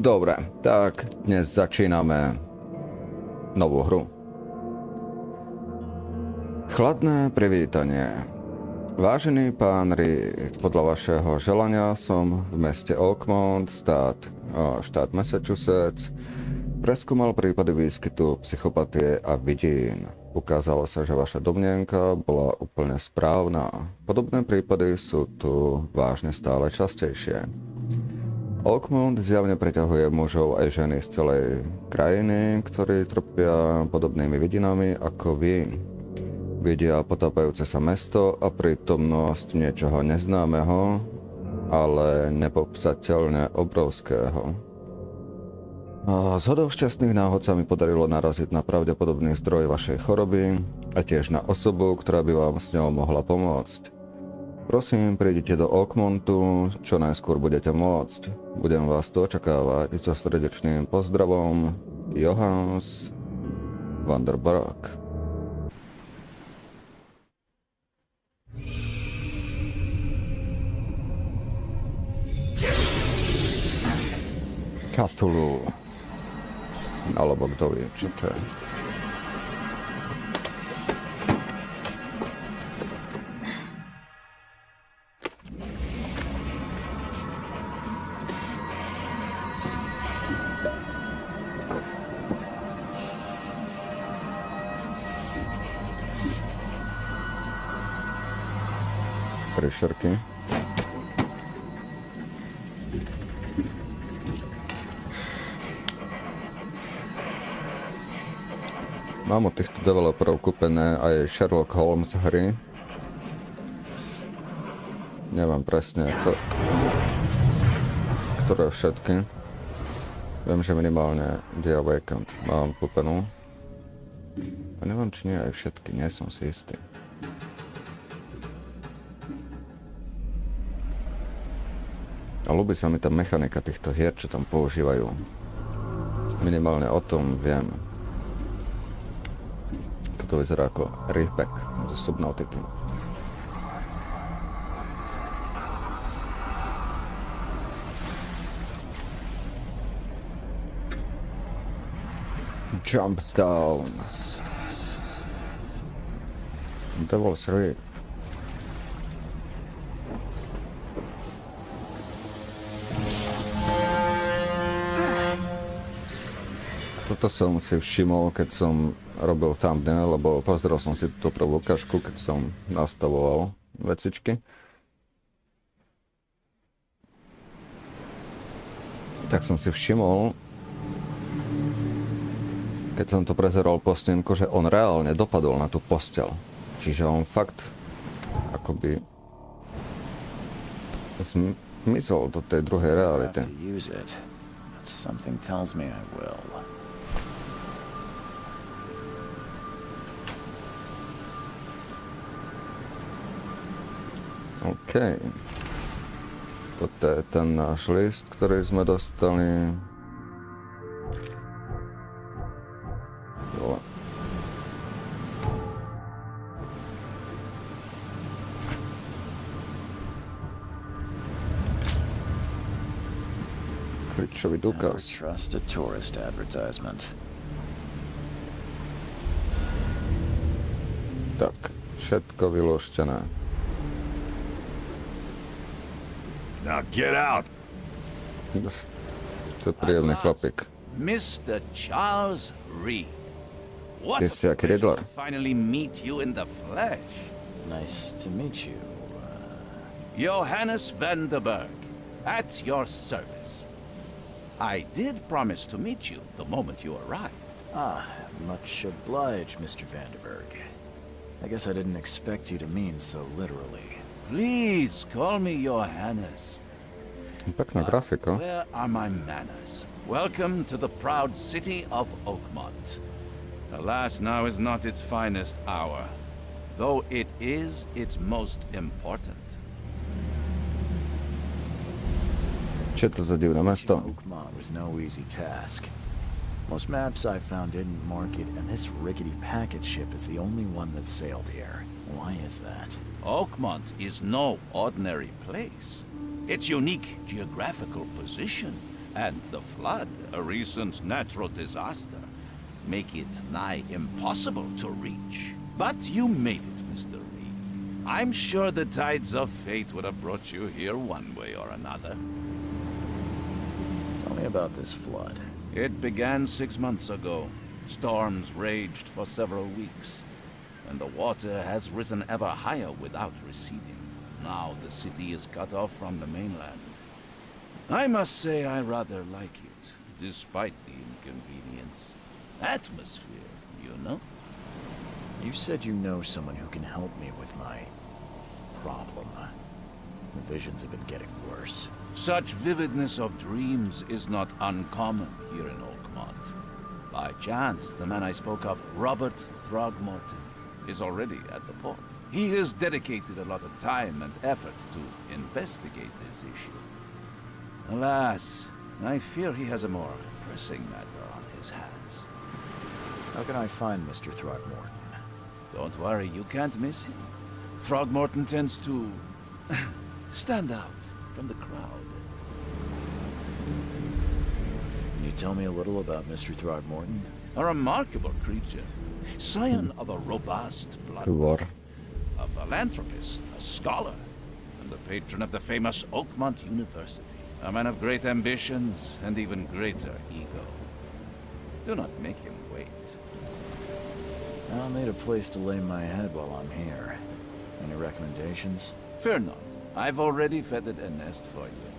Dobre, tak dnes začíname novú hru. Chladné privítanie. Vážený pán Reed, podľa vašeho želania som v meste Oakmont, štát Massachusetts, preskúmal prípady výskytu psychopatie a vidín. Ukázalo sa, že vaša domnienka bola úplne správna. Podobné prípady sú tu vážne stále častejšie. Oakmont zjavne preťahuje mužov aj ženy z celej krajiny, ktorí trpia podobnými vidinami ako vy. Vidia potápajúce sa mesto a prítomnosť niečoho neznámeho, ale nepopsateľne obrovského. A zhodou šťastných náhod sa mi podarilo naraziť na pravdepodobný zdroj vašej choroby a tiež na osobu, ktorá by vám s ňou mohla pomôcť. Prosím, prídite do Oakmontu, čo najskôr budete môcť. Budem vás tu očakávať so srdečným pozdravom, Johannes Vanderberg. Cthulhu. Alebo kto vie, čo to je. Prešerky. Mám od týchto developerov kúpené aj Sherlock Holmes hry. Neviem presne, ktoré všetky. Viem, že minimálne The Awakened mám kúpenú. A neviem, či nie aj všetky, nie som si istý. A ľúbi sa mi tá mechanika týchto hier, čo tam používajú. Minimálne o tom viem. Toto vyzerá ako riffback zo Subnautiky. Jump down. Devil's Reef. Toto som si všimol, keď som robil thumbnail, lebo pozrel som si túto prvú ukážku, keď som nastavoval vecičky. Tak som si všimol, keď som to prezeral po snímku, že on reálne dopadol na tú posteľ. Čiže on fakt akoby zmizol do tej druhej reality. Something tells me I will. OK. Toto je ten náš list, ktorý sme dostali. Dole. Klíčový dôkaz. Trust a tourist advertisement. Tak, všetko vylúštené. Now get out! To je príjemný chlapík. Mr. Charles Reed. What Ty a si aký pleasure riddler. to finally meet you in the flesh. Nice to meet you. Johannes Vanderberg, at your service. I did promise to meet you the moment you arrived. Much obliged, Mr. Vanderberg. I guess I didn't expect you to mean so literally. Please call me Johannes. Pekná grafika. Where are my manners? Welcome to the proud city of Oakmont. Alas, now is not its finest hour, though it is its most important. Čo je to za divné mesto? Oakmont was no easy task. Most maps I found didn't mark it, and this rickety packet ship is the only one that sailed here. Why is that? Oakmont is no ordinary place. Its unique geographical position And the flood, a recent natural disaster, make it nigh impossible to reach. But you made it, Mr. Reed. I'm sure the tides of fate would have brought you here one way or another. Tell me about this flood. It began 6 months ago. Storms raged for several weeks, and the water has risen ever higher without receding. Now the city is cut off from the mainland. I must say I rather like it, despite the inconvenience. Atmosphere, you know? You said you know someone who can help me with my problem. The visions have been getting worse. Such vividness of dreams is not uncommon here in Oakmont. By chance, the man I spoke of, Robert Throgmorton, is already at the port. He has dedicated a lot of time and effort to investigate this issue. Alas, I fear he has a more pressing matter on his hands. How can I find Mr. Throgmorton? Don't worry, you can't miss him. Throgmorton tends to stand out from the crowd. Can you tell me a little about Mr. Throgmorton? A remarkable creature, scion of a robust blood, War. a philanthropist, a scholar, and the patron of the famous Oakmont University. A man of great ambitions and even greater ego. Do not make him wait. I'll need a place to lay my head while I'm here. Any recommendations? Fear not. I've already feathered a nest for you.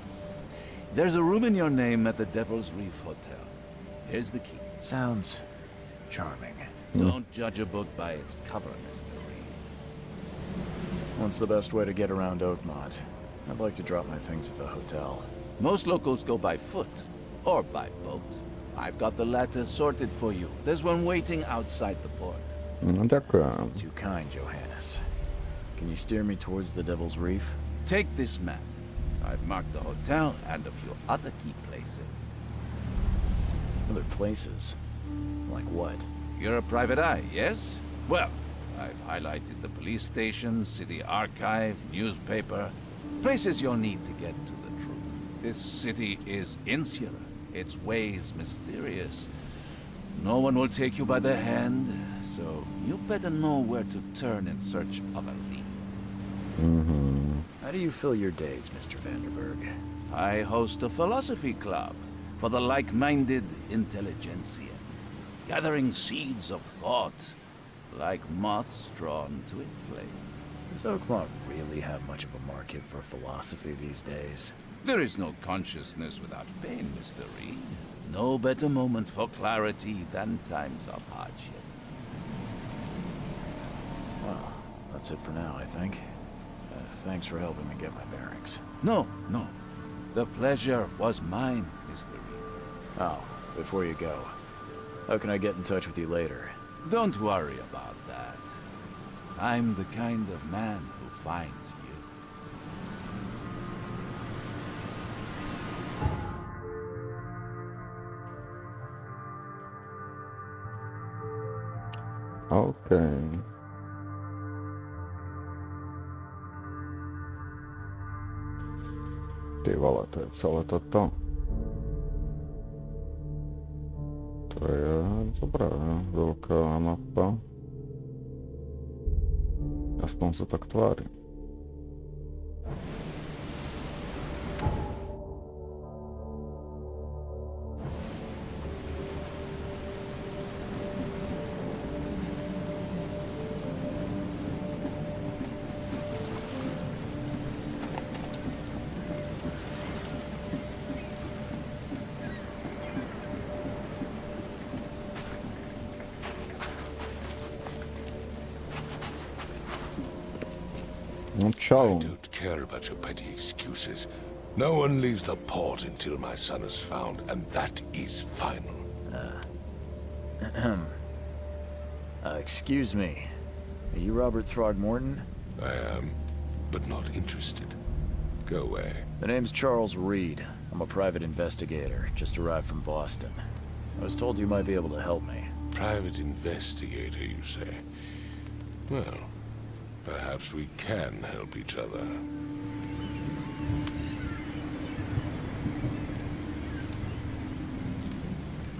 There's a room in your name at the Devil's Reef Hotel. Here's the key. Sounds charming. Don't judge a book by its cover, Mr. Reed. What's the best way to get around Oakmont? I'd like to drop my things at the hotel. Most locals go by foot, or by boat. I've got the latter sorted for you. There's one waiting outside the port. No ďakujem. Too kind, Johannes. Can you steer me towards the Devil's Reef? Take this map. I've marked the hotel and a few other key places. Other places? Like what? You're a private eye, yes? Well, I've highlighted the police station, city archive, newspaper, places you'll need to get to the truth. This city is insular, its ways mysterious. No one will take you by the hand, so you better know where to turn in search of a lead. How do you fill your days, Mr. Vanderberg? I host a philosophy club for the like-minded intelligentsia, gathering seeds of thought like moths drawn to a flame. Does Oakmont really have much of a market for philosophy these days? There is no consciousness without pain, Mr. Reed. No better moment for clarity than times of hardship. Well, that's it for now, I think. Thanks for helping me get my bearings. No. The pleasure was mine, Mr. Reed. Oh, before you go, how can I get in touch with you later? Don't worry about that. I'm the kind of man who finds you. OK. Ty vole, to je celé toto. To je dobré, veľká mapa. Aspoň sa tak tvári. No I čau. don't care about your petty excuses. No one leaves the port until my son is found, and that is final. Excuse me. Are you Robert Throgmorton? I am, but not interested. Go away. The name's Charles Reed. I'm a private investigator, just arrived from Boston. I was told you might be able to help me. Private investigator, you say? Well, perhaps we can help each other.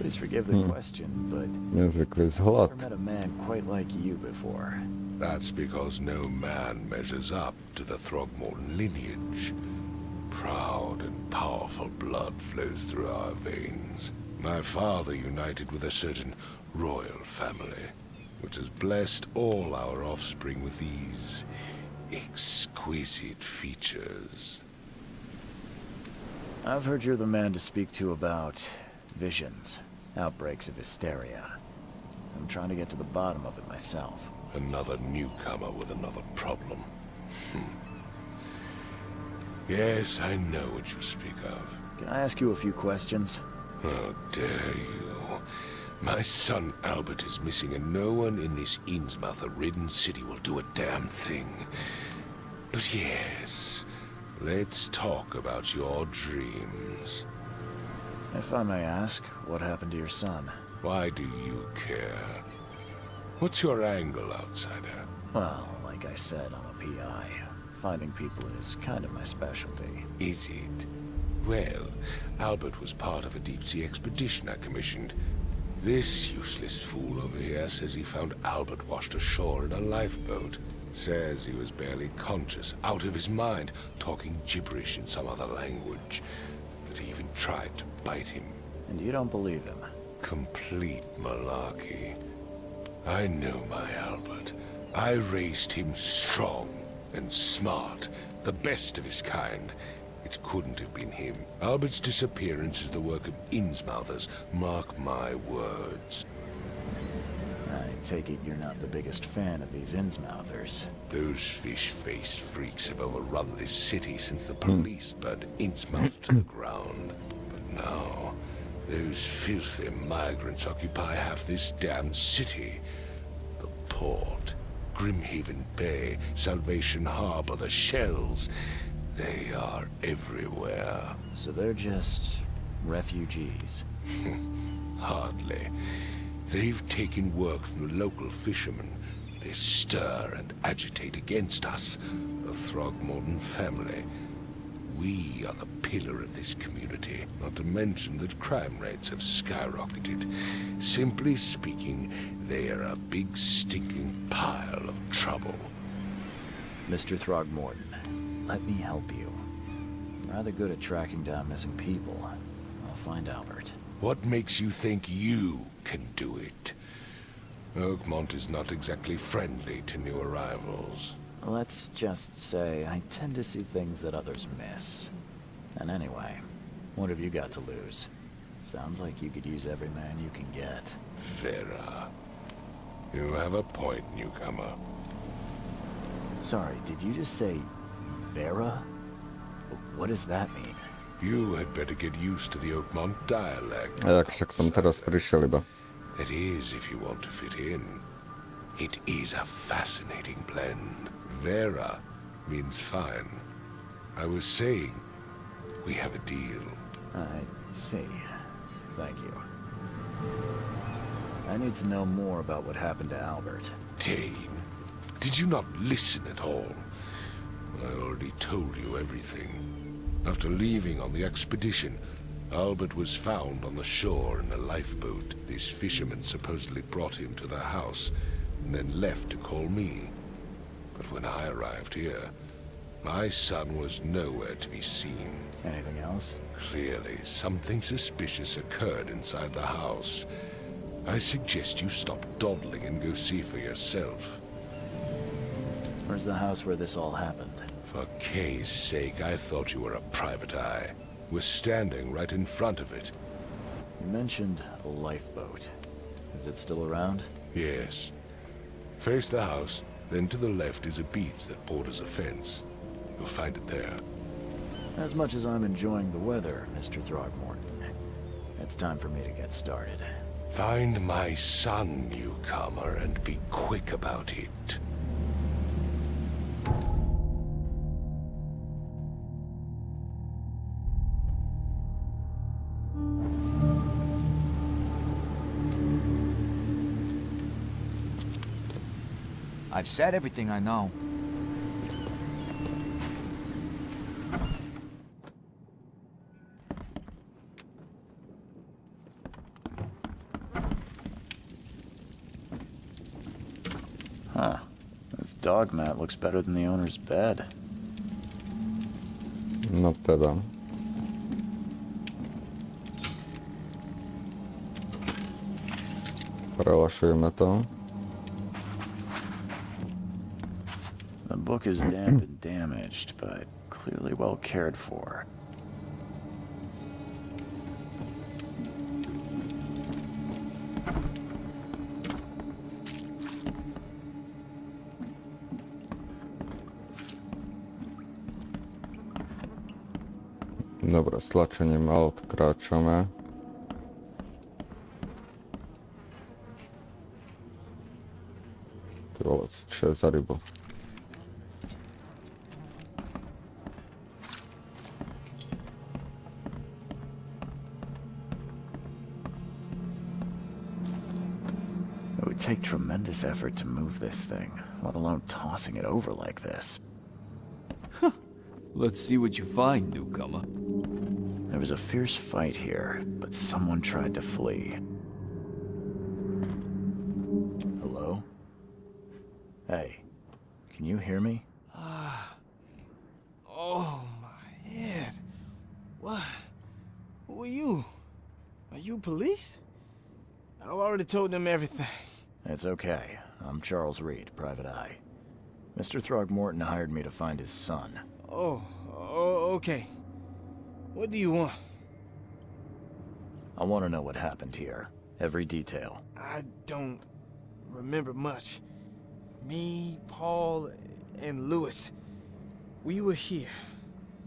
Please forgive the question, but Nezvyklý I've vzhľad. never met a man quite like you before. That's because no man measures up to the Throgmorton lineage. Proud and powerful blood flows through our veins. My father united with a certain royal family, which has blessed all our offspring with these exquisite features. I've heard you're the man to speak to about visions, outbreaks of hysteria. I'm trying to get to the bottom of it myself. Another newcomer with another problem. Yes, I know what you speak of. Can I ask you a few questions? How dare you? My son Albert is missing, and no one in this Innsmouth-ridden city will do a damn thing. But yes, let's talk about your dreams. If I may ask, what happened to your son? Why do you care? What's your angle, outsider? Well, like I said, I'm a PI. Finding people is kind of my specialty. Is it? Well, Albert was part of a deep-sea expedition I commissioned. This useless fool over here says he found Albert washed ashore in a lifeboat. Says he was barely conscious, out of his mind, talking gibberish in some other language. That he even tried to bite him. And you don't believe him? Complete malarkey. I know my Albert. I raised him strong and smart, the best of his kind. It couldn't have been him. Albert's disappearance is the work of Innsmouthers, mark my words. I take it you're not the biggest fan of these Innsmouthers. Those fish-faced freaks have overrun this city since the police burned Innsmouth to the ground. But now, those filthy migrants occupy half this damn city. The port, Grimhaven Bay, Salvation Harbor, the shells. They are everywhere. So they're just refugees. Hardly. They've taken work from the local fishermen. They stir and agitate against us, the Throgmorton family. We are the pillar of this community, not to mention that crime rates have skyrocketed. Simply speaking, they are a big stinking pile of trouble. Mr. Throgmorton, let me help you. I'm rather good at tracking down missing people. I'll find Albert. What makes you think you can do it? Oakmont is not exactly friendly to new arrivals. Let's just say I tend to see things that others miss. And anyway, what have you got to lose? Sounds like you could use every man you can get. Vera. You have a point, newcomer. Sorry, did you just say Vera? What does that mean? You had better get used to the Oakmont dialect. A jak však som teraz prišiel iba. That is, if you want to fit in. It is a fascinating blend. Vera means fine. I was saying, we have a deal. I see. Thank you. I need to know more about what happened to Albert. Dane, did you not listen at all? I already told you everything. After leaving on the expedition, Albert was found on the shore in a lifeboat. This fisherman supposedly brought him to the house, and then left to call me. But when I arrived here, my son was nowhere to be seen. Anything else? Clearly, something suspicious occurred inside the house. I suggest you stop dawdling and go see for yourself. Where's the house where this all happened? For Kay's sake, I thought you were a private eye. We're standing right in front of it. You mentioned a lifeboat. Is it still around? Yes. Face the house, then to the left is a beach that borders a fence. You'll find it there. As much as I'm enjoying the weather, Mr. Throgmorton, it's time for me to get started. Find my son, newcomer, and be quick about it. I've said everything I know. This dog mat looks better than the owner's bed. No teda. Relašujeme to. The book is damp and damaged, but clearly well cared for. Dobre, s tlačením alt kráčame. Ty vole, čo je za rybu? It would take tremendous effort to move this thing, let alone tossing it over like this. Let's see what you find, newcomer. There was a fierce fight here, but someone tried to flee. Hello? Hey, can you hear me? Oh, my head. What? Who are you? Are you police? I've already told them everything. It's okay. I'm Charles Reed, Private Eye. Mr. Throgmorton hired me to find his son. Oh, okay. What do you want? I want to know what happened here. Every detail. I don't remember much. Me, Paul, and Lewis, we were here.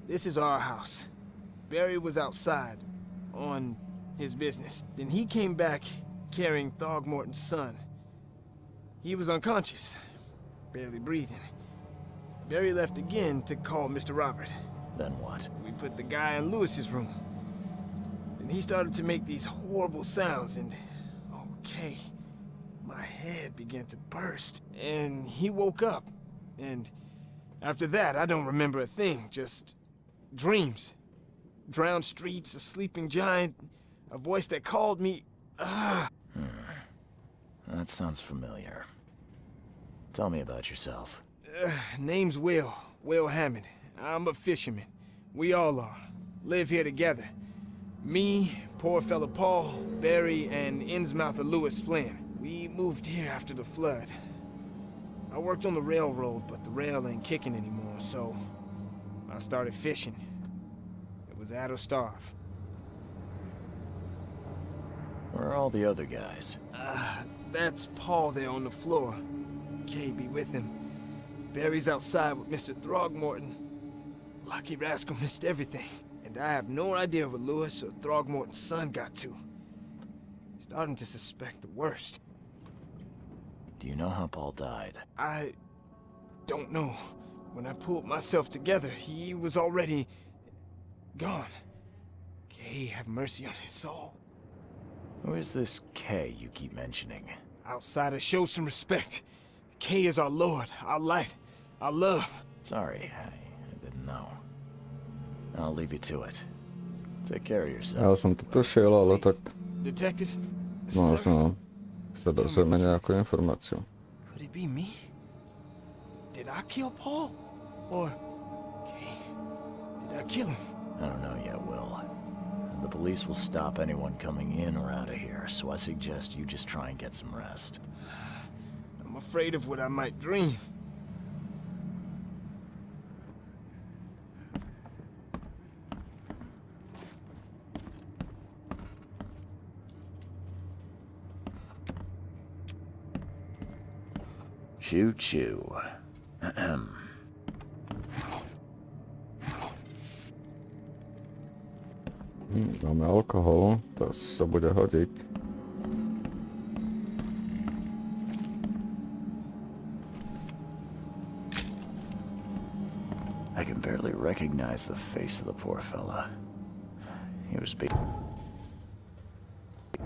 This is our house. Barry was outside, on his business. Then he came back carrying Throgmorton's son. He was unconscious, barely breathing. Barry left again to call Mr. Robert. Then what? We put the guy in Lewis's room. Then he started to make these horrible sounds and... okay. My head began to burst. And he woke up. And after that, I don't remember a thing. Just dreams. Drowned streets, a sleeping giant, a voice that called me... That sounds familiar. Tell me about yourself. Name's Will Hammond. I'm a fisherman. We all are. Live here together. Me, poor fella Paul, Barry, and Innsmouther Lewis Flynn. We moved here after the flood. I worked on the railroad, but the rail ain't kicking anymore, so I started fishing. It was at or starve. Where are all the other guys? That's Paul there on the floor. Kay be with him. Barry's outside with Mr. Throgmorton. Lucky rascal missed everything. And I have no idea where Lewis or Throgmorton's son got to. Starting to suspect the worst. Do you know how Paul died? I don't know. When I pulled myself together, he was already gone. Kay have mercy on his soul. Who is this Kay you keep mentioning? Outsiders, show some respect. Kay is our lord, our light, our love. Sorry, I didn't know. I'll leave you to it. Take care of yourself. Ja som to tušil, ale tak Detective? možno sa dozvieme nejakú informáciu. Could it be me? Did I kill Paul? Or Kay? Did I kill him? I don't know yet, Will. The police will stop anyone coming in or out of here, so I suggest you just try and get some rest. I'm afraid of what I might dream. Choo-choo. Ahem. Máme alkohol, to sa bude hodiť. I can barely recognize the face of the poor fella. He was beaten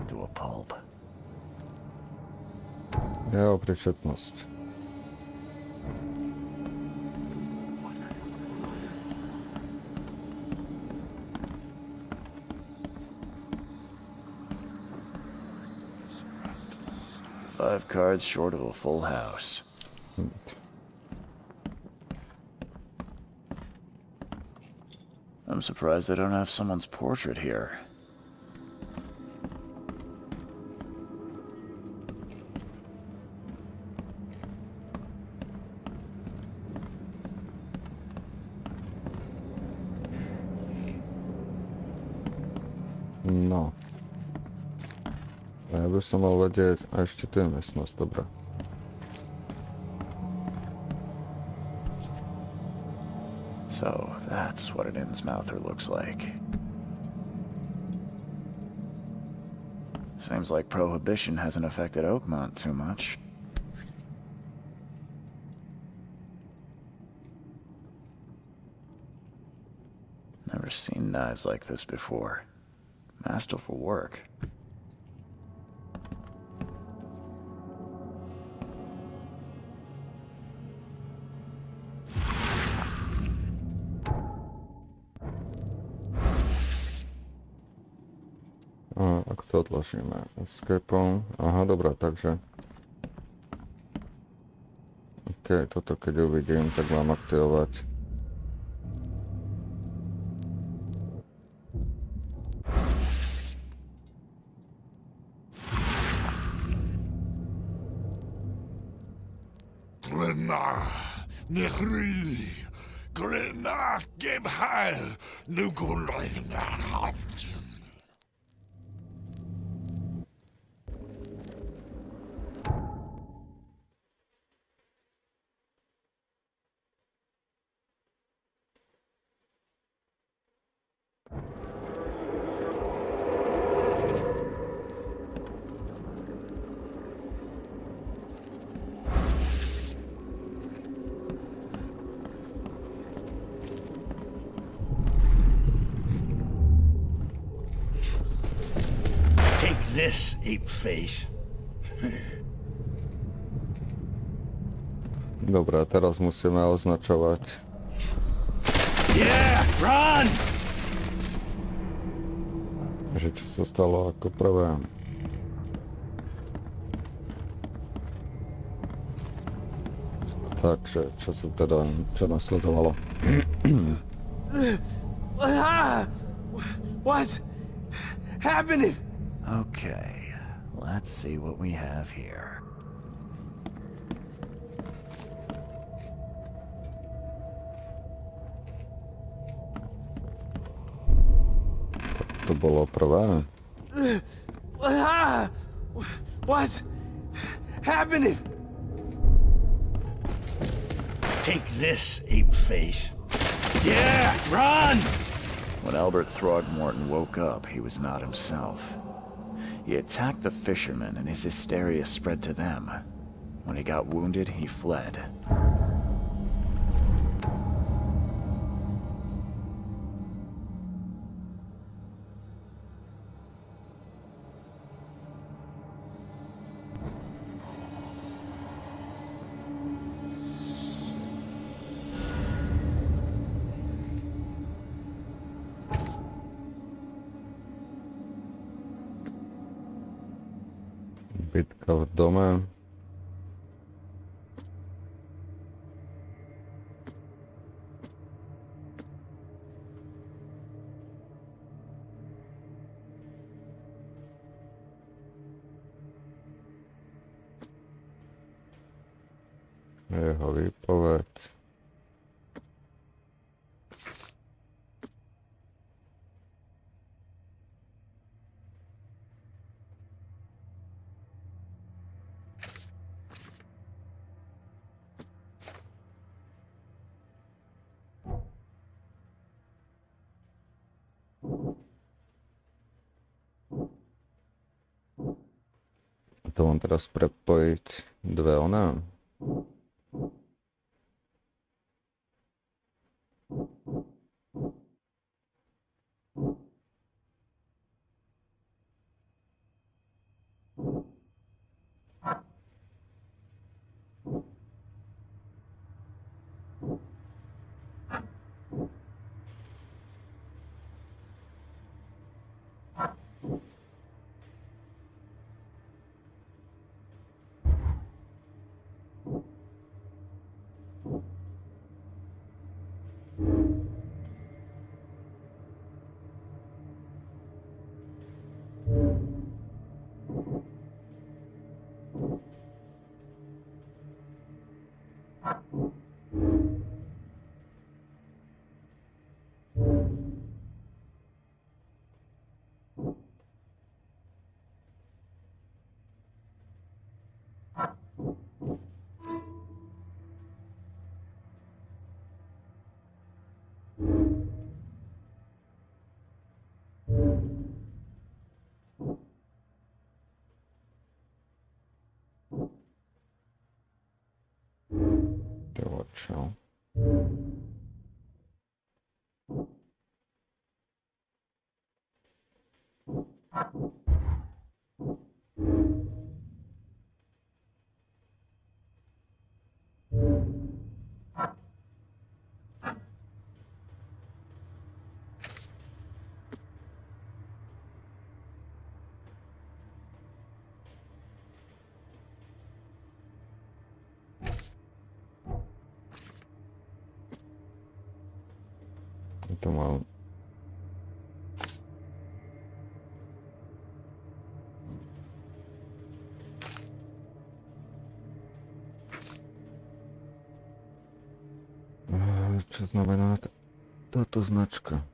to a pulp. Jeho príčetnosť. Five cards short of a full house. I'm surprised they don't have someone's portrait here. No. Ja by som mal vedieť, a ešte tu je miestnosť, dobrá. So, that's what an Innsmouther looks like. Seems like Prohibition hasn't affected Oakmont too much. Never seen knives like this before. Masterful work. Ako to odložíme? Escapeom. Aha, dobrá, takže... OK, toto keď uvidím, tak mám aktivovať. This ape face. Dobre, teraz musíme označovať. Yeah, run! Že čo sa stalo ako prvé. Takže, čo sa teda, čo nasledovalo? What's happening? Okay, let's see what we have here. To bolo prvé. What's happening? Take this, ape face. Yeah, run! When Albert Throgmorton woke up, he was not himself. He attacked the fishermen and his hysteria spread to them. When he got wounded, he fled. Bitka v dome. Jeho výpoveď. To mám teraz prepojiť dve oné. Čo? To mám. Čo znamená táto značka?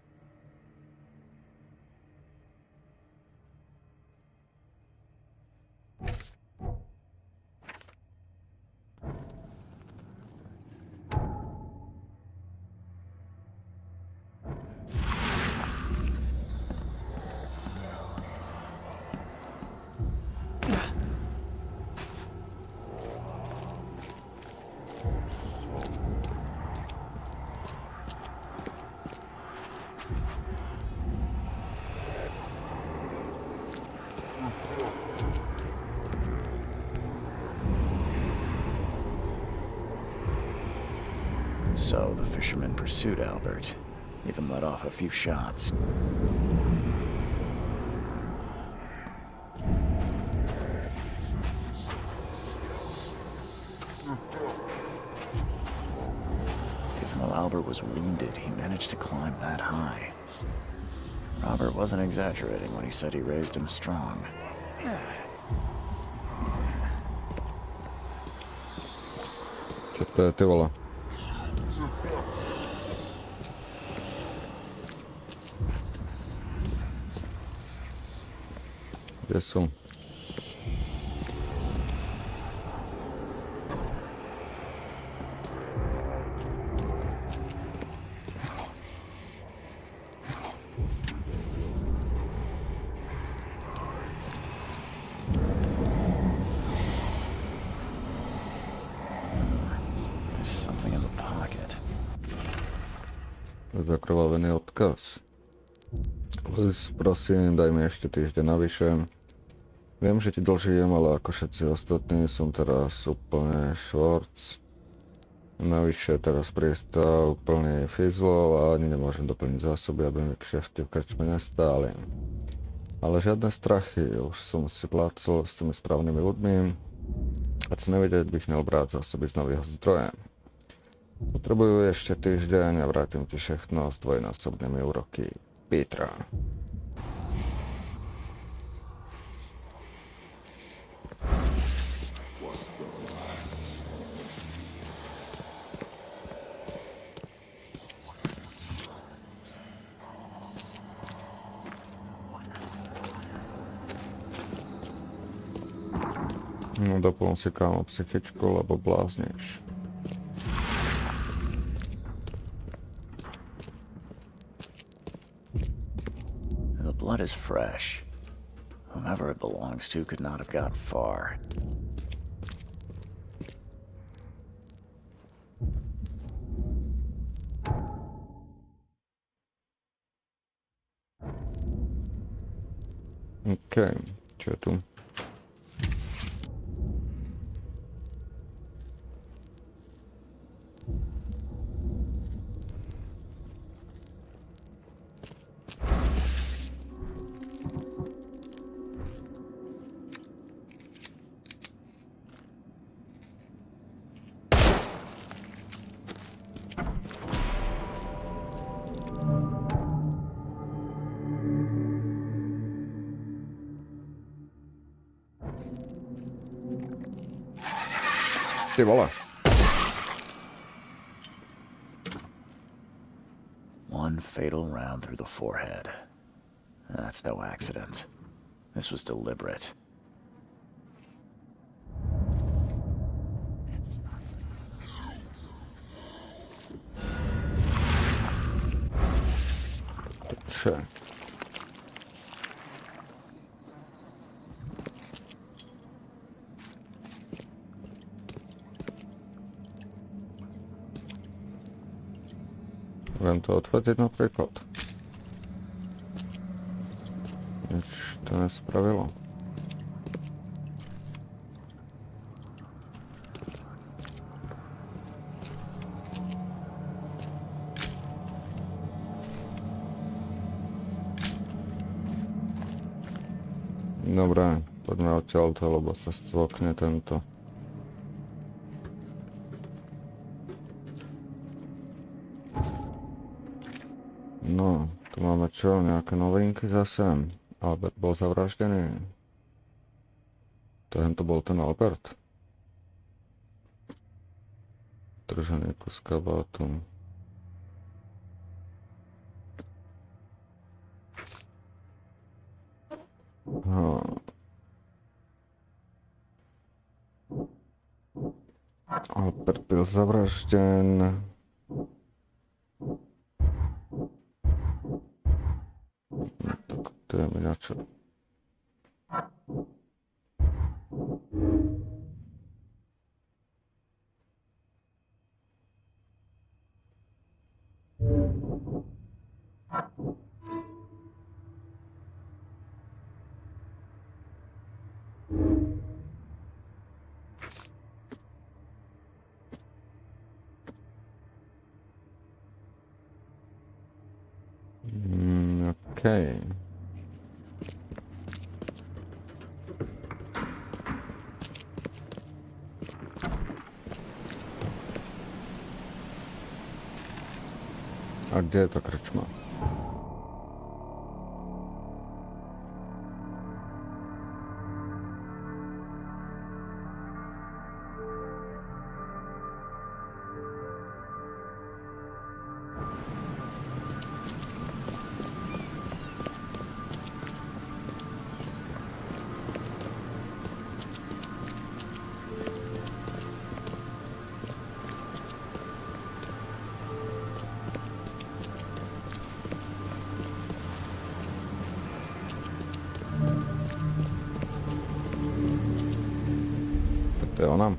So the fisherman pursued Albert, even let off a few shots. Even though Albert was wounded, he managed to climb that high. Robert wasn't exaggerating when he said he raised him strong. Čo to je, ty vole? Kde som? There's something in the pocket. Zakrvavený odkaz. Liz, prosím, daj mi ešte týždeň navyše. Viem, že ti dlžím, ale ako všetci ostatní som teraz úplne švorc. Navyše teraz prístav plný fizlov a ani nemôžem doplniť zásoby, aby mi kšefty v krčme nestáli. Ale žiadne strachy, už som si plácol s tými správnymi ľuďmi a co nevedieť bych měl brát zásoby z nového zdroja. Potrebujú ešte týždeň a vrátim ti všechno s dvojnásobnými úroky. Petra. No doplň si kámo psychičku, lebo blázneš. The blood is fresh. Whomever it belongs to could not have got far. Okej, čo je tu? Ty vole. one fatal round through the forehead. That's no accident. This was deliberate. Sure. Viem to odchvátiť napríklad. Nič to nespravilo. Dobre, poďme odtiaľto, lebo sa scvokne tento. No, tu máme čo? Nejaké novinky zase? Albert bol zavraždený. Tento bol ten Albert. Držanie kus kabátu. Albert byl zavražděn. Tak to je mi na čo. Okej. A kde je ta krčma? To je ona.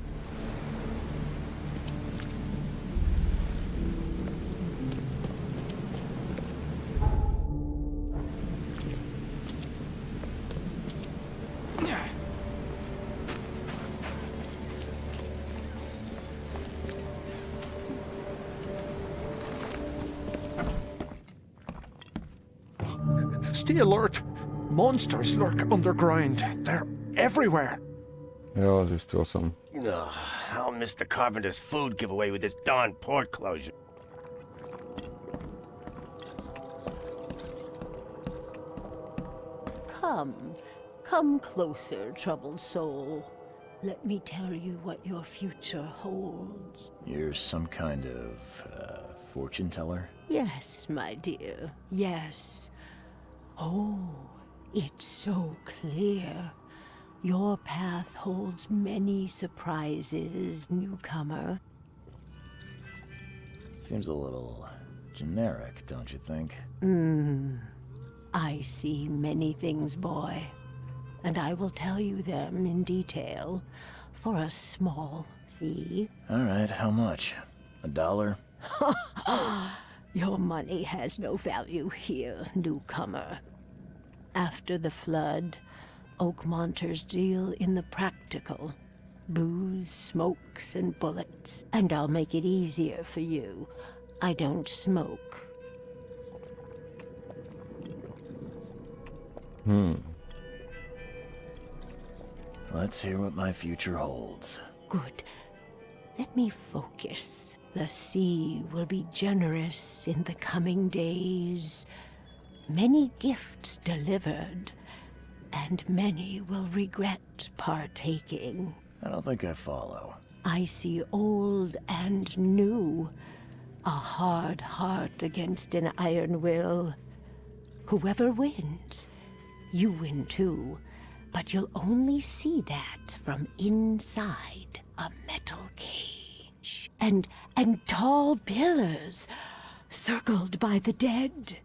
Stay alert! Monsters lurk underground. They're everywhere. Jo, zistil jsem. Ugh, I'll miss the carpenter's food giveaway with this darn port closure. Come closer, troubled soul. Let me tell you what your future holds. You're some kind of, fortune teller? Yes, my dear, yes. Oh, it's so clear. Your path holds many surprises, newcomer. Seems a little generic, don't you think? I see many things, boy, and I will tell you them in detail for a small fee. All right, how much? $1? Your money has no value here, newcomer. After the flood, Oakmonters deal in the practical. Booze, smokes, and bullets. And I'll make it easier for you. I don't smoke. Let's hear what my future holds. Good. Let me focus. The sea will be generous in the coming days. Many gifts delivered, and many will regret partaking. I don't think I follow. I see old and new. A hard heart against an iron will. Whoever wins, you win too. But you'll only see that from inside a metal cage. And tall pillars circled by the dead.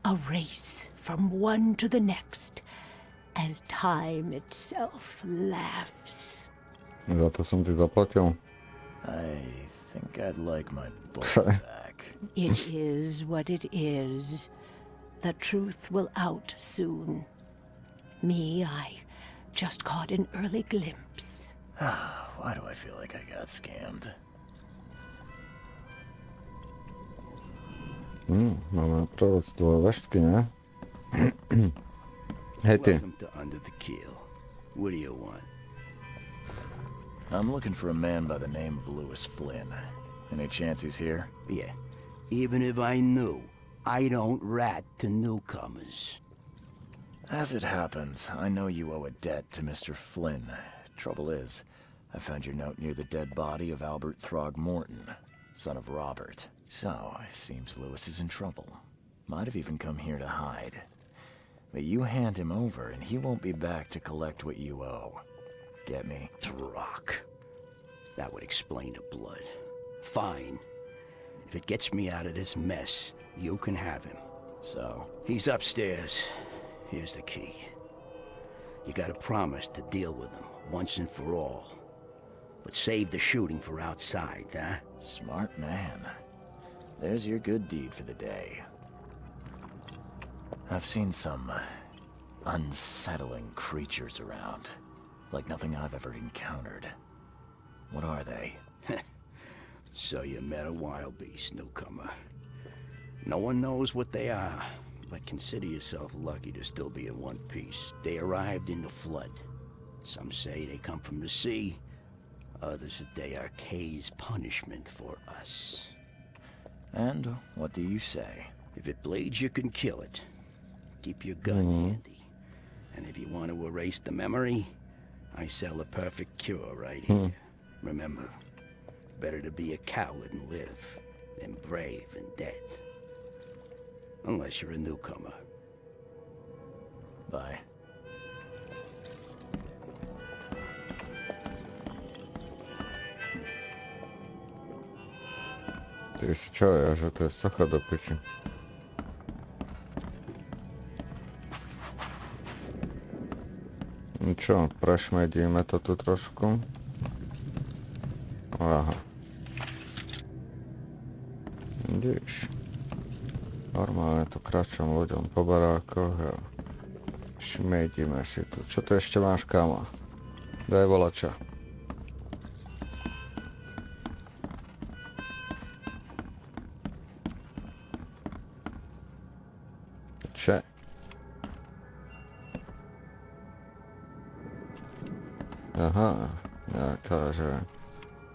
A race from one to the next as time itself laughs. Za to som ti zaplatil. I think I'd like my bullet back. It is what it is. The truth will out soon. Me, I just caught an early glimpse. Why do I feel like I got scammed? Máme proroctvo veštky, ne? Hej ty. Welcome to Under the Keel. What do you want? I'm looking for a man by the name of Lewis Flynn. Any chance he's here? Yeah. Even if I knew, I don't rat to newcomers. As it happens, I know you owe a debt to Mr. Flynn. Trouble is, I found your note near the dead body of Albert Throgmorton, son of Robert. So, it seems Lewis is in trouble. Might have even come here to hide. But you hand him over and he won't be back to collect what you owe. Get me? Rock. That would explain the blood. Fine. If it gets me out of this mess, you can have him. So? He's upstairs. Here's the key. You gotta promise to deal with him, once and for all. But save the shooting for outside, huh? Smart man. There's your good deed for the day. I've seen some unsettling creatures around. Like nothing I've ever encountered. What are they? So you met a wild beast, newcomer. No one knows what they are, but consider yourself lucky to still be in one piece. They arrived in the flood. Some say they come from the sea. Others that they are Kay's punishment for us. And what do you say? If it bleeds, you can kill it. Keep your gun handy. And if you want to erase the memory, I sell a perfect cure right here. Remember, better to be a coward and live than brave and dead. Unless you're a newcomer. Bye. Ty si čo je, že to je socha do piči. Čo, prešmedíme to tu trošku. Aha. Vidíš. Normálne to kráčam ľuďom po barákoch a šmedíme si tu. Čo to ešte máš, kámo? Daj volača. Čo? Aha, nejaká, že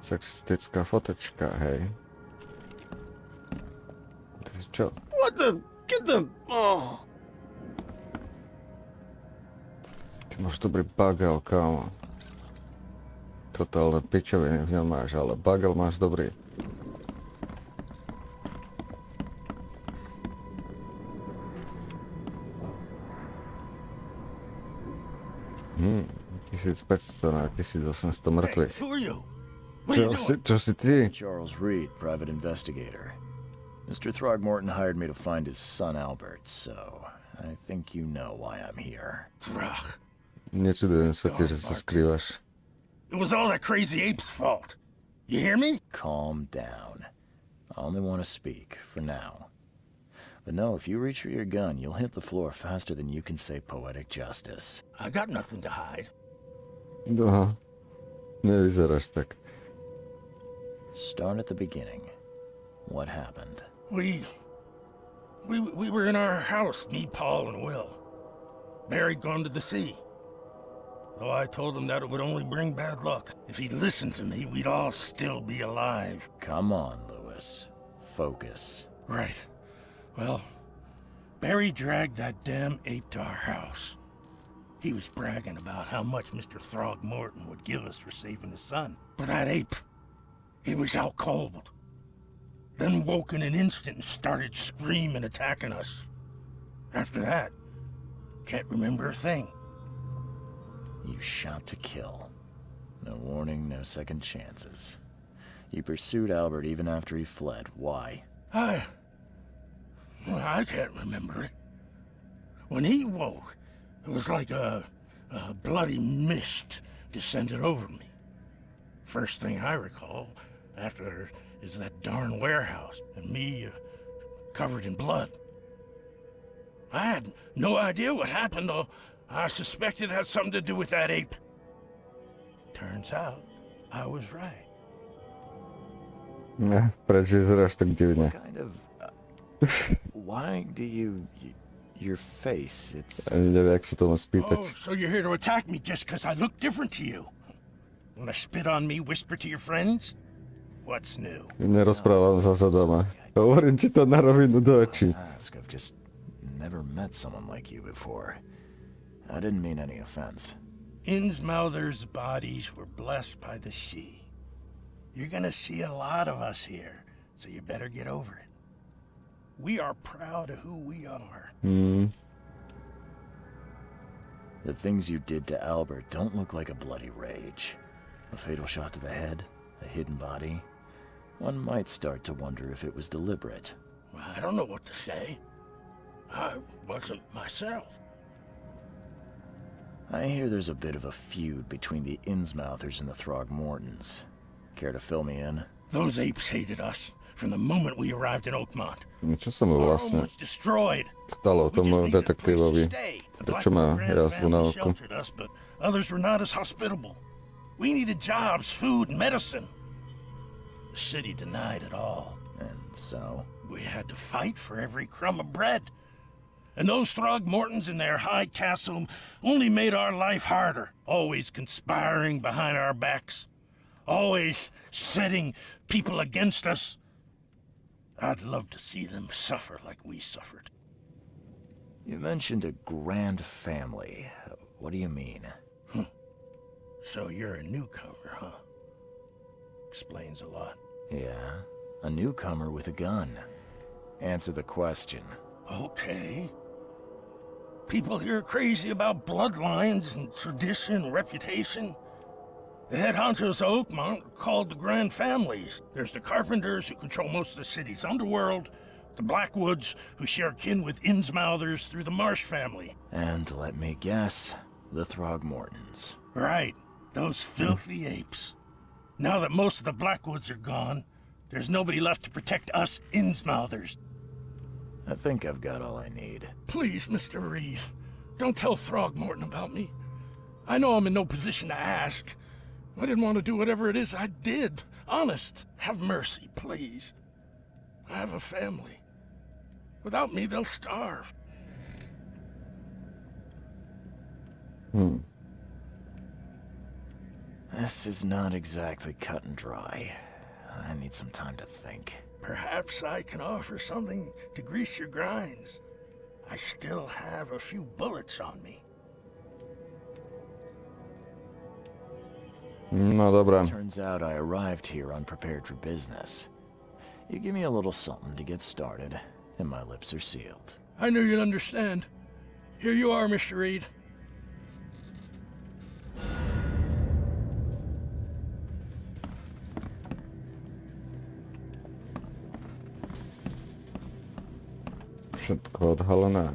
sexistická fotečka, hej. To je čo? What the? Get them! Oh! Ty máš dobrý bagel, kámo. Totálne pičoviny v ňom máš, ale bagel máš dobrý. Hmm. 1500 na 1800 mŕtvych. Čo si ty? Charles Reed, private investigator. Mr. Throgmorton hired me to find his son Albert, so I think you know why I'm here. Nečudujem sa ti, že sa skrývaš. It was all that crazy ape's fault. You hear me? Calm down. I only want to speak, for now. But no, if you reach for your gun, you'll hit the floor faster than you can say poetic justice. I got nothing to hide. Aha. Nevyzeráš tak. Start at the beginning. What happened? We were in our house, me, Paul, and Will. Barry'd gone to the sea. Though I told him that it would only bring bad luck. If he'd listened to me, we'd all still be alive. Come on, Lewis. Focus. Right. Well, Barry dragged that damn ape to our house. He was bragging about how much Mr. Throgmorton would give us for saving his son. But that ape, he was out cold. then woke in an instant and started screaming, attacking us. After that, can't remember a thing. You shot to kill. No warning, no second chances. You pursued Albert even after he fled. Why? I can't remember it. When he woke, it was like a bloody mist descended over me. First thing I recall after is that darn warehouse and me covered in blood. I had no idea what happened, though. I suspected it had something to do with that ape. Turns out, I was right. Prečo vyzeráš tak divne? Kind of... why do you... Your face, it's... Ani neviem, jak sa to má Oh, spýtať. so you're here to attack me just because I look different to you? Wanna spit on me, whisper to your friends? What's new? Nerozprávam sa doma. Hovorím ti to na rovinu do očí. I've just never met someone like you before. I didn't mean any offense. Innsmouther's bodies were blessed by the sea. You're gonna see a lot of us here, so you better get over it. We are proud of who we are. The things you did to Albert don't look like a bloody rage. A fatal shot to the head, a hidden body. One might start to wonder if it was deliberate. I don't know what to say. I wasn't myself. I hear there's a bit of a feud between the Innsmouthers and the Throgmortons. Care to fill me in? Those apes hated us from the moment we arrived in Oakmont. Čo sa mu Our vlastne home was destroyed. stalo We just tomu needed a place to detektívovi? stay. The Prečo má Blackwood jazvu na family oku? sheltered us, but others were not as hospitable. We needed jobs, food, and medicine. The city denied it all. And so? We had to fight for every crumb of bread. And those Throgmortons in their high castle only made our life harder, always conspiring behind our backs, always setting people against us. I'd love to see them suffer like we suffered. You mentioned a grand family. What do you mean? So you're a newcomer, huh? Explains a lot. Yeah, a newcomer with a gun. Answer the question. Okay. People here are crazy about bloodlines and tradition and reputation. The head honchos of Oakmont are called the Grand Families. There's the Carpenters, who control most of the city's underworld, the Blackwoods, who share kin with Innsmouthers through the Marsh family. And let me guess, the Throgmortons. Right, those filthy apes. Now that most of the Blackwoods are gone, there's nobody left to protect us Innsmouthers. I think I've got all I need. Please, Mr. Reed, don't tell Throgmorton about me. I know I'm in no position to ask. I didn't want to do whatever it is I did. Honest, have mercy, please. I have a family. Without me, they'll starve. This is not exactly cut and dry. I need some time to think. Perhaps I can offer something to grease your grinds. I still have a few bullets on me. No dobra. Turns out I arrived here unprepared for business. You give me a little something to get started, and my lips are sealed. I knew you'd understand. Here you are, Mr. Reed. Všetko odhalené.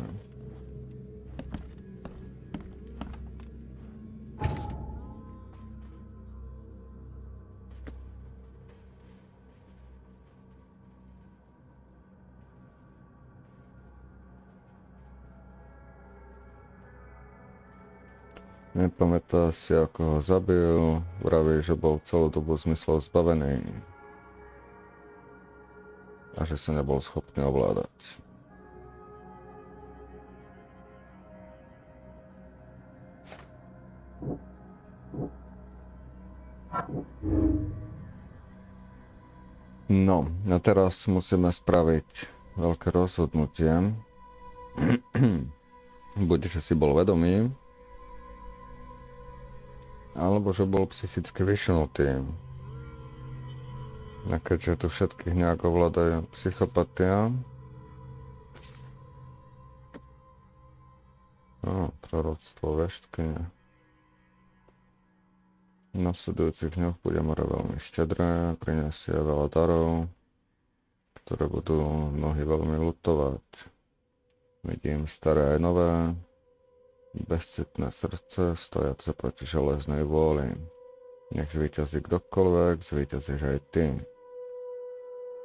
Nepamätá si, ako ho zabil. Vraví, že bol celú dobu zmyslov zbavený. A že sa nebol schopný ovládať. No, a teraz musíme spraviť veľké rozhodnutie. Buď, že si bol vedomý, alebo že bol psychicky vyšinutý. A keďže tu všetkých nejak ovládajú psychopatia. Proroctvo veštkyne. V nasledujúcich dňoch bude more veľmi štedré, prinesie veľa darov, ktoré budú mnohí veľmi ľutovať. Vidím staré aj nové, bezcitné srdce, stojace proti železnej vôli. Nech zvíťazí kdokoľvek, zvíťazíš aj ty.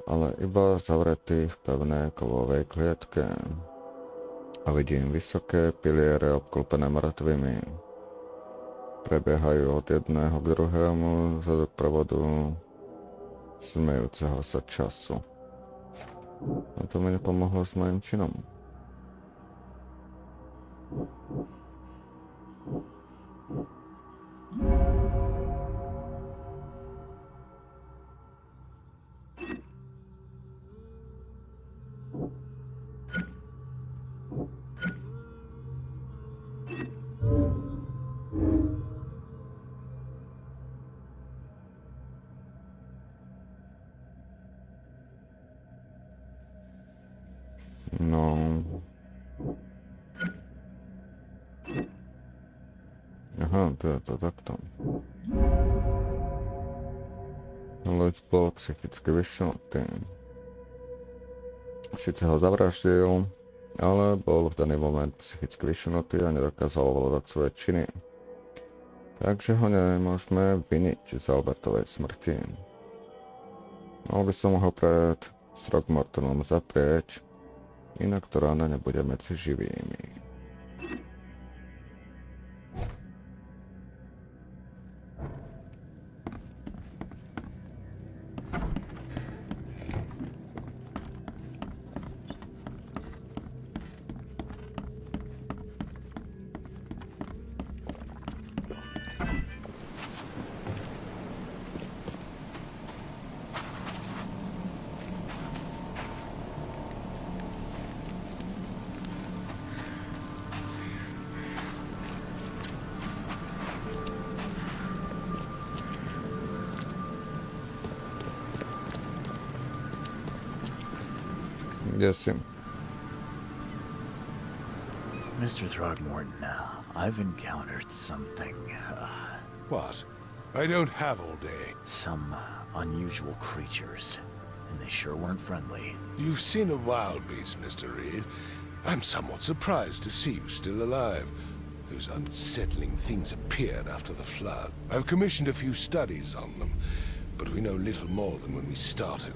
Ale iba zavretý v pevnej kovovej klietke. A vidím vysoké piliere obklopené mŕtvými. Prebiehajú od jedného k druhému za doprovodu smejúceho sa času. A to mi nepomohlo s mojím činom. No. Aha, to je to takto. Lec bol psychicky vyšinutý. Sice ho zavraždil, ale bol v daný moment psychicky vyšinutý a nedokázal ovládať svoje činy. Takže ho nemôžeme viniť z Albertovej smrti. Mal by som ho pred Throgmortonom zaprieť, inak to rána nebude medzi živými. Yes, him. Mr. Throgmorton, I've encountered something, What? I don't have all day. some unusual creatures, and they sure weren't friendly. You've seen a wild beast, Mr. Reed. I'm somewhat surprised to see you still alive. Those unsettling things appeared after the flood. I've commissioned a few studies on them, but we know little more than when we started.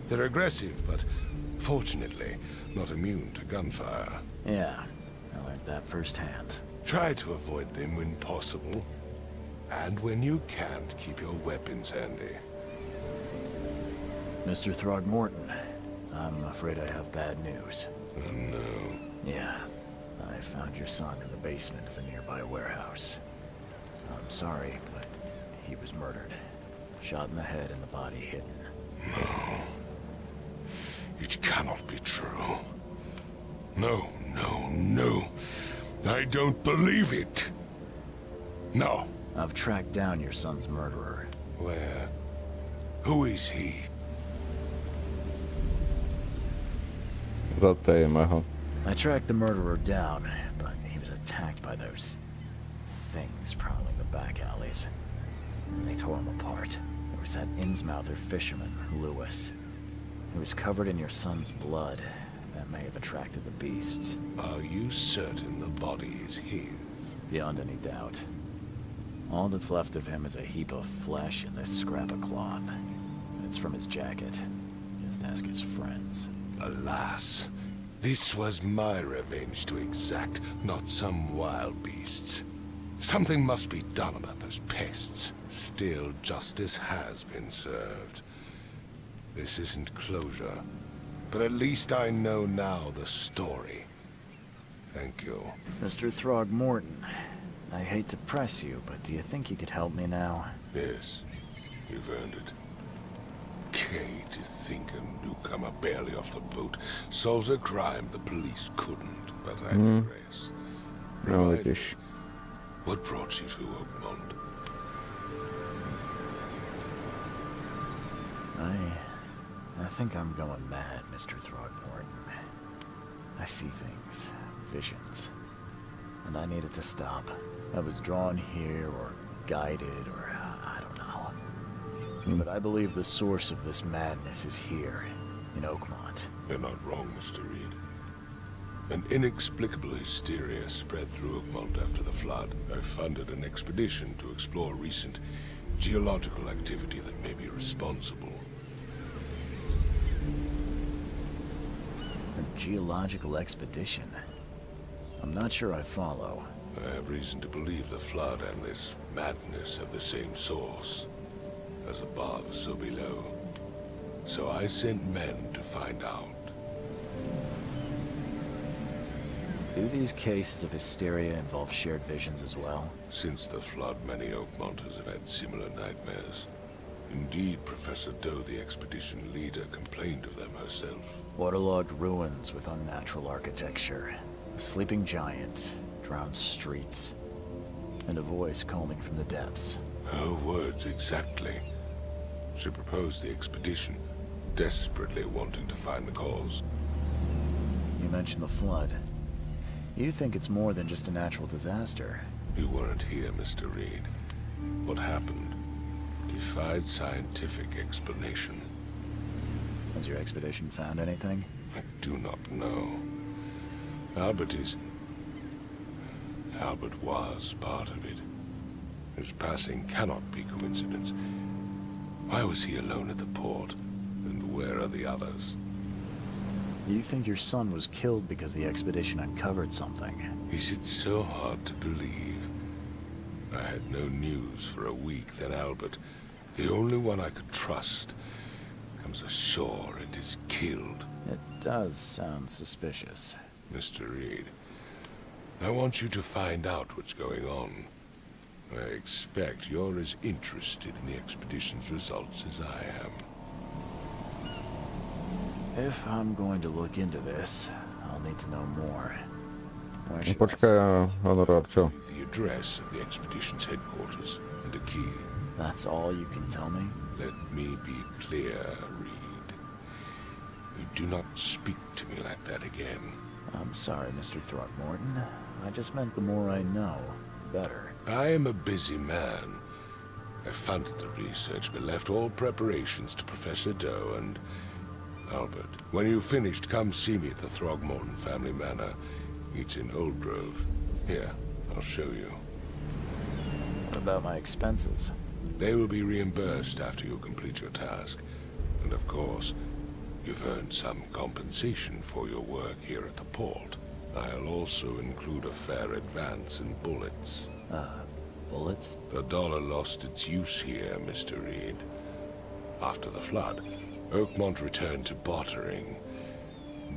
They're aggressive, but fortunately not immune to gunfire. Yeah, I learned that firsthand. Try to avoid them when possible. And when you can't, keep your weapons handy. Mr. Throgmorton, I'm afraid I have bad news. Oh, no. Yeah, I found your son in the basement of a nearby warehouse. I'm sorry, but he was murdered. Shot in the head and the body hidden. No. It cannot be true. No, no, no. I don't believe it. No. I've tracked down your son's murderer. Where? Who is he? I tracked the murderer down, but he was attacked by those things prowling the back alleys. They tore him apart. There was that Innsmouther fisherman, Lewis. He was covered in your son's blood. That may have attracted the beasts. Are you certain the body is his? Beyond any doubt. All that's left of him is a heap of flesh and this scrap of cloth. It's from his jacket. Just ask his friends. Alas, this was my revenge to exact, not some wild beast's. Something must be done about those pests. Still, justice has been served. This isn't closure, but at least I know now the story. Thank you. Mr. Throgmorton, I hate to press you, but do you think you could help me now? Yes, you've earned it. Okay, to think a newcomer barely off the boat solves a crime the police couldn't, but I digress. Remind me, what brought you to Oakmont? I I think I'm going mad, Mr. Throgmorton. I see things, visions, and I need it to stop. I was drawn here, or guided, or I don't know. But I believe the source of this madness is here, in Oakmont. You're not wrong, Mr. Reed. An inexplicable hysteria spread through Oakmont after the flood. I funded an expedition to explore recent geological activity that may be responsible. A geological expedition? I'm not sure I follow. I have reason to believe the flood and this madness have the same source. As above, so below. So I sent men to find out. Do these cases of hysteria involve shared visions as well? Since the flood, many Oakmonters have had similar nightmares. Indeed, Professor Doe, the expedition leader, complained of them herself. Waterlogged ruins with unnatural architecture. A sleeping giant, drowned streets, and a voice calling from the depths. Her words exactly. She proposed the expedition, desperately wanting to find the cause. You mentioned the flood. You think it's more than just a natural disaster. You weren't here, Mr. Reed. What happened defied scientific explanation. Has your expedition found anything? I do not know. Albert was part of it. His passing cannot be coincidence. Why was he alone at the port? And where are the others? You think your son was killed because the expedition uncovered something? Is it so hard to believe? I had no news for a week, then Albert, the only one I could trust, comes ashore and is killed. It does sound suspicious. Mr. Reed, I want you to find out what's going on. I expect you're as interested in the expedition's results as I am. If I'm going to look into this, I'll need to know more. Where should I Počkaj, Honor, čo? The address of the expedition's headquarters and a key. That's all you can tell me? Let me be clear, Reed. You do not speak to me like that again. I'm sorry, Mr. Throckmorton. I just meant the more I know, the better. I am a busy man. I funded the research, but left all preparations to Professor Doe and Albert. When you've finished, come see me at the Throgmorton family manor. It's in Old Grove. Here, I'll show you. What about my expenses? They will be reimbursed after you complete your task. And of course, you've earned some compensation for your work here at the port. I'll also include a fair advance in bullets. Bullets? The dollar lost its use here, Mr. Reed. After the flood, Oakmont returned to bartering.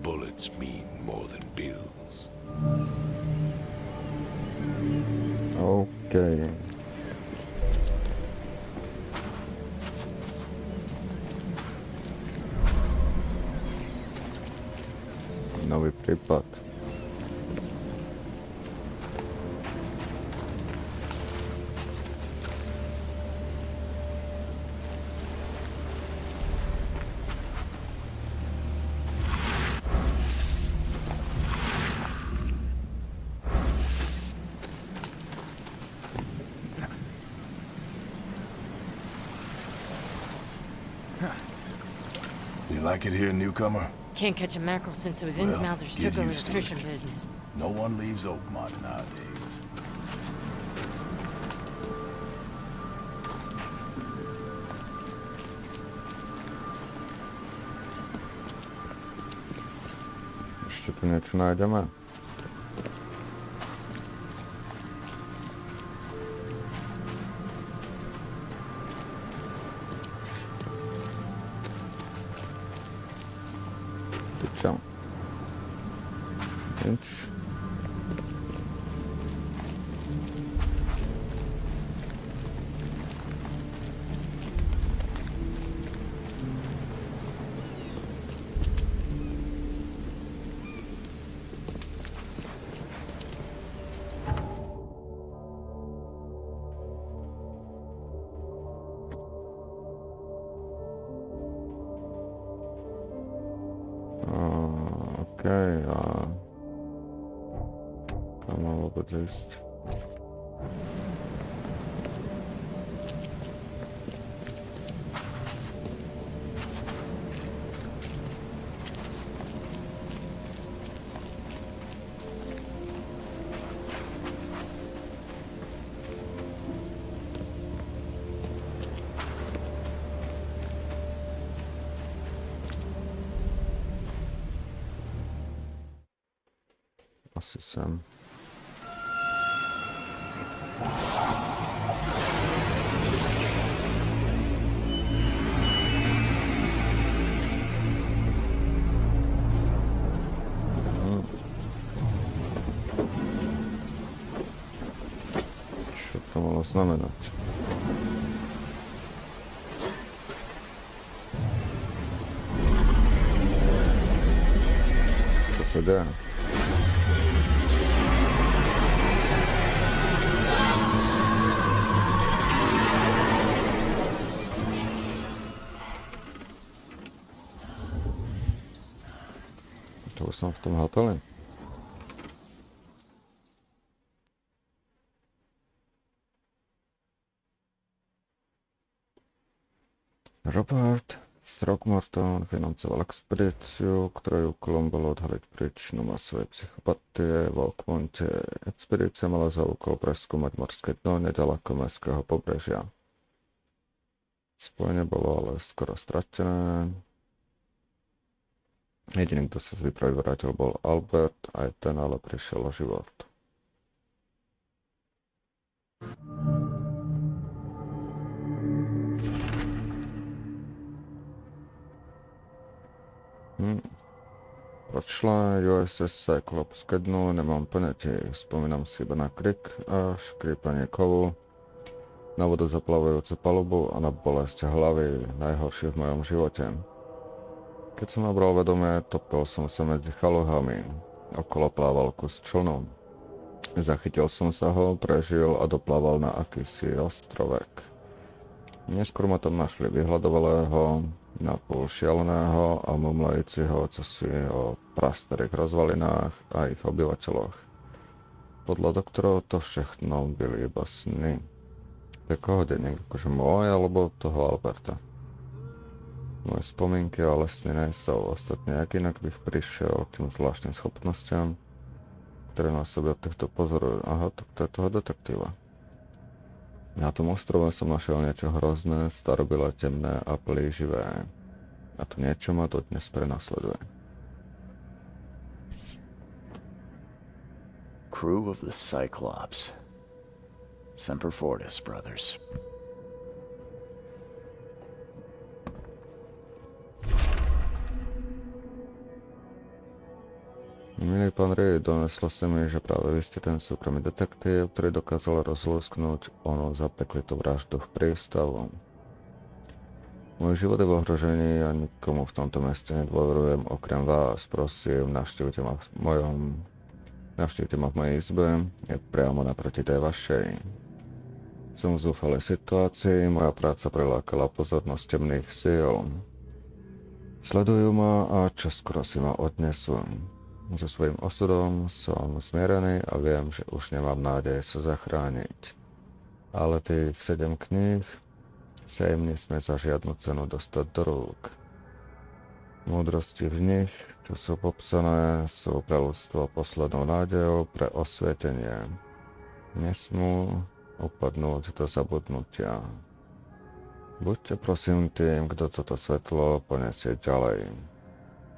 Bullets mean more than bills. OK. Nový prípad. You like it here, newcomer? Can't catch a mackerel since those Well, Innsmouthers get took over the used to fishing it. business. No one leaves Oakmont nowadays. Ešte tu niečo nájdeme. Ty čo? Nič. Okej, a... Kam mám vôbec ísť? Asi sem. Čo to malo znamenať? Čo sa deje? To som v tom hoteli. Robert Throckmorton financoval expedíciu, ktorej úkolom bolo odhaliť príčinu masovej psychopatie v Oakmonte. Expedícia mala za úkol preskúmať morské dno nedaleko mestského pobrežia. Spojenie bolo ale skoro stratené. Jediný, kto sa z výpravy vrátil, bol Albert, aj ten ale prišiel o život. Pročla USS Cyclops ke dnu, nemám poňatie, spomínam si iba na krik a škrípanie kovu, na vodu zaplavujúcu palubu a na bolesť hlavy, najhoršie v mojom živote. Keď som nabral vedomie, topil som sa medzi chaluhami, okolo plával kus člnu. Zachytil som sa ho, prežil a doplával na akýsi ostrovek. Neskôr ma tam našli vyhľadovalého, napôl šialeného a mumlajúciho cosi o prastarých rozvalinách a ich obyvateľoch. Podľa doktorov to všechno byli iba sny. Takoho denník, akože môj alebo toho Alberta. Moje spomienky o lesnine sú ostatne, jak inak bych prišiel k tým zvláštnym schopnostiam, ktoré na sebe od týchto pozorujú. Aha, to je toho detektíva. Na tom ostrove som našiel niečo hrozné, starobylé, temné a plíživé. A to niečo ma dodnes prenasleduje. Crew of the Cyclops. Semper Fortis, brothers. Milý pán Reed, doneslo sa mi, že práve vy ste ten súkromný detektív, ktorý dokázal rozlúsknuť onú zapeklitú vraždu v prístavu. Môj život je v ohrození a nikomu v tomto meste nedôverujem okrem vás. Prosím, navštívte ma v mojej izbe, je priamo naproti tej vašej. Som v zúfalej situácii, moja práca prilákala pozornosť temných síl. Sledujú ma a čoskoro si ma odnesú. So svojím osudom som zmierený a viem, že už nemám nádej sa zachrániť. Ale tých 7 kníh sa im nesmie za žiadnu cenu dostať do rúk. Múdrosti v nich, čo sú popsané, sú pre ľudstvo poslednou nádejou pre osvietenie. Nesmú upadnúť do zabudnutia. Buďte prosím tým, kto toto svetlo poniesie ďalej,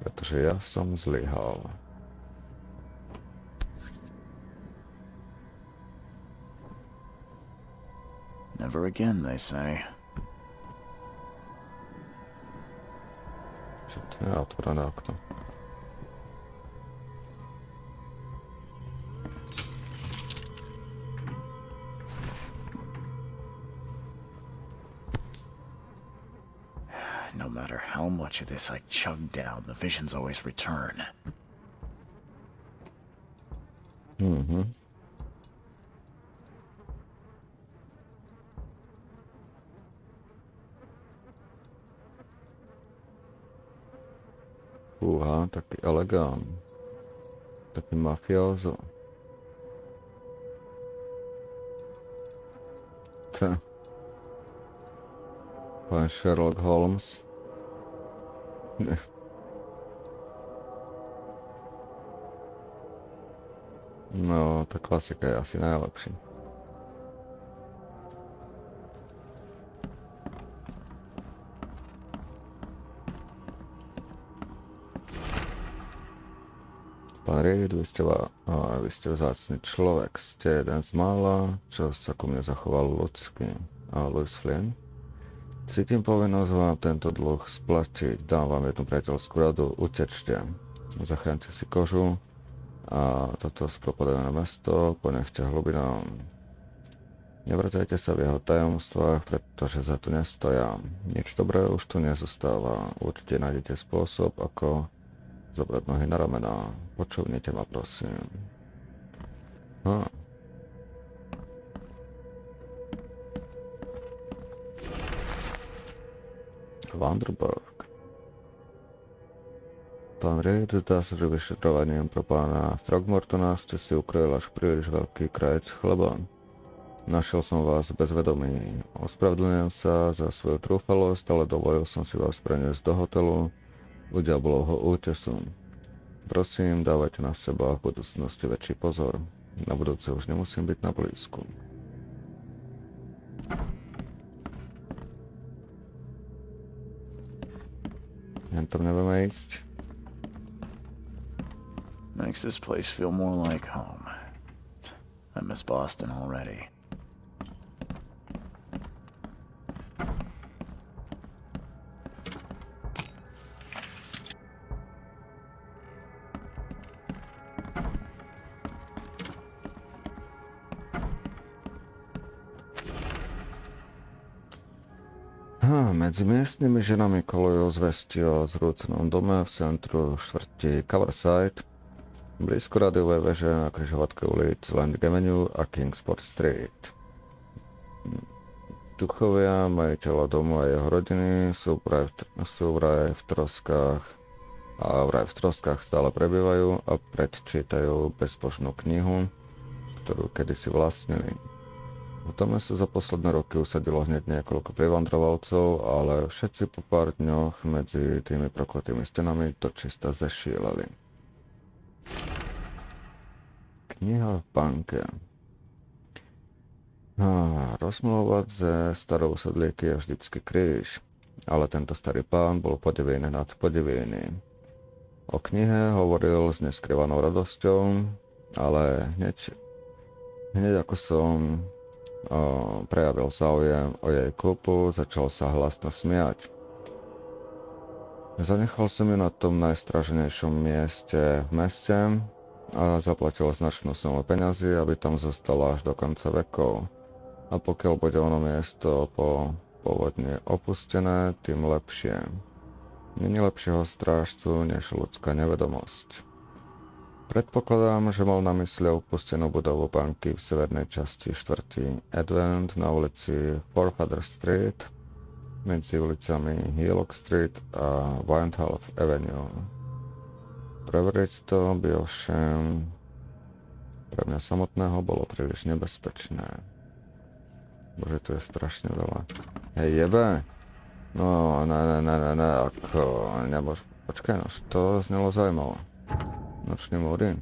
pretože ja som zlyhal. Never again, they say. Čo to je otvorené okno? No matter how much of this I chug down, the visions always return. Fúha, taký elegant. Taký mafiozo. Pán Sherlock Holmes. No, tá klasika je asi najlepší. Pán Reed, vy ste vzácny človek, ste jeden z mála, čo sa ku mne zachoval ľudský. A Louis Flynn? Cítim povinnosť vám tento dlh splatiť, dám vám jednu priateľskú radu, utečte. Zachránte si kožu a toto spropadené mesto ponechte hlubinám. Nevrtajte sa v jeho tajomstvách, pretože za to nestoja. Nič dobré už tu nezostáva. Určite nájdete spôsob, ako zobrať nohy na ramená. Počúvnite ma, prosím. Vanderburg. Pán Reed, zdá sa, že vyšetrovaním pro pána Throgmortona ste si ukrojili až príliš veľký krajec chleba. Našiel som vás bezvedomý. Ospravedlňujem sa za svoju trúfalosť, ale dovolil som si vás preniesť do hotelu u diablovho útesu. Prosím, dávajte na seba v budúcnosti väčší pozor. Na budúce už nemusím byť na blízku. Jen tam nebudeme ísť. Makes this place feel more like home. I miss Boston already. Medzi miestnymi ženami kolujú zvesti o zrúcenom dome v centru štvrti Coverside, blízko rádiovej veže na križovatke ulic Landing Avenue a Kingsport Street. Duchovia, majiteľa domu a jeho rodiny sú vraj v troskách stále prebývajú a predčítajú bezbožnú knihu, ktorú kedysi vlastnili. V dome sa za posledné roky usadilo hneď niekoľko privandrovalcov, ale všetci po pár dňoch medzi tými prokletými stenami to čista zešíleli. Kniha v banke. Rozmluvať ze starou sedlíky je vždycky kríž, ale tento starý pán bol podivený nad podivený. O knihe hovoril s neskrývanou radosťou, ale hneď ako som prejavil záujem o jej kúpu, začal sa hlasno smiať. Zanechal som ju na tom najstraženejšom mieste v meste a zaplatil značnú sumu peňazí, aby tam zostala až do konca vekov. A pokiaľ bude ono miesto pôvodne opustené, tým lepšie. Není lepšieho strážcu než ľudská nevedomosť. Predpokladám, že mal na mysli opustenú budovu banky v severnej časti štvrti Advent na ulici Forfather Street medzi ulicami Hillock Street a Windhalf Avenue. Preveriť to by ovšem pre mňa samotného bolo príliš nebezpečné. Bože, tu je strašne veľa. Hej, jebe! No, ne, ako nemôžem. Počkaj, no, to znelo zaujímavé. Nočný múry.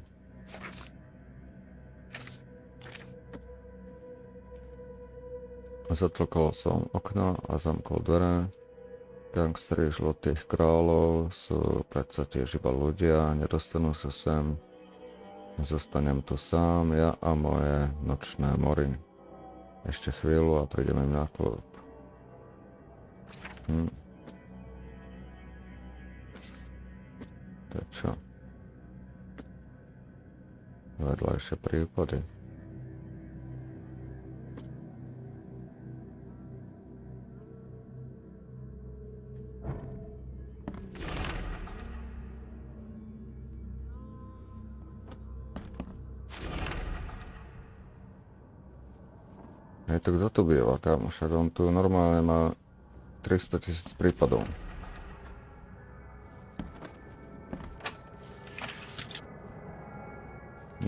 Zatlkol som okno a zamkol dvere. Gangsteri žlutých kráľov sú predsa tiež iba ľudia, nedostanú sa sem. Zostanem tu sám, ja a moje nočné mory. Ešte chvíľu a prídeme im na klub. To je čo? Vedľajšie prípady. Hej, to kto tu býva, kámo? Však on tu normálne má 300 000 prípadov.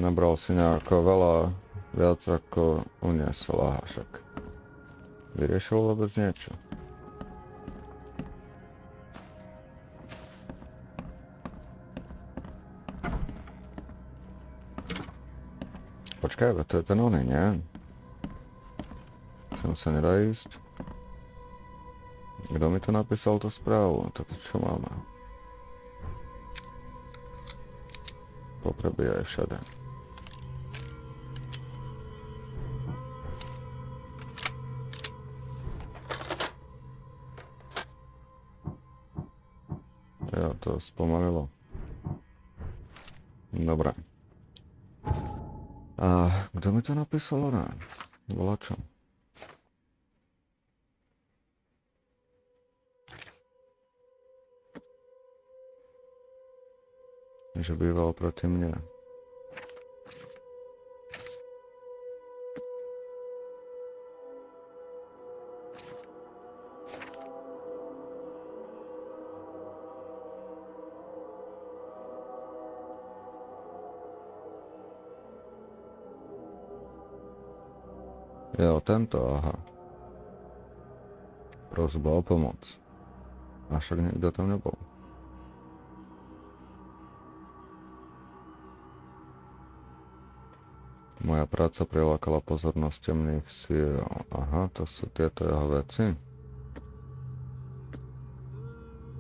Nabral si nejako veľa, viac ako uniesol, aha, však. Vyriešil vôbec niečo? Počkaj, to je ten oný, nie? Sem sa nedá ísť. Kto mi to napísal tú správu? Toto čo máme? Poprebíjaj všade. Ja to spomalilo. Dobre. A kto mi to napísal? Ne? Bola čo? Že býval proti mne. Jo, tento, aha. Prosba o pomoc. A však nikto tam nebol. Moja práca prilákala pozornosť temných síl. Aha, to sú tieto jeho veci.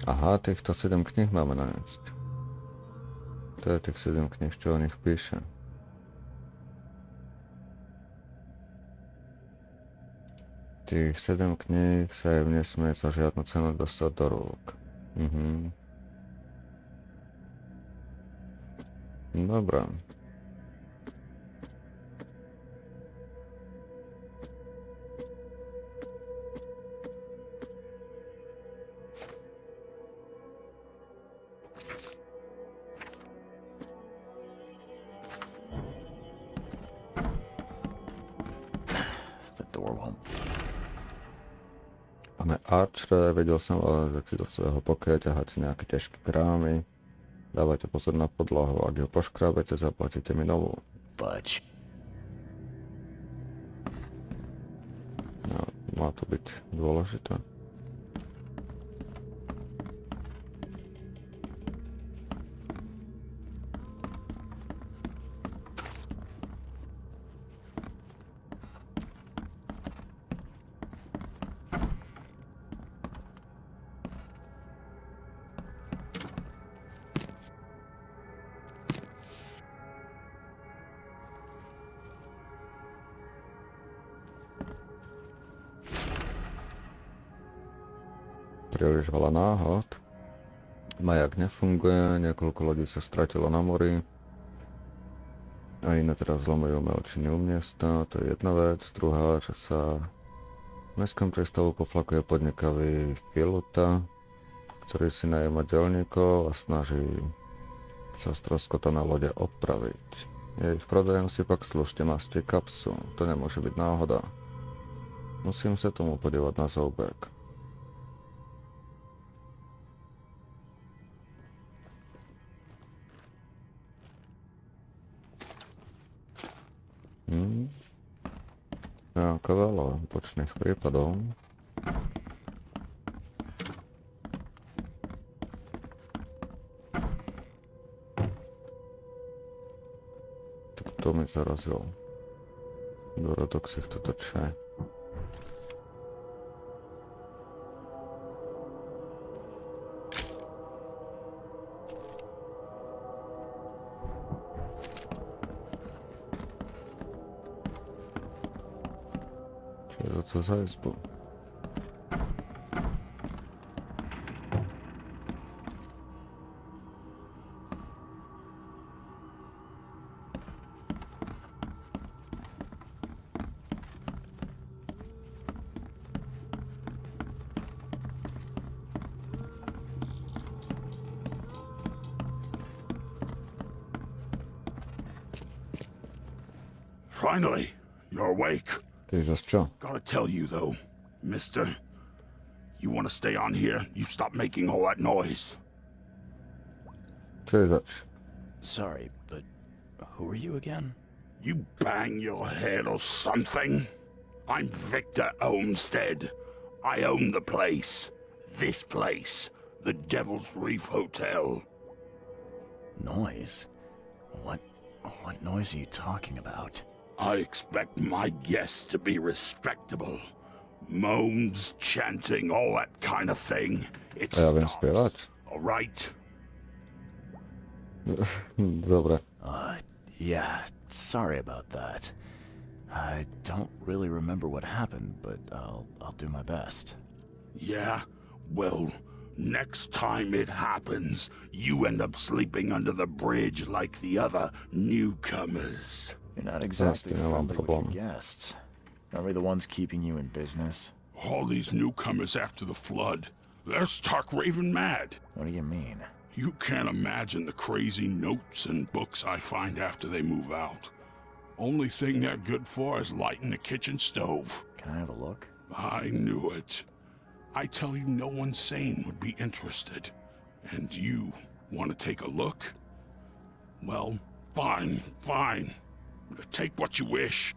Aha, týchto 7 kníh máme nájsť. To je tých 7 kníh, čo o nich píše. Tých 7 kníh sa im nesmie za žiadnu cenu dostať do rúk. Dobre. Máme arčere, vedel som, že si do svojho pokeja ťaháte nejaké ťažké krámy. Dávajte pozor na podlahu, ak ho poškrábete, zaplatíte mi novú. Budge. No, má to byť dôležité. Príliš veľa náhod. Majak nefunguje, niekoľko lodí sa stratilo na mori. A iné teraz zlomujú melčiny u miesta, to je jedna vec. Druhá, že sa v mestskom prístavu poflakuje podnikavý filuta, ktorý si najíma dielníkov a snaží sa stroskotané lode opraviť. Jej prodajom si pak slušne mastie kapsu, to nemôže byť náhoda. Musím sa tomu podívať na zoubek. Ako veľa počných prípadov. To mi zarazil. Dorodok si to točí. Co za izbu? Finally, you're awake. Gotta tell you though, mister, you want to stay on here, you stop making all that noise. Sorry, but Who are you again? You bang your head or something? I'm Victor Olmsted. I own the place. This place. The Devil's Reef Hotel. Noise? What noise are you talking about? I expect my guests to be respectable. Moans, chanting, all that kind of thing. It stops. All right? Dobre. Yeah, sorry about that. I don't really remember what happened, but I'll do my best. Yeah? Well, next time it happens, you end up sleeping under the bridge like the other newcomers. You're not exactly friendly with your guests. Aren't we the ones keeping you in business? All these newcomers after the flood, they're stark raving mad. What do you mean? You can't imagine the crazy notes and books I find after they move out. Only thing they're good for is lighting the kitchen stove. Can I have a look? I knew it. I tell you, no one sane would be interested. And you want to take a look? Well, fine. Take what you wish.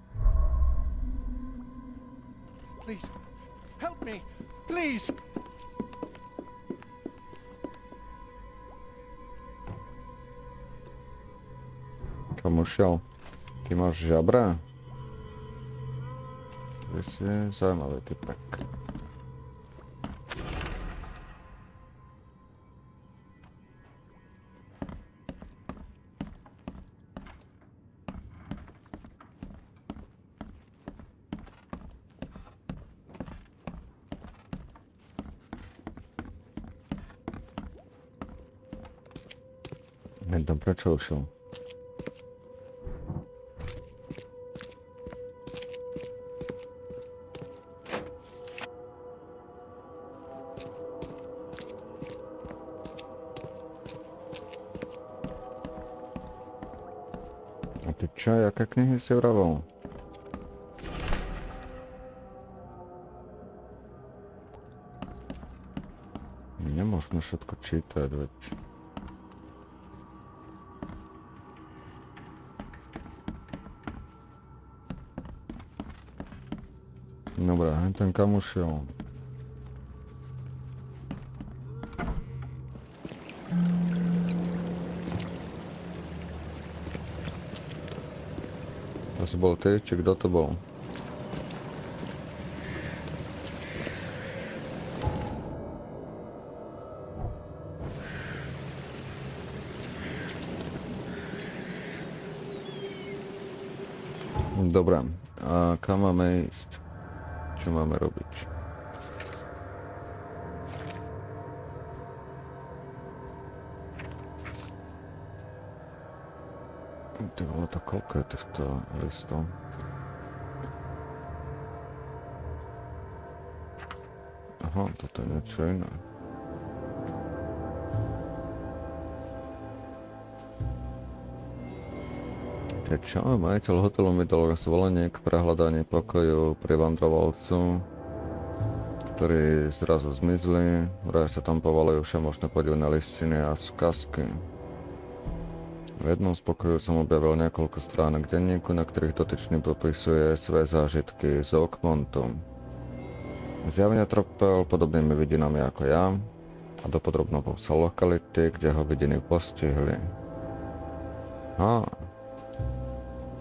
Please, help me! Please! Kamušel, ty máš žabra? Ty si zaujímavý typek. Tam prečo ušiel? A ty čo, jaké knihy si vravel? Nemôžeme všetko čítať, veď... Dobre, ten kamušiel. To si bol ty, či kto to bol? Dobre, a kam máme ísť? Čo máme robiť? Ty vole, to koľko je týchto listov? Aha, toto je niečo iné. Čo? Majiteľ hotelu mi dal zvolenie k prehľadaniu pokoju pri vandrovalcu, ktorí zrazu zmizli. Vraj sa tam povalujú všemožné podivné listiny a skazky. V jednom z pokojov som objavil niekoľko stránok denníku, na ktorých dotyčný popisuje svoje zážitky z Oakmontu. Zjavne trpel podobnými vidinami ako ja a dopodrobne popsal lokality, kde ho vidiny postihli.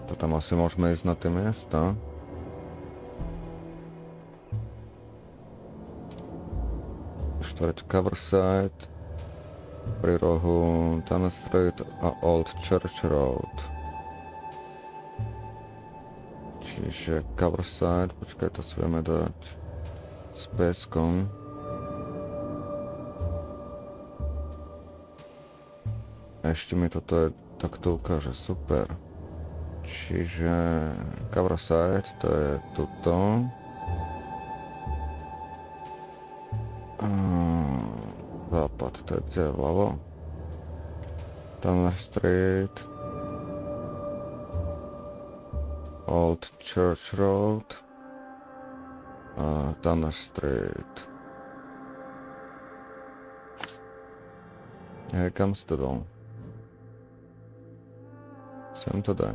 To tam asi môžeme ísť na tie miesta. Štvrť Coverside, pri rohu Tunnel Street a Old Church Road. Čiže Coverside, počkaj, to si vieme dať s péskom. Ešte mi toto takto ukáže, super. Čiže Coverside, to je tuto. Západ, to je kde vľavo. Tunnel Street. Old Church Road. A Tunnel Street. Kam si to dal? Sem to daj.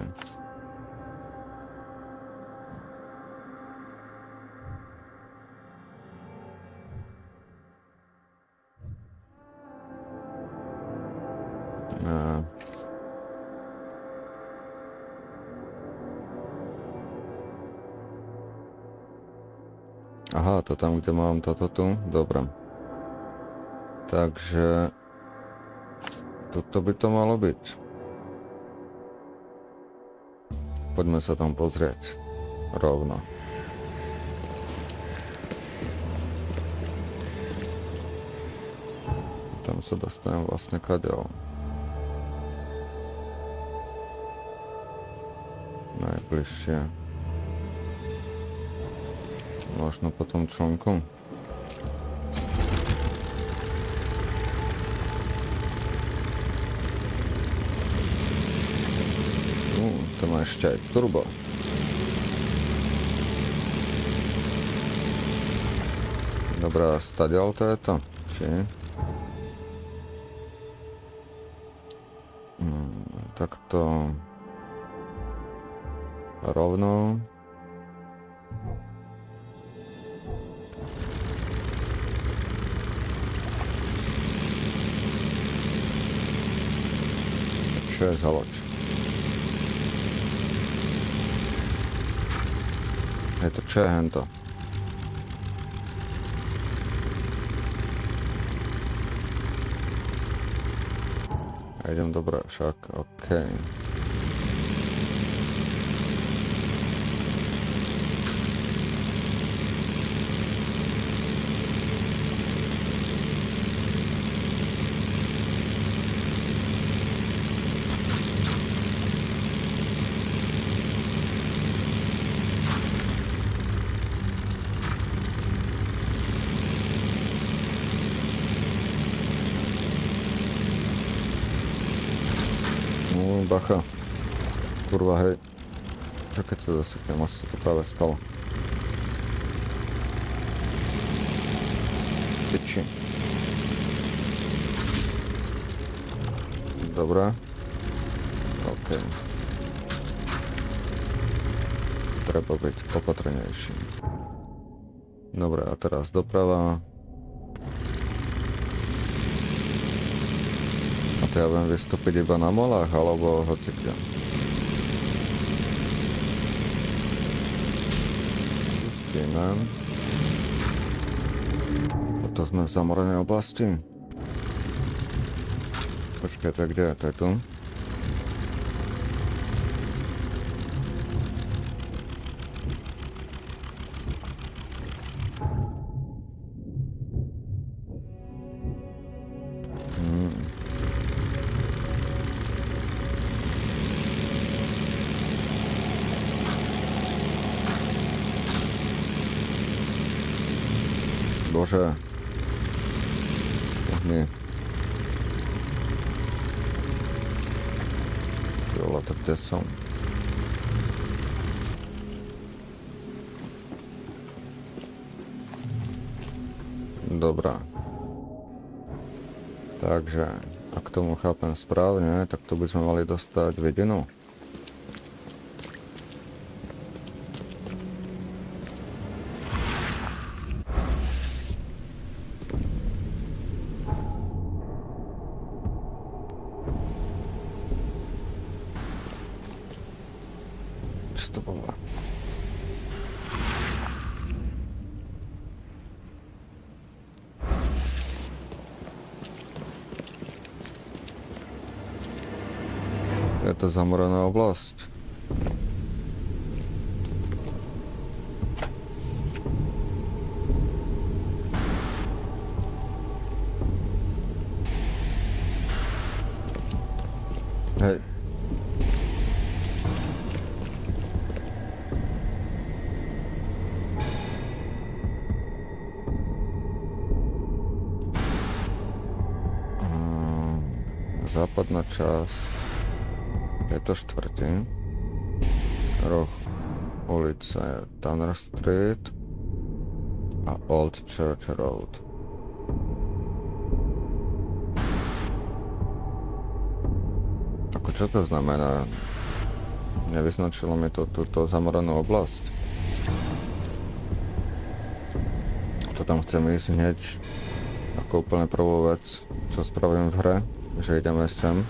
Aha, to tam, kde mám toto tu? Dobre. Takže... toto by to malo byť. Poďme sa tam pozrieť. Rovno. Tam sa dostanem vlastne kadeľ. Najbližšie. Možno po tom člnku. To má ešte aj turbo. Dobrá, stadiaľ to je to? Či? Takto... rovno. Čo je za loď? Je to čo je hento? Ja idem dobre však, okej. Bacha. Kurva, hej. Čo keď sa zaseknem, asi sa to práve stalo. Piči. Dobre. OK. Treba byť opatrnejší. Dobre, a teraz doprava. To ja budem vystúpiť iba na molách, alebo hoci kde. Zistíme. To sme v zamorenej oblasti. Počkaj, to je kde? To je tu? Bože. Nie. Jola, tak kde som? Dobrá. Takže, ak tomu chápem správne, tak tu by sme mali dostať vidinu. Je to zamorená oblasť. Hej. Západná časť. Je to štvrtý. Roh ulice Tanner Street a Old Church Road. Ako čo to znamená? Nevyznačilo mi to túto zamoranú oblasť. To tam chcem ísť hneď ako úplne prvú vec, čo spravím v hre, že ideme sem.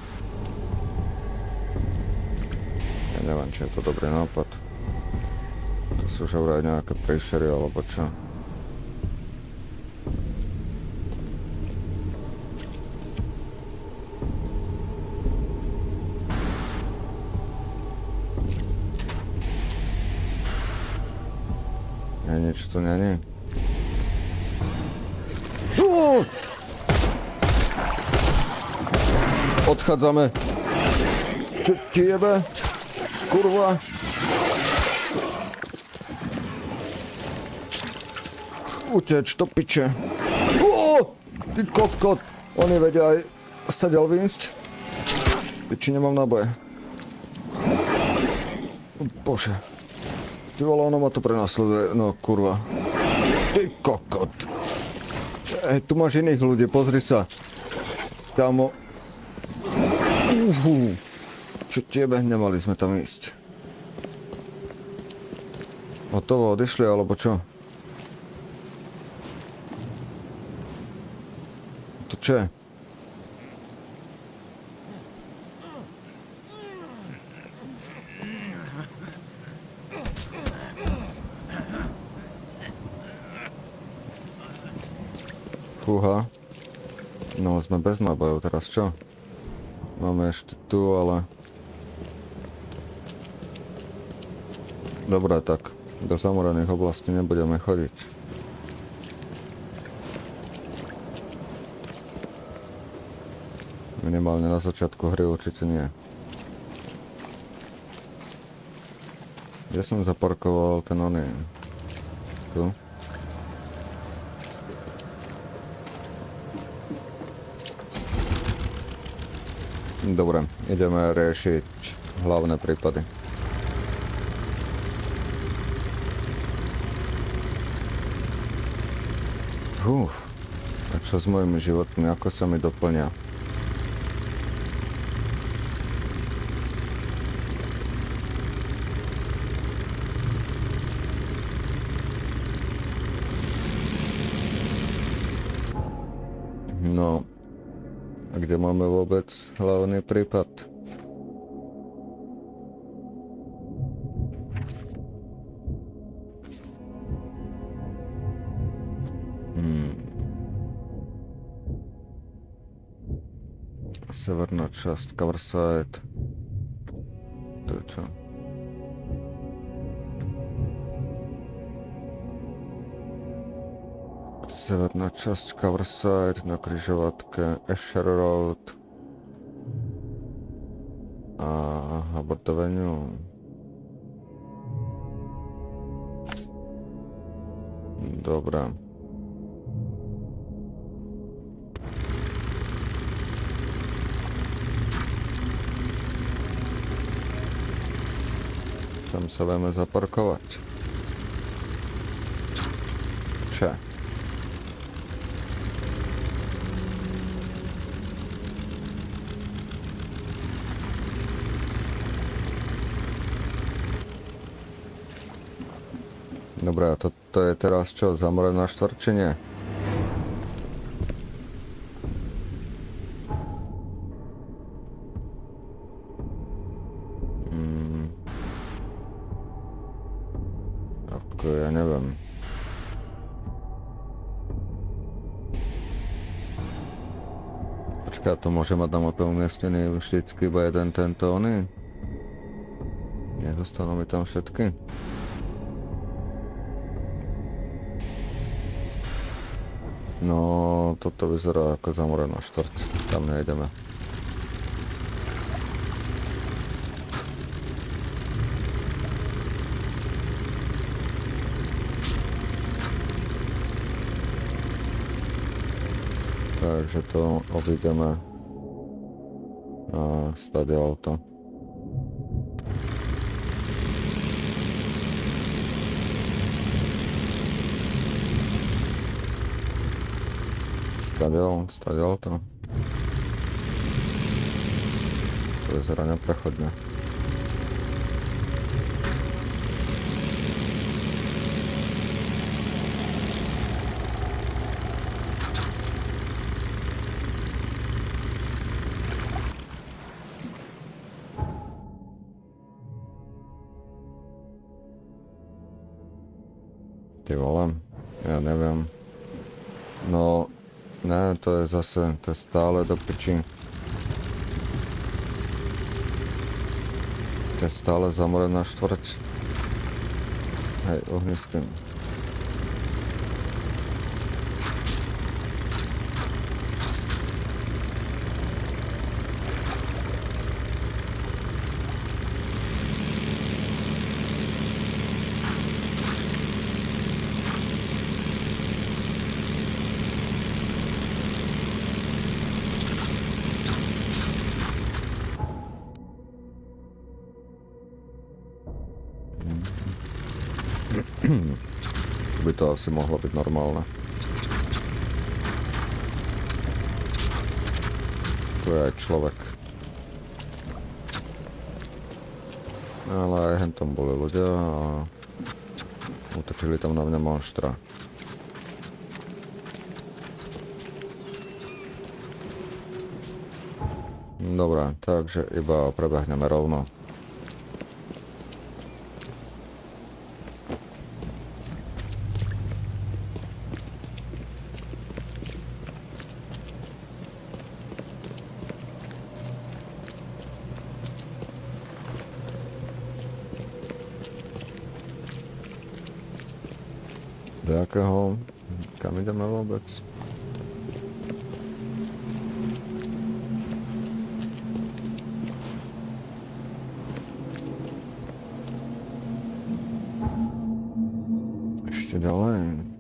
Ja neviem, či je to dobrý nápad. To sú už vraj nejaké príšery alebo čo. Nič tu není. Odchádzame. Čo ti jebe? Kurva. Uteč do piče. Ty kokot. Oni vedia aj stadiaľ výjsť. Či nemám náboje. Bože. Ty vole, ono ma to prenasleduje, no kurva. Ty kokot. Tu máš iných ľudí, pozri sa. Kámo. Čo tebe, nemali sme tam ísť. Hotovo, odišli, alebo čo? To čo je? Fúha. No, sme bez nábojov teraz, čo? Máme ešte tu, ale... Dobre, tak do zamorených oblastí nebudeme chodiť. Minimálne na začiatku hry určite nie. Kde som zaparkoval ten oný? Tu? Dobre, ideme riešiť hlavné prípady. A čo s mojimi životmi, ako sa mi doplňa? No, a kde máme vôbec hlavný prípad? Severná časť, Coverside. To je čo? Severná časť Coverside na križovatke Asher Road a Hubbard Avenue. Dobre. Tam sa vieme zaparkovať. Čo? Dobre, a to je teraz čo? Zamorená štvrť, či nie? Ako ja neviem. Počkaj, to môže mať na mape umiestnený vždycky iba jeden tento oný? Nedostanú mi tam všetky? No, toto vyzerá ako zamorená štvrť. Tam nejdeme. Takže to obídeme a stadiaľ to. Stadiaľ to. To vyzerá neprechodne. Ty vole, ja neviem. No, ne, to je stále do piči. To je stále zamorená štvrť. Hej, ohni s tým. By to asi mohlo byť normálne. Tu je aj človek. Ale aj hentom boli ľudia a utočili tam na mňa monštra. Dobre, takže iba prebehneme rovno. Do jakého? Kam ideme vôbec? Ešte ďalej.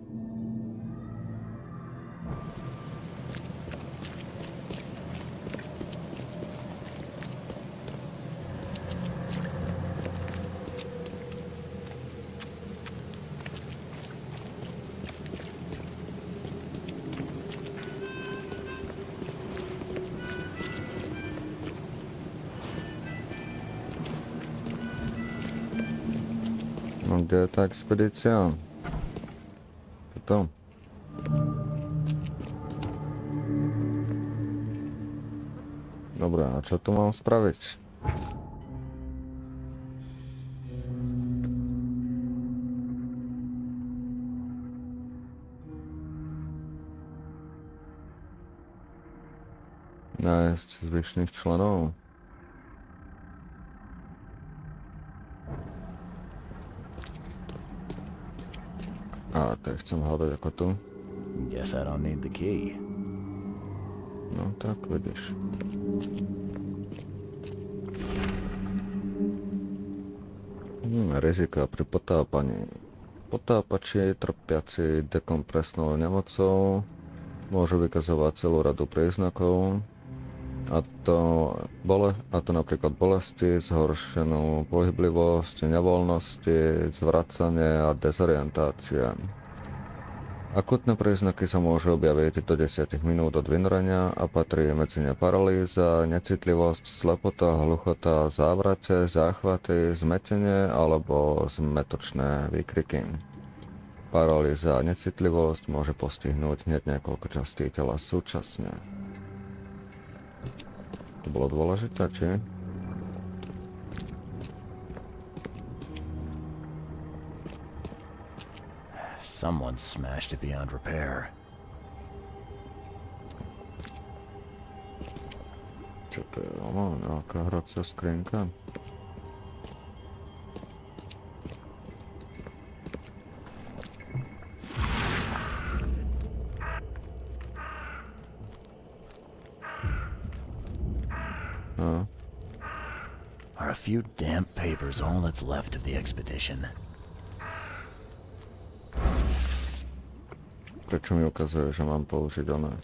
No kde je tá expedícia? Tuto. Dobre, a čo tu mám spraviť? Nájsť zvyšných členov. A tak chcem hľadať ako tu. Guess I don't need the key. No tak vidíš. Rizika pri potápaní. Potápači trpiaci dekompresnou nemocou môžu vykazovať celú radu príznakov, a to napríklad bolesti, zhoršenú pohyblivosť, nevoľnosti, zvracanie a dezorientácia. Akutné príznaky sa môžu objaviť do 10 minút od vynorenia a patrí medzi ne paralýza, necitlivosť, slepota, hluchota, závrate, záchvaty, zmetenie alebo zmetočné výkriky. Paralýza a necitlivosť môže postihnúť hneď niekoľko častí tela súčasne. To bolo dôležité, či? Someone smashed it beyond repair. Čo to je? Nejaká hracia skrinka? Are a few damp papers all that's left of the expedition? Prečo mi ukazuje, že mám použiť oné?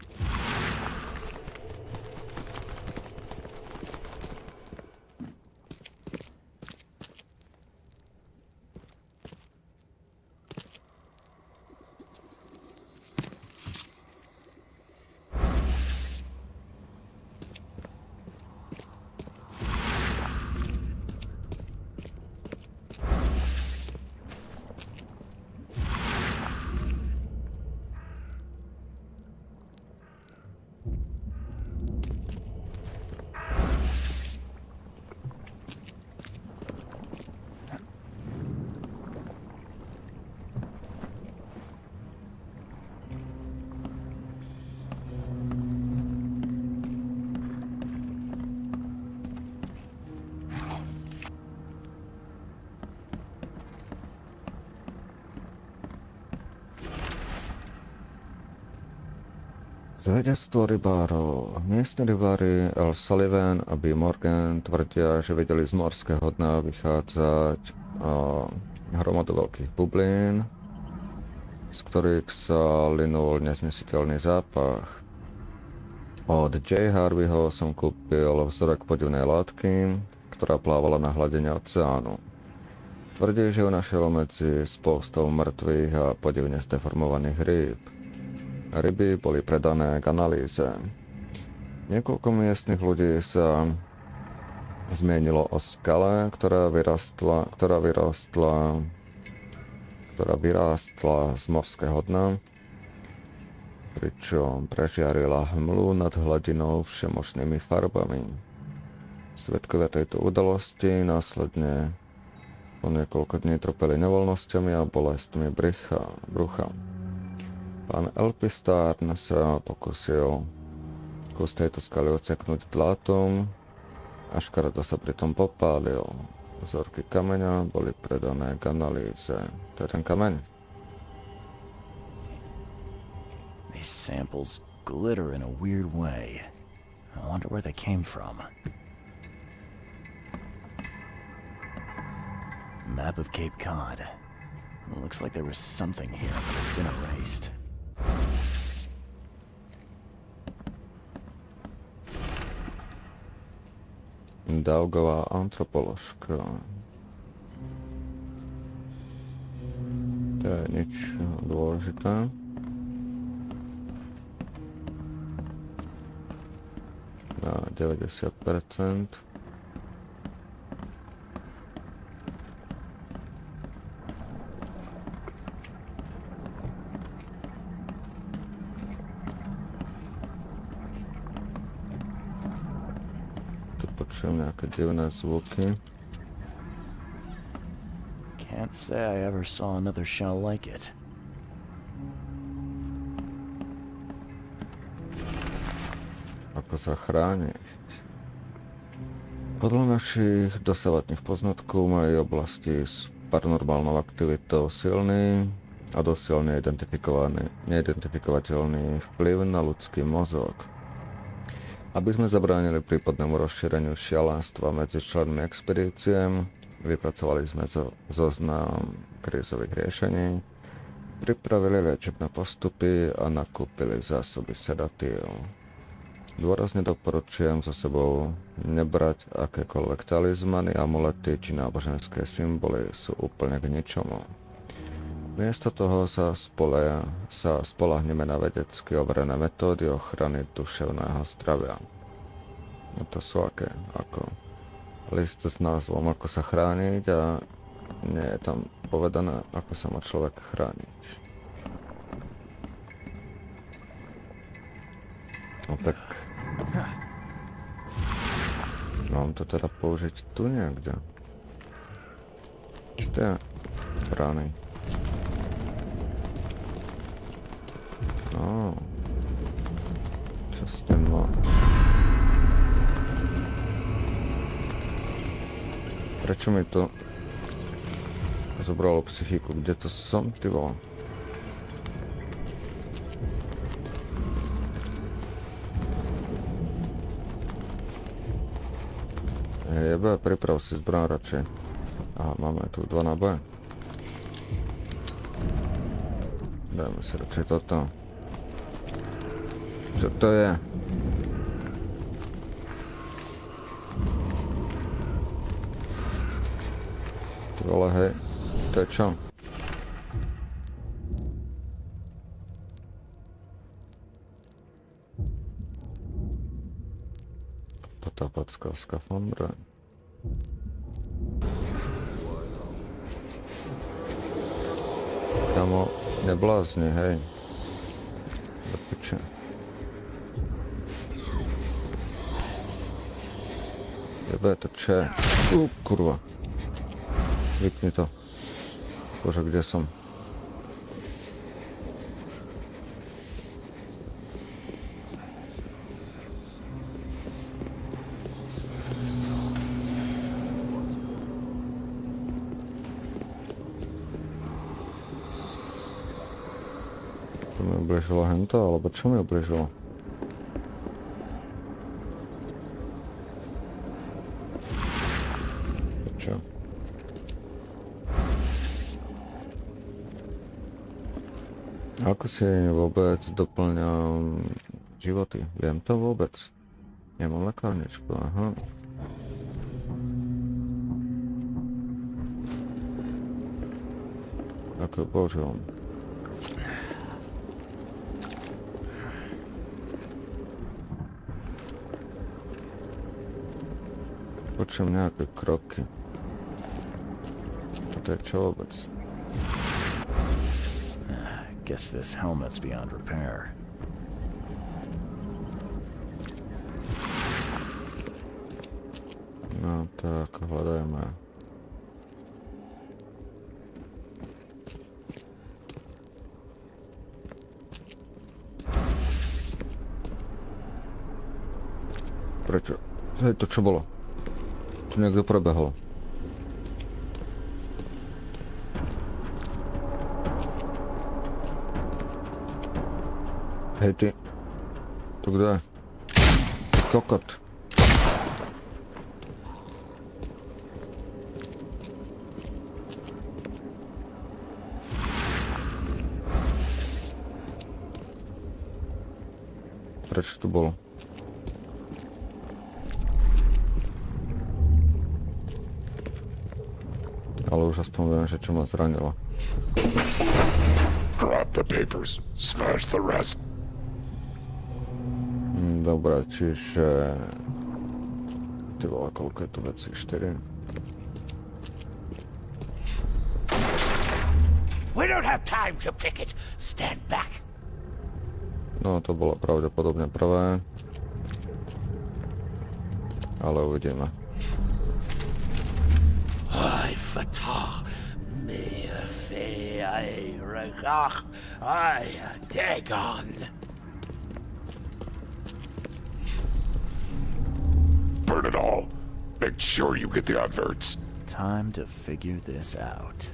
Svedectvo rybárov. Miestni rybári L. Sullivan a B. Morgan tvrdia, že videli z morského dna vychádzať hromadu veľkých bublín, z ktorých sa linul neznesiteľný zápach. Od J. Harveyho som kúpil vzorek podivnej látky, ktorá plávala na hladine oceánu. Tvrdí, že ju našiel medzi spoustou mŕtvych a podivne zdeformovaných rýb. Ryby boli predané k analýze. Niekoľko miestnych ľudí sa zmienilo o skale, ktorá vyrástla z morského dna, pričom prežiarila hmlu nad hladinou všemožnými farbami. Svedkovia tejto udalosti následne po niekoľko dní trpeli nevoľnosťami a bolestmi brucha. Pán L.P. Starn sa pokusil kus tejto skaly odseknúť dlátom a škaredo sa pritom popálil. Vzorky kameňa boli predané k analýze. To je ten kameň. These samples glitter in a weird way. I wonder where they came from. Map of Cape Cod. It looks like there was something here, but it's been erased. Daugová antropoložka. To je nič dôležité. Na 90%. Počujem nejaké divné zvuky. Can't say I ever saw another shell like it. Ako sa chrániť? Podľa našich dosavadných poznatkov majú oblasti s paranormálnou aktivitou silný a dosilne neidentifikovateľný vplyv na ľudský mozog. Aby sme zabránili prípadnému rozšíreniu šialenstva medzi členmi expedície, vypracovali sme zoznam krízových riešení, pripravili liečebné postupy a nakúpili zásoby sedatív. Dôrazne doporučujem so sebou nebrať akékoľvek talizmany, amulety či náboženské symboly, sú úplne k ničomu. Miesto toho sa spoľahneme na vedecky overené metódy ochrany duševného zdravia. A to sú aké? Ako list s názvom Ako sa chrániť a nie je tam povedané, ako sa má človek chrániť. No tak mám to teda použiť tu niekde. Čo to je? Brány. Čo s tým má? Prečo mi to zobralo psychiku? Kde to som, ty vole? Jebe, priprav si zbraň radšej. Aha, máme tu 2 náboje. Dajme si radšej toto. Čo to je? Ty vole, hej. To je čo? Potapacká skafandra. Kamo, neblázni, hej. Do piče. Jebe, to čo je? Kurva. Vypni to. Bože, kde som? To mi ubližilo hento, alebo čo mi ubližilo? Čo? Ako si vôbec doplňam životy? Viem to vôbec? Nemám lekárničku, aha. Ako ju používam? Počujem nejaké kroky. A to je čo vôbec? Guess this helmet's beyond repair. No tak, hľadajme. Prečo? Hej, to čo bolo? Tu niekto prebehol. Hej ty. Tu kdo je? Kokot. Prečo tu bolo? Ale už aspoň viem, že čo ma zranilo. Grab the papers, smash the rest. Dobre, čiže... Ty vole, koľko je tu vecí? 4? We don't have time to pick it. Stand back. No, to bolo pravdepodobne prvé. Ale uvidíme. Ay, fatah. Me fe ay regach. Ay, dagon. Burn it all. Make sure you get the adverts. Time to figure this out.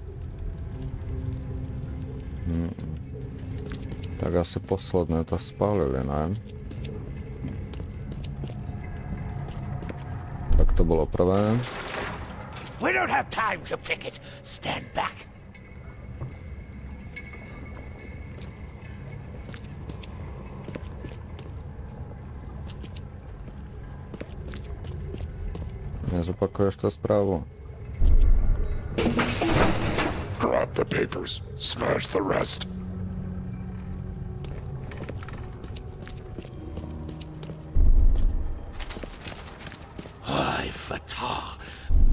Tak asi posledné to spálili, ne? Tak to bolo prvé. We don't have time to pick it. Stand back. Nezopakuješ to správu? Grab the papers, smash the rest. Ay, fatah.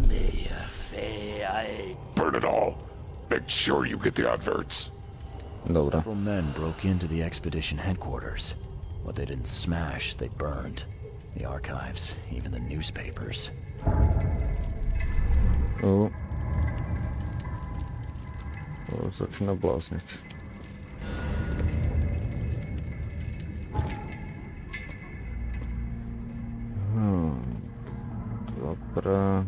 Me fe ay. Burn it all. Make sure you get the adverts. Dobre. Several men broke into the expedition headquarters. What they didn't smash, they burned. The archives, even the newspapers. Začína blázniť. Dobre.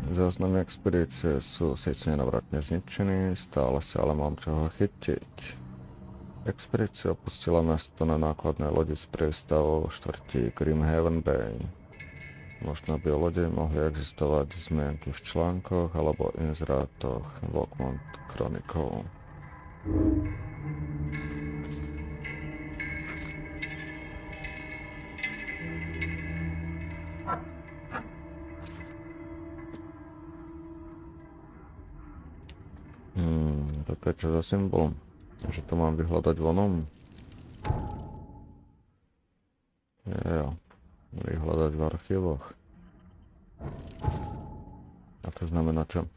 Záznamy expedície sú síce nenavratne zničený, stále sa ale mám čoho chytiť. Expedícia opustila mesto na nákladnej lodi z prístavu štvrtí Grimhaven Bay. Možno by o lode mohli existovať zmienky v článkoch alebo inzerátoch Oakmont Chronicle. Toto je čo za symbol? Že to mám vyhľadať vonom? Jo. Vyhľadať v archívoch. A to znamená čo?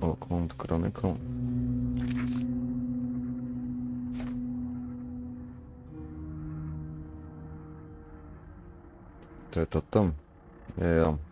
Oakmont Chronicle. To je to tam? Jo.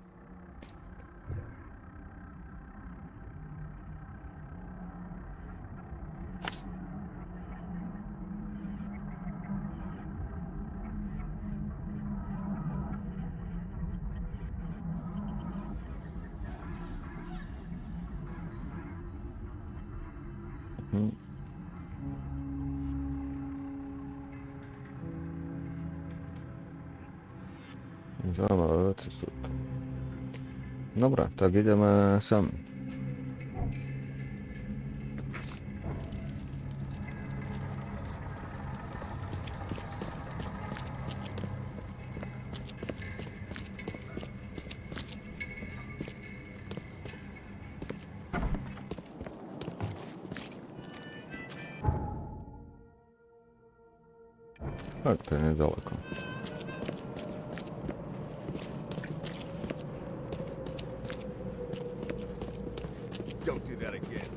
Zaujímavé veci sú tu. Dobre, tak ideme sem. Tak to je nedaleko. Don't do that again.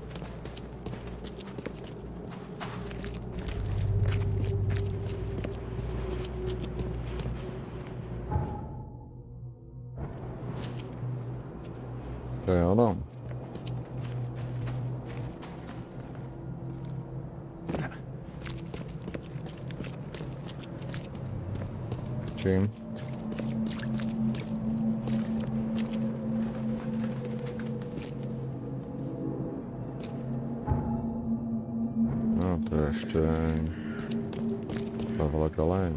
To je ono. Čím? No, to je ešte oveľa ďalej.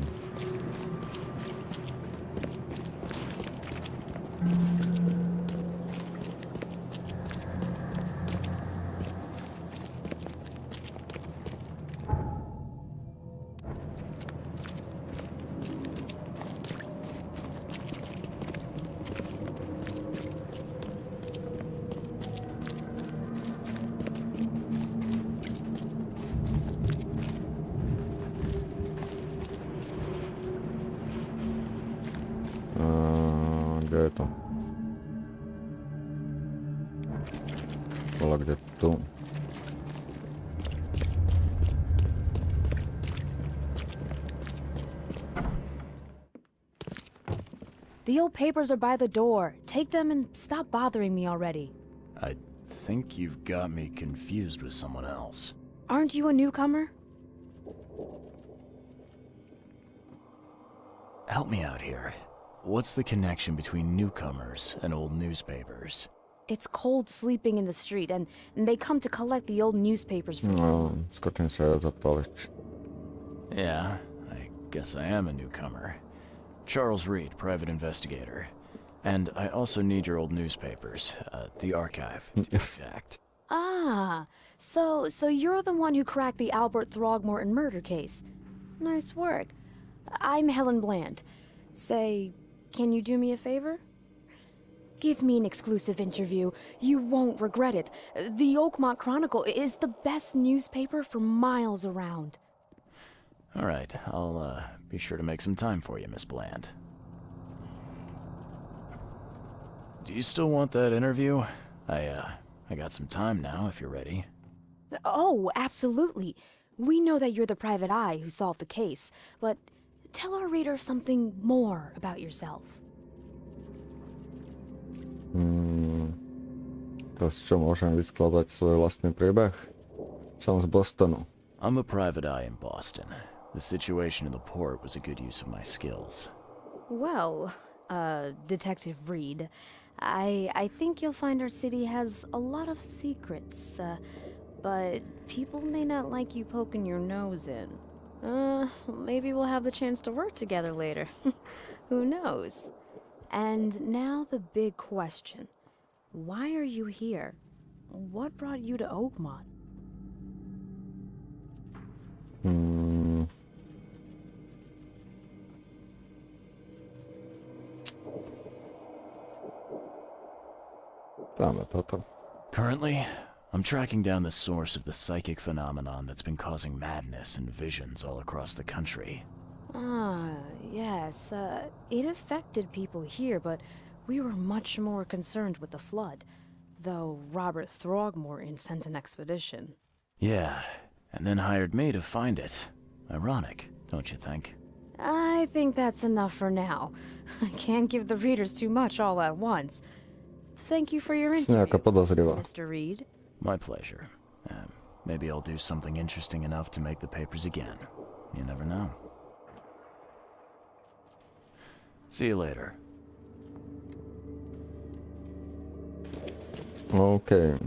Kde je to? Bola kde tu? The old papers are by the door. Take them and stop bothering me already. I think you've got me confused with someone else. Aren't you a newcomer? Help me out here. What's the connection between newcomers and old newspapers? It's cold sleeping in the street, and they come to collect the old newspapers from No, skočím sa zapaliť. Yeah, I guess I am a newcomer. Charles Reed, private investigator. And I also need your old newspapers, the archive, to be exact. Ah, so you're the one who cracked the Albert Throgmorton murder case. Nice work. I'm Helen Bland. Say, can you do me a favor? Give me an exclusive interview. You won't regret it. The Oakmont Chronicle is the best newspaper for miles around. All right, I'll be sure to make some time for you, Miss Bland. Do you still want that interview? I got some time now, if you're ready. Oh, absolutely. We know that you're the private eye who solved the case, but tell our reader something more about yourself. Teraz čo, môžem vyskladať svoj vlastný príbeh? Som z Bostonu. I'm a private eye in Boston. The situation in the port was a good use of my skills. Well, Detective Reed, I think you'll find our city has a lot of secrets, but people may not like you poking your nose in. Maybe we'll have the chance to work together later. Who knows? And now the big question. Why are you here? What brought you to Oakmont? Currently, I'm tracking down the source of the psychic phenomenon that's been causing madness and visions all across the country. Ah, yes. It affected people here, but we were much more concerned with the flood. Though Robert Throgmorton sent an expedition. Yeah, and then hired me to find it. Ironic, don't you think? I think that's enough for now. I can't give the readers too much all at once. Thank you for your interview, Mr. Reed. My pleasure. Maybe I'll do something interesting enough to make the papers again. You never know. See you later. Okay.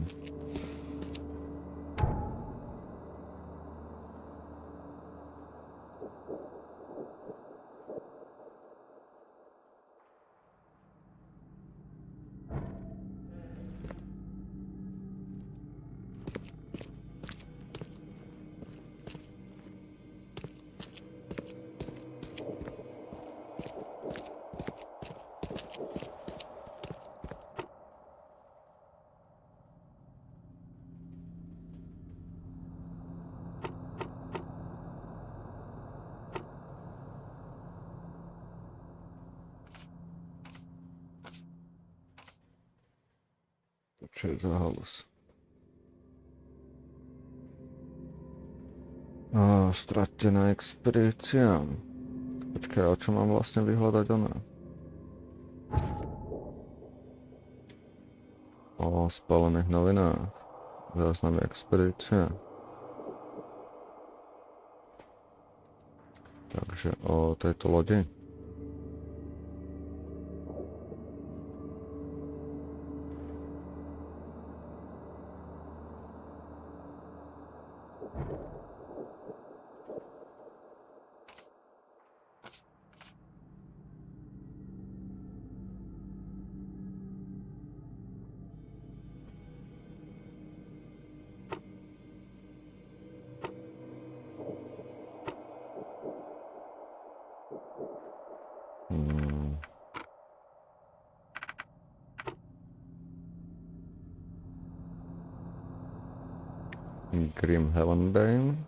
Čo je za halus? Stratená expedícia. Počkaj, o čo mám vlastne vyhľadať ona? O spálených novinách. Záznamy expedície. Takže o tejto lodi. Grim Heavenbane.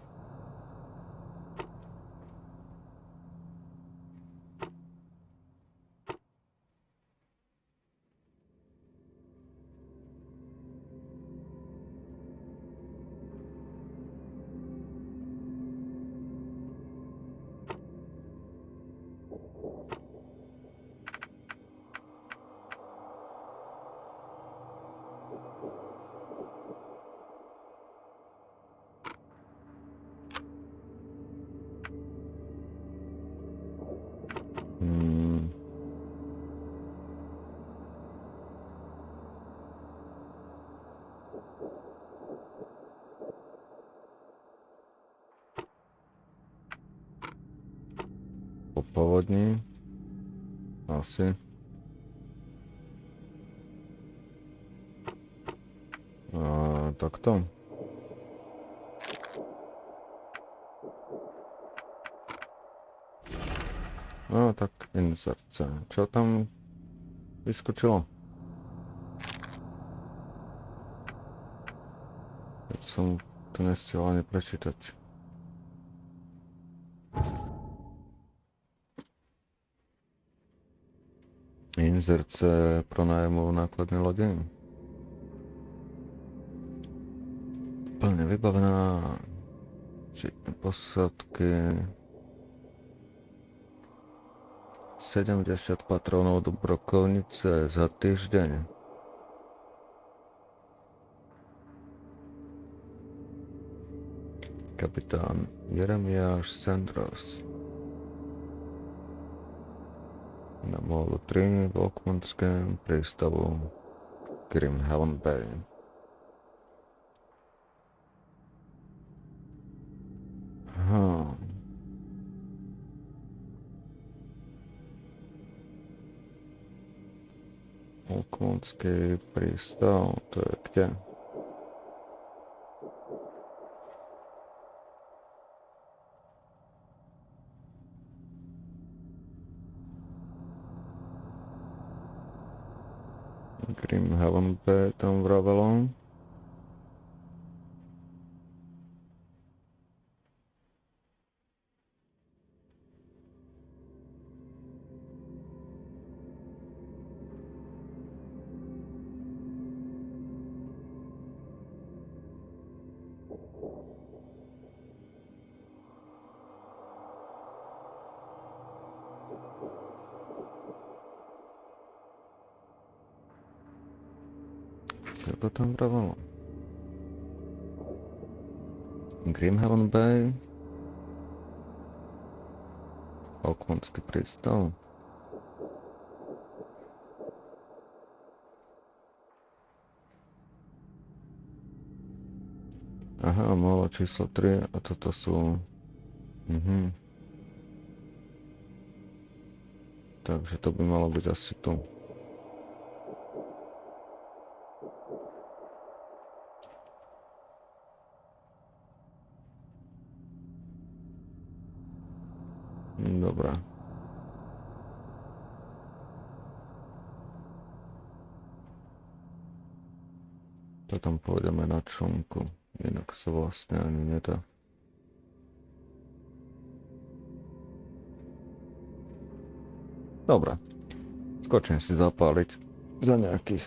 Po povodni. Asi. Takto. No tak inserce. Čo tam vyskočilo? Keď som to nestihol ani prečítať. Inzerce pro nájmu nákladnej lode. Plne vybavená. Všetky posádky. 70 patrónov do brokovnice za týždeň. Kapitán Jeremiáš Sandros. Na mólu 3 v Oakmondském prístavu Grimhaven Bay. Oakmondský prístav, to je kde? Grimhaven Bay tam vravelo. Čo to tam vravelo? Grimhaven Bay. Oakmondský prístav. Aha, molo číslo 3 a toto sú... Takže to by malo byť asi tu. Dobrá. To tam pôjdeme na člnku, inak sa vlastne ani nedá. Dobre. Skočím si zapáliť za nejakých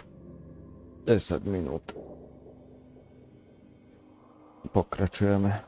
10 minút. Pokračujeme.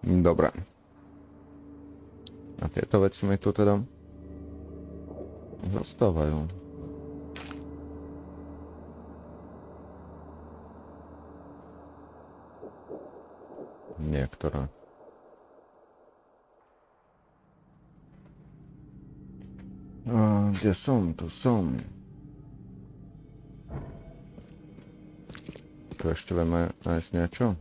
Dobre. A tieto veci mi tu teda zostávajú. Niektoré. A kde som? Tu som. Tu ešte vieme nájsť niečo?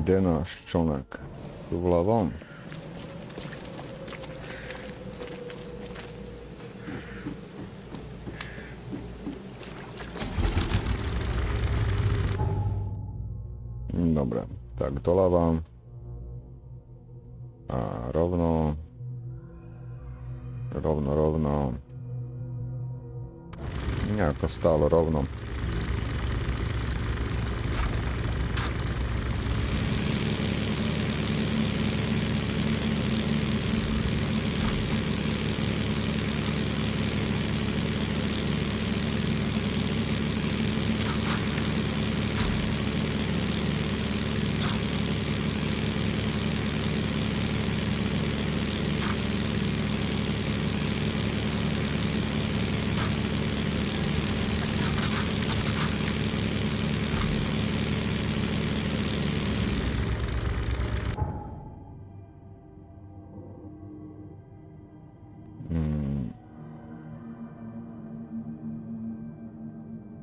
Kde je náš čonek? Tu vľavo? Dobre, tak doľava. A rovno. Rovno. Nejako stále rovno.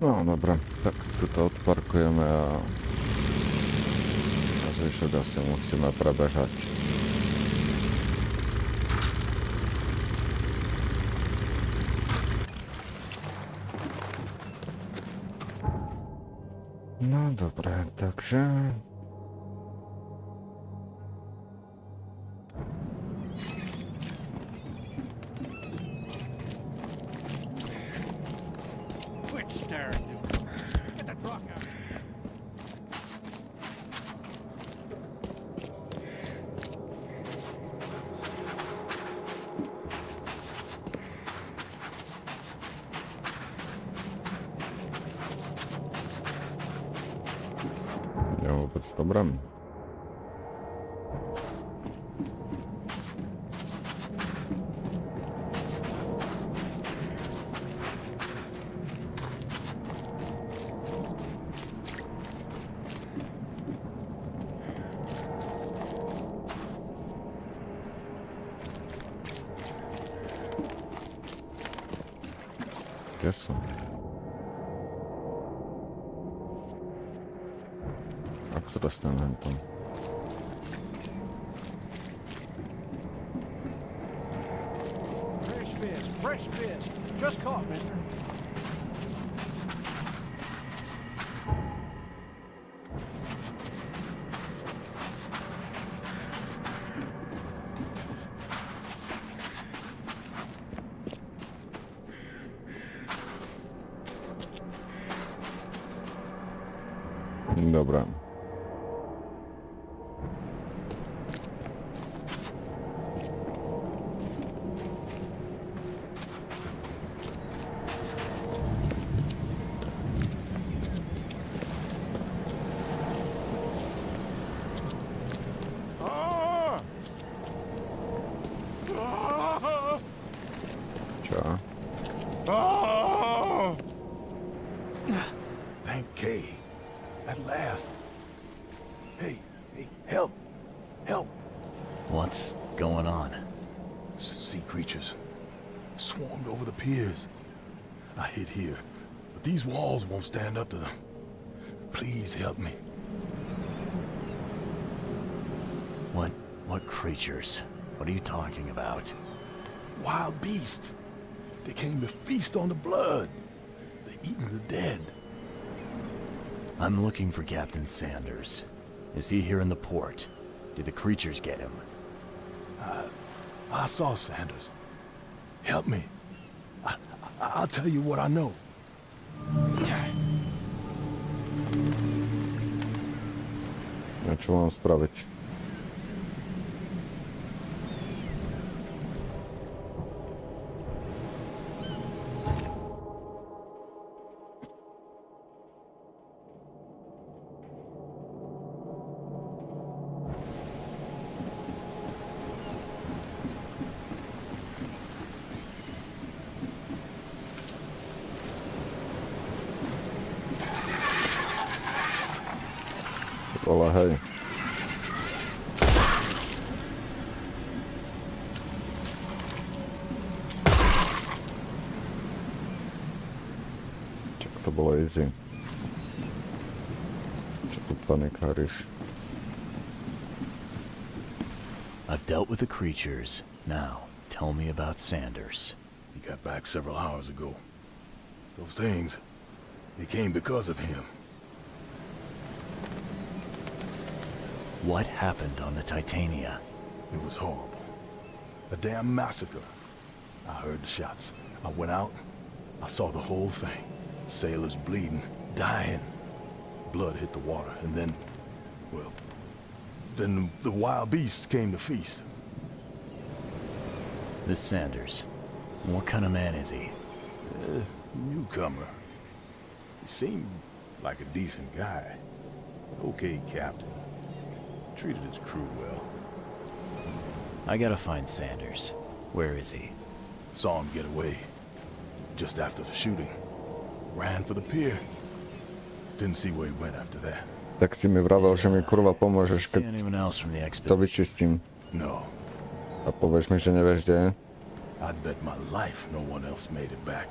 No, dobre, tak tuto odparkujeme a zvyšok asi musíme prebežať. No, dobre, takže... Nie vôbec dobré. Kde som? Ak sa dostanem tam? Fresh fish. Just caught, mister. Dobra. Čo? Thank Kay. At last. Hey, help. Help. What's going on? Sea creatures. Swarmed over the piers. I hid here, but these walls won't stand up to them. Please help me. What creatures? What are you talking about? Wild beasts. They came to feast on the blood. They're eating the dead. I'm looking for Captain Sanders. Is he here in the port? Did the creatures get him? I saw Sanders. Help me. I'll tell you what I know. A čo mám spraviť? Ale hej. Čak to bolo easy. Čo tu panikáriš? I've dealt with the creatures. Now, tell me about Sanders. He got back several hours ago. Those things, they came because of him. What happened on the Titania? It was horrible. A damn massacre. I heard the shots. I went out. I saw the whole thing. Sailors bleeding, dying. Blood hit the water, and then, well, then the wild beasts came to feast. This Sanders. What kind of man is he? Newcomer. He seemed like a decent guy. Okay, Captain. Treated his crew well. I gotta find Sanders. Where is he? Saw him get away. Just after the shooting. Ran for the pier. Didn't see where he went after that. Tak si mi vravel, že mi kurva pomôžeš, keď to vyčistím. No. A povieš mi, že nevieš, kde je? I'd bet my life no one else made it back.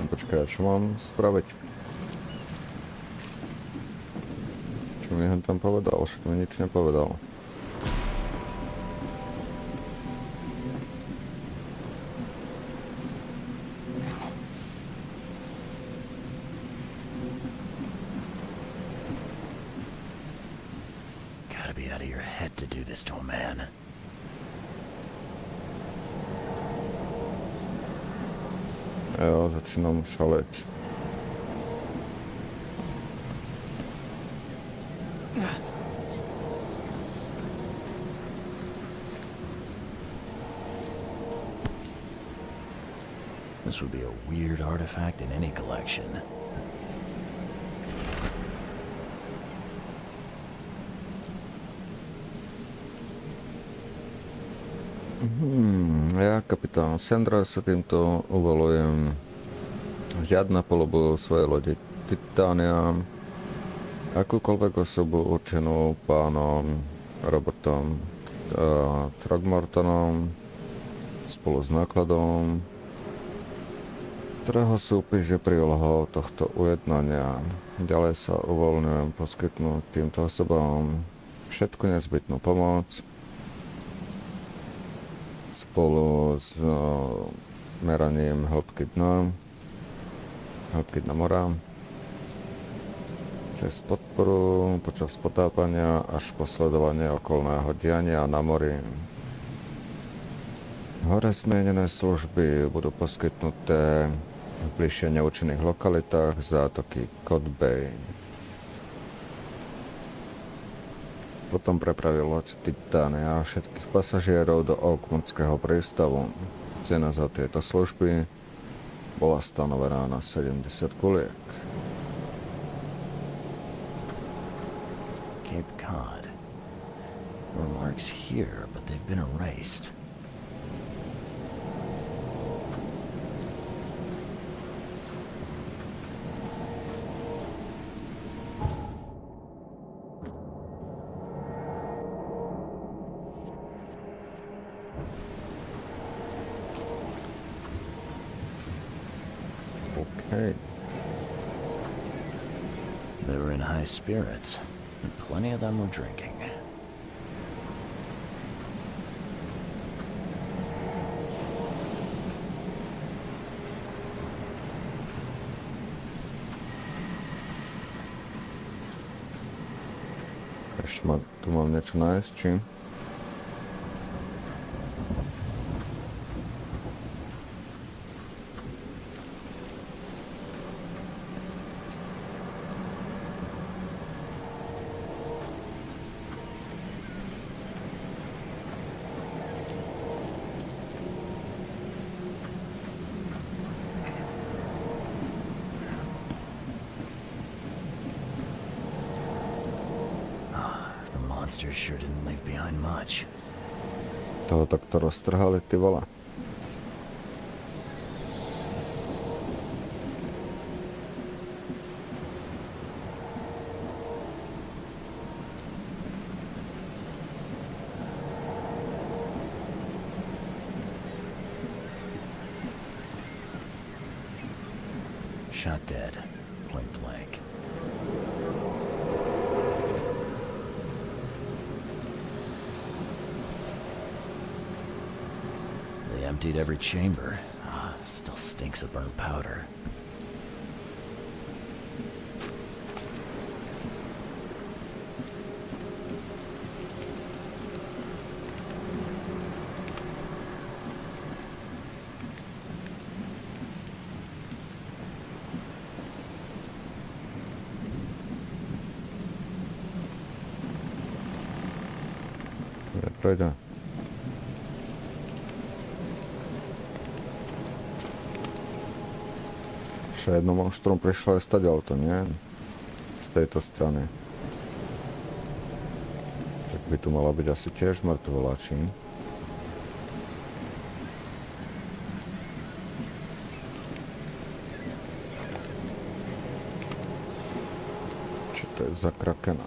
Počkaj, čo mám spraviť? Čo mi ho tam povedal? Však mi nič nepovedal. Gotta be out of your head to do this to a man. Jo, začínám šaleť. This would be a weird artifact in any collection. Ja, kapitán Sandra, sa týmto uvolujem vziať na polobu svojej lode Titania akúkoľvek osobu určenú pánom Robertom Throgmortonom spolu s nákladom, ktorého súpis je prílohou tohto ujednania. Ďalej sa uvoľňujem poskytnúť týmto osobám všetku nezbytnú pomoc spolu s meraním hĺbky dna mora, cez podporu počas potápania až po sledovanie okolného diania na mori. Hore zmienené služby budú poskytnuté v bližšie neurčených lokalitách zátoky Cod Bay. Potom prepravil loď Titania všetkých pasažierov do Oakmondského prístavu. Cena za tieto služby bola stanovená na 70 kuliek. Cape Cod. There are marks here, but they've been erased. Hey. They were in high spirits, and plenty of them were drinking. Ešte tu mám niečo nájsť, či? Monsters sure didn't leave behind much. Toho takto roztrhali, ty vole. Shot dead, point blank. They emptied every chamber. Still stinks of burnt powder. Prejde. Ešte jedno monštrum prišlo aj stadiaľ to, nie? Z tejto strany. Tak by tu mala byť asi tiež mŕtvola, či? Čo to je za krakena?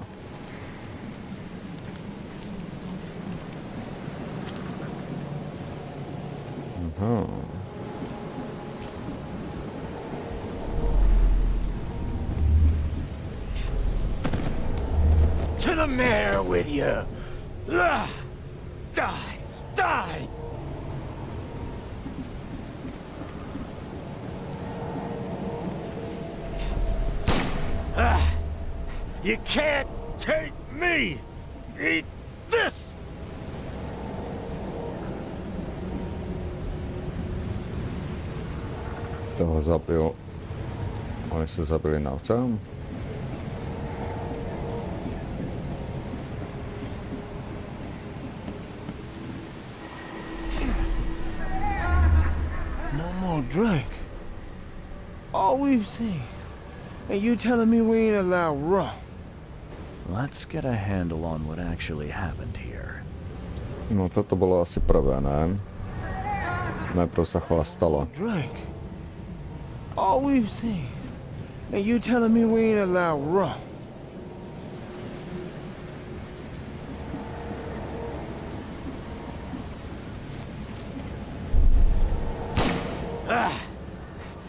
Aha. To the mare with you! Die! Die! You can't take me! Eat this! Toho zabil. Oni sa zabili navzájom? No more drink. All we've seen. And you telling me we ain't allowed rum? Let's get a handle on what actually happened here. No toto bolo asi prvé, ne? Najprv sa chlastalo. Drink. All we've seen. And you telling me we ain't allowed rum?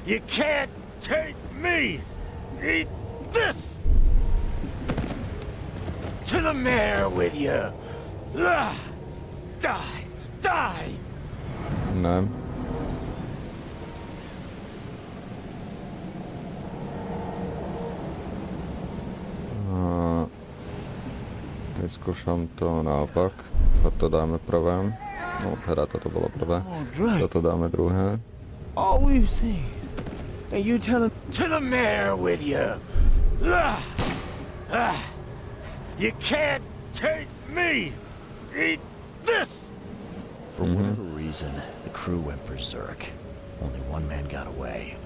You can't take me! Eat this! To the mare with you! Die! Die! Ne. Vyskúšam to naopak. Toto dáme prvé. No, teda toto bolo prvé. Toto dáme druhé. All we've seen. And you telling to the mare with you! You can't take me! Eat this! For whatever reason, the crew went berserk. Only one man got away.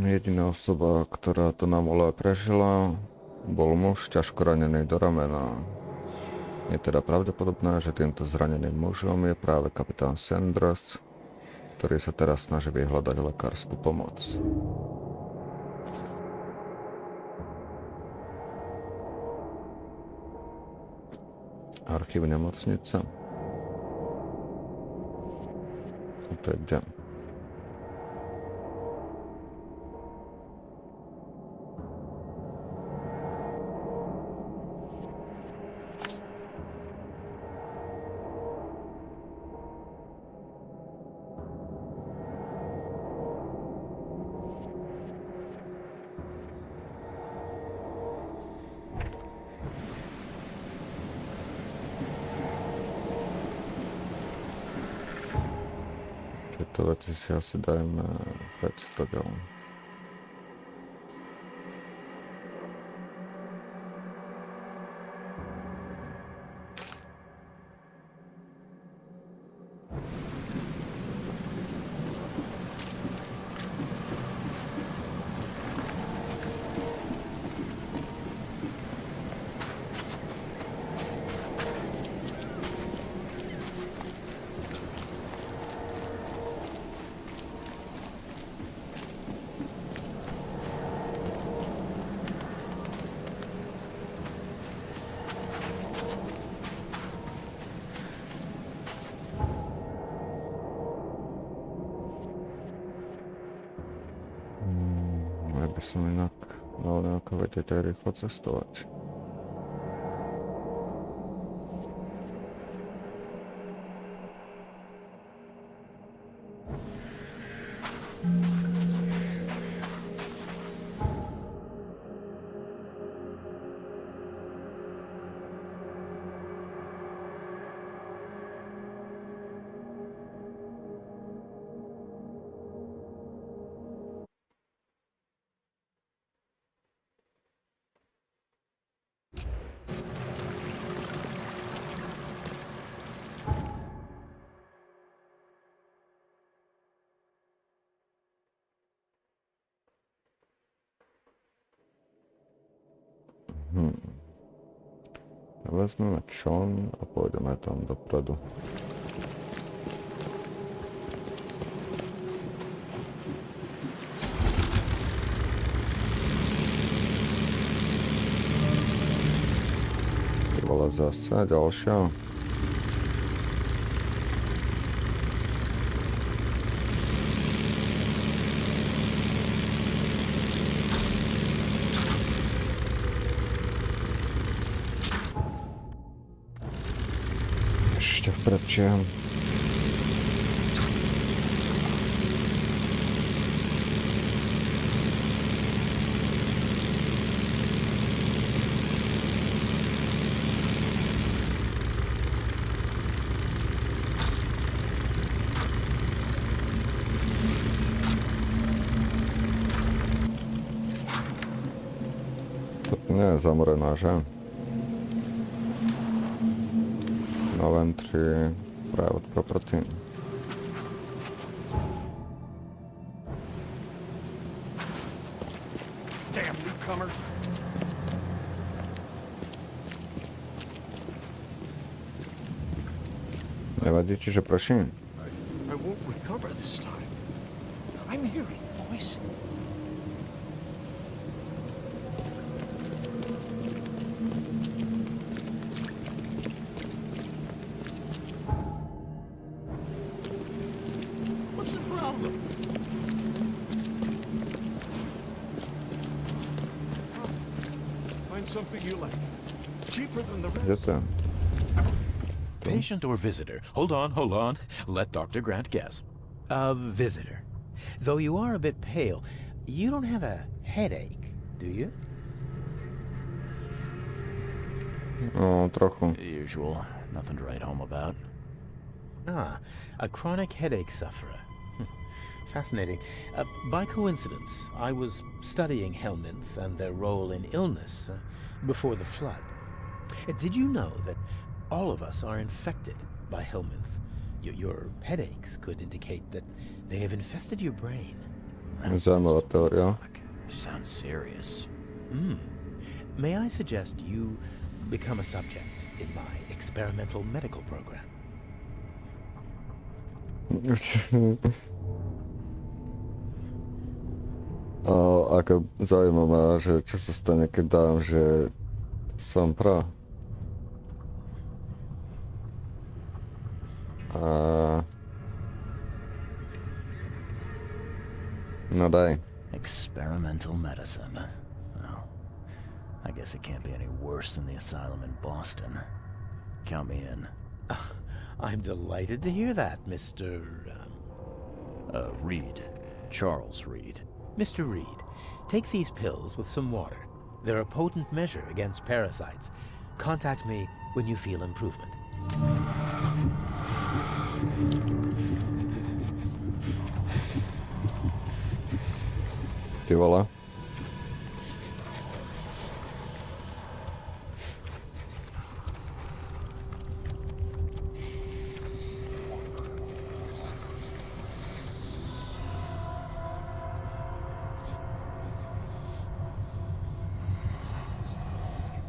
Jediná osoba, ktorá to na mole prežila, bol muž ťažko ranený do ramena. Je teda pravdepodobné, že týmto zraneným mužom je práve kapitán Sanders, ktorý sa teraz snaží vyhľadať lekárskú pomoc. Archív nemocnice. A to je kde? Tieto veci si asi dajme 500 ďalej. Ja by som inak mal nejako vedieť aj rýchlo cestovať. vezmeme čln a pôjdeme tam dopredu. Vole, zase ďalšia. Ešte vpred čiam. To nie je zamorená, že? No entry, private property. Damn newcomers. Nevadí ti, že prší? I won't recover this time. I'm hearing a voice. What's the problem? Find something you like. Cheaper than the Kde rest. to je? Patient or visitor? Hold on. Let Dr. Grant guess. A visitor. Though you are a bit pale, you don't have a headache, do you? No, trochu. The usual. Nothing to write home about. Ah, a chronic headache sufferer. Fascinating. By coincidence, I was studying Helminth and their role in illness before the flood. Did you know that all of us are infected by Helminth? Your headaches could indicate that they have infested your brain. Zaujímavá teória. Sounds serious. May I suggest you become a subject in my experimental medical program? Ako zaujímavé, že čo sa stane, keď dám, že som pro. No daj. Experimental medicine. Well, I guess it can't be any worse than the asylum in Boston. Count me in. I'm delighted to hear that, Mr. Reed. Charles Reed. Mr. Reed, take these pills with some water. They're a potent measure against parasites. Contact me when you feel improvement. Ty vole.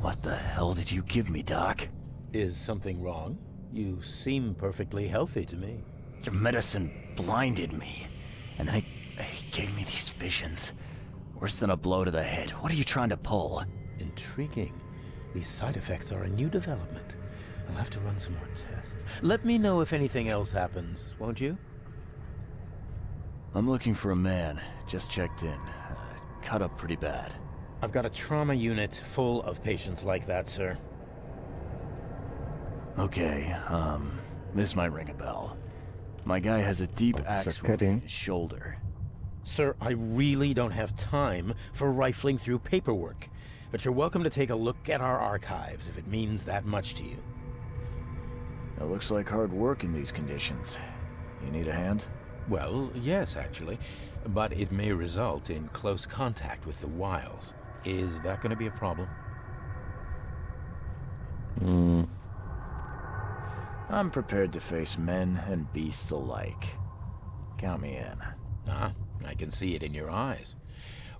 What the hell did you give me, Doc? Is something wrong? You seem perfectly healthy to me. Your medicine blinded me. And then he gave me these visions. Worse than a blow to the head. What are you trying to pull? Intriguing. These side effects are a new development. I'll have to run some more tests. Let me know if anything else happens, won't you? I'm looking for a man. Just checked in. Cut up pretty bad. I've got a trauma unit full of patients like that, sir. Okay, this might ring a bell. My guy has a deep axe wound in his shoulder. Sir, I really don't have time for rifling through paperwork, but you're welcome to take a look at our archives if it means that much to you. It looks like hard work in these conditions. You need a hand? Well, yes, actually, but it may result in close contact with the wiles. Is that going to be a problem? I'm prepared to face men and beasts alike. Count me in. I can see it in your eyes.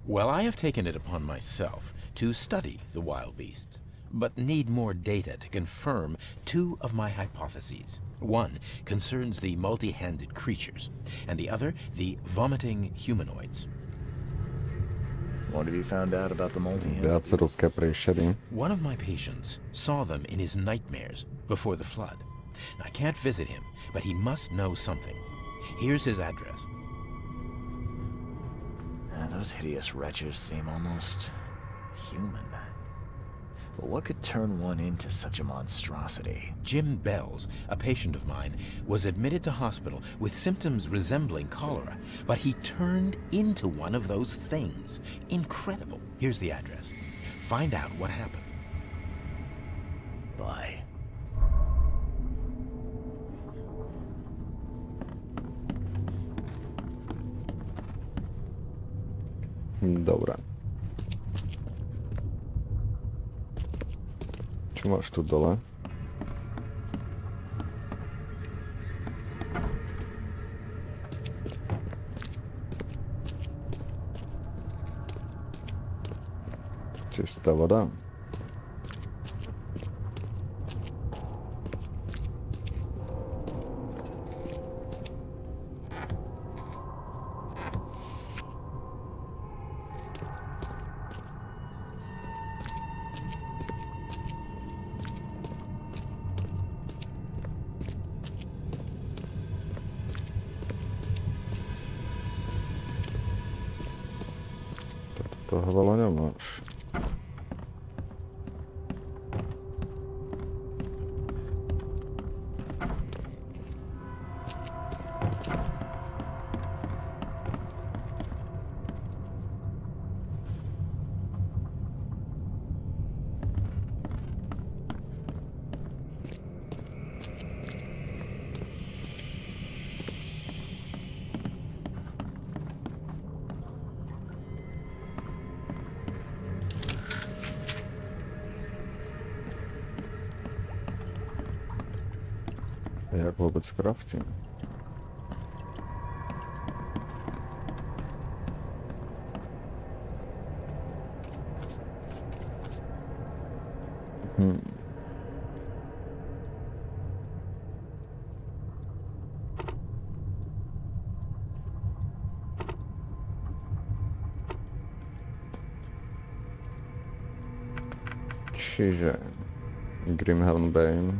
Well, I have taken it upon myself to study the wild beasts. but need more data to confirm two of my hypotheses. One concerns the multi-handed creatures, and the other, the vomiting humanoids. What have you found out about the multi-handed Viaceruké príšery. One of my patients saw them in his nightmares before the flood. I can't visit him, but he must know something. Here's his address. Those hideous wretches seem almost human. But what could turn one into such a monstrosity? Jim Bells, a patient of mine, was admitted to hospital with symptoms resembling cholera, but he turned into one of those things. Incredible. Here's the address. Find out what happened. Bye. Dobre. Čo máš tu dole? Čistá voda. Toho veľa nemáš. Jak vôbec craftím? Čiže Grimhelmbane.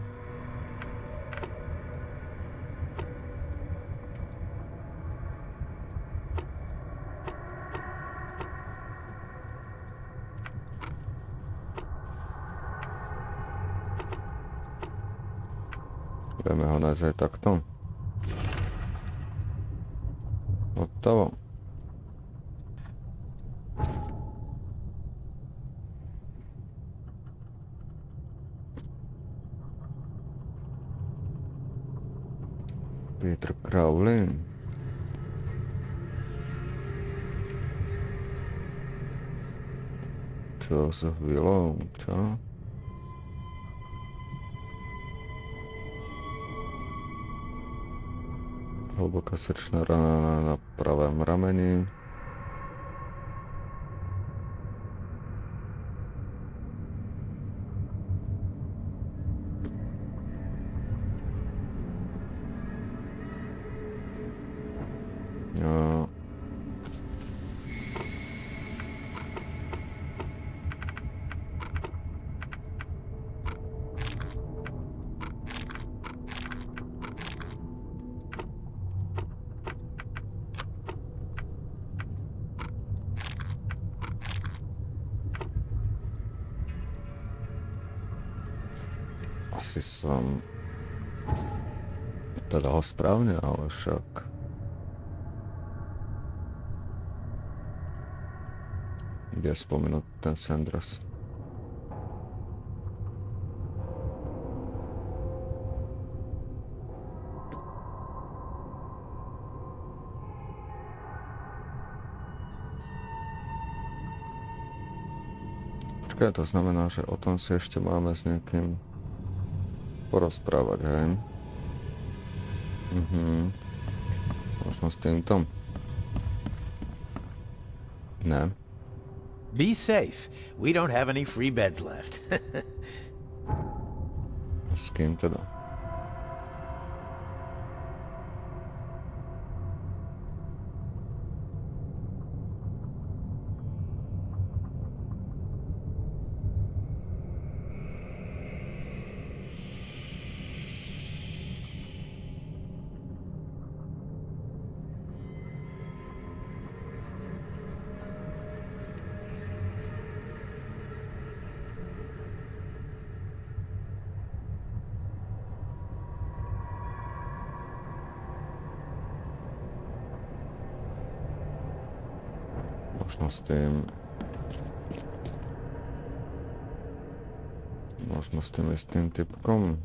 Vieme ho nájsť aj takto. Hotovo. Peter Crowley. Čo s chvíľou, čo? Hlboká srdčná rana na pravém rameni. No. Asi som teda ho správne, ale však kde je spomenúť ten Sanders? Počkaj, to znamená, že o tom si ešte máme s niekým porozprávať, hej? Možno s týmto? Ne. Be safe. We don't have any free beds left. S kým teda? Možno s tým istým typkom.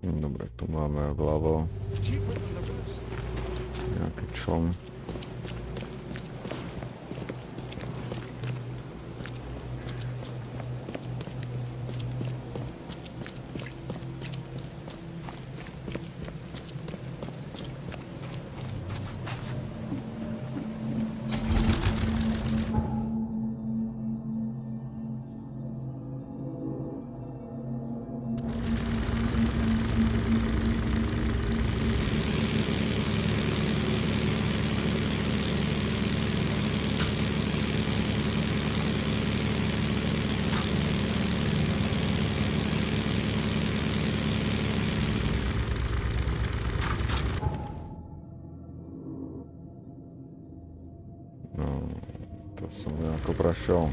Dobre, tu máme vľavo nejaký čln. Som nejako prešiel.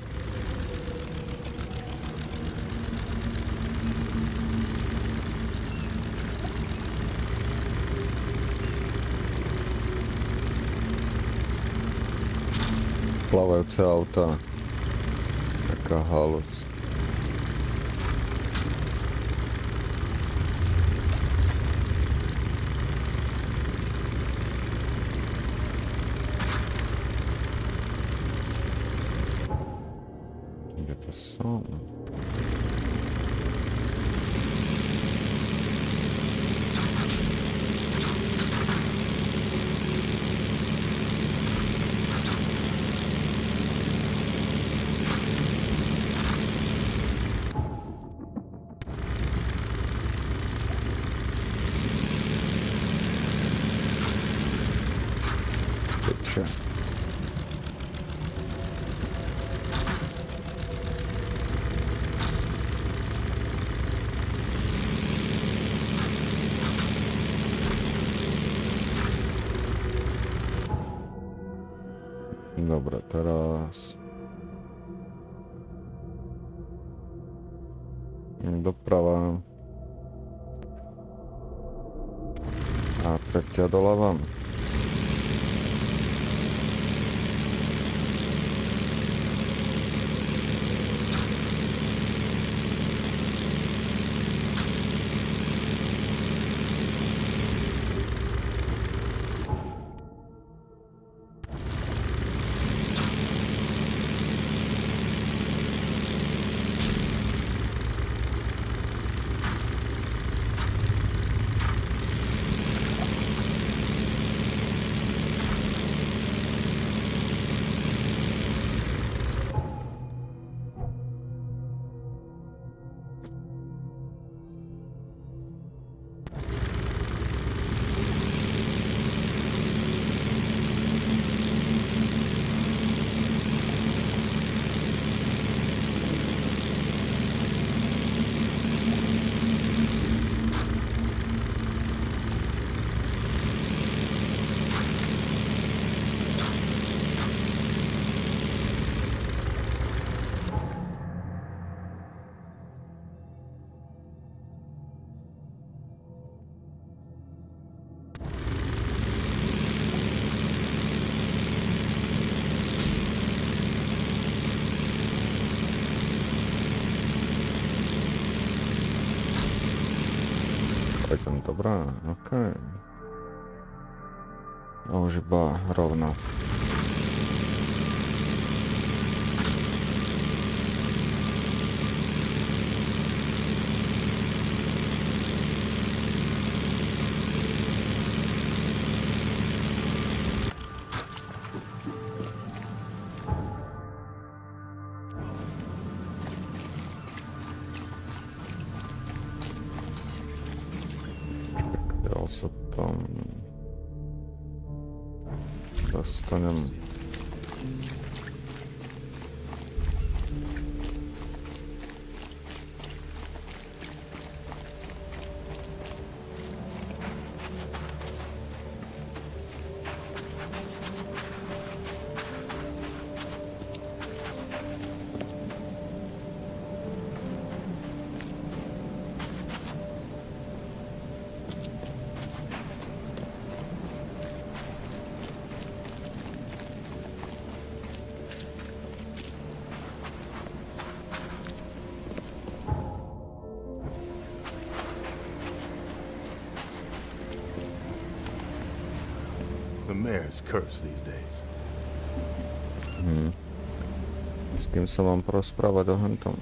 Plávajúce auta. Taká halus. Som. Picture. Dobre, teraz doprava a tretia doľava. Tam dobrá, okej. A už iba rovno. sa tam dostanem. The mayor's cursed these days. S kým sa mám porozprávať o hentom?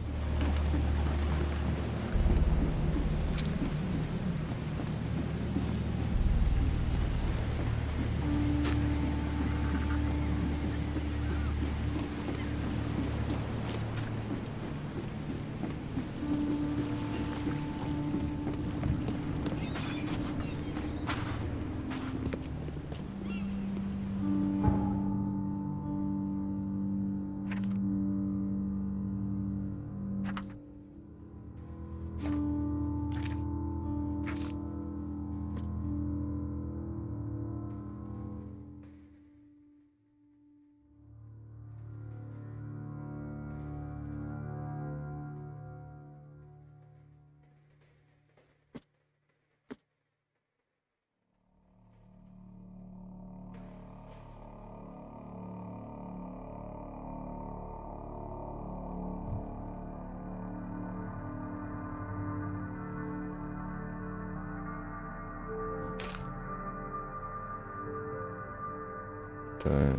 To je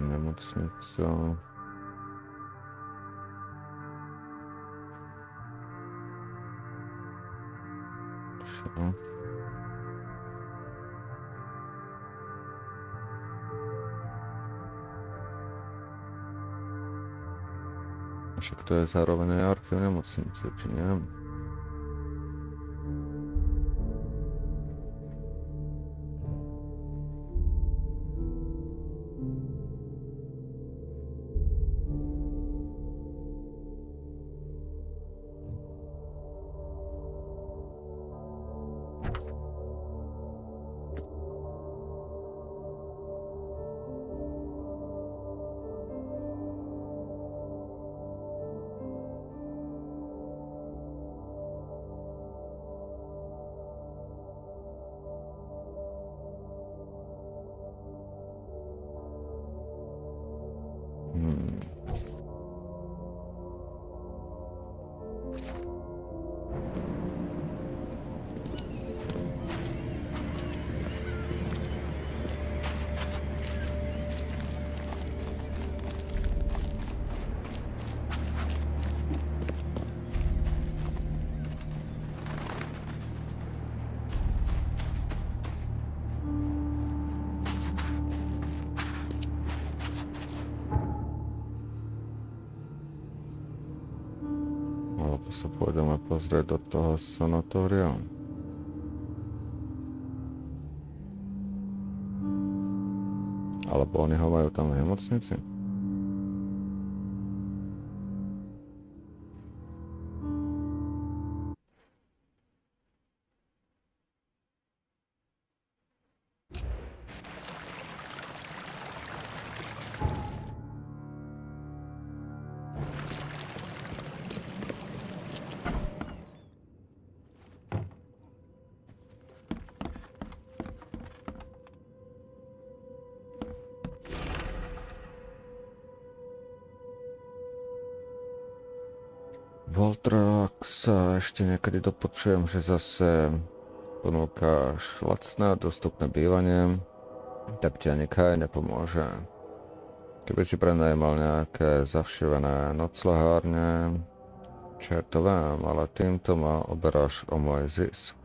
nemocnica. Čo? Však to je zároveň aj archív nemocnice, či nie? Sa pôjdeme pozrieť do toho sanatória. Alebo oni ho majú tam v nemocnici? Walter, ak sa ešte niekedy dopočujem, že zase ponúkaš lacné a dostupné bývanie, tak ti ani kaj nepomôže. Keby si prenajímal nejaké zavšívené noclehárne, čertovém, ale týmto ma oberáš o môj zisk.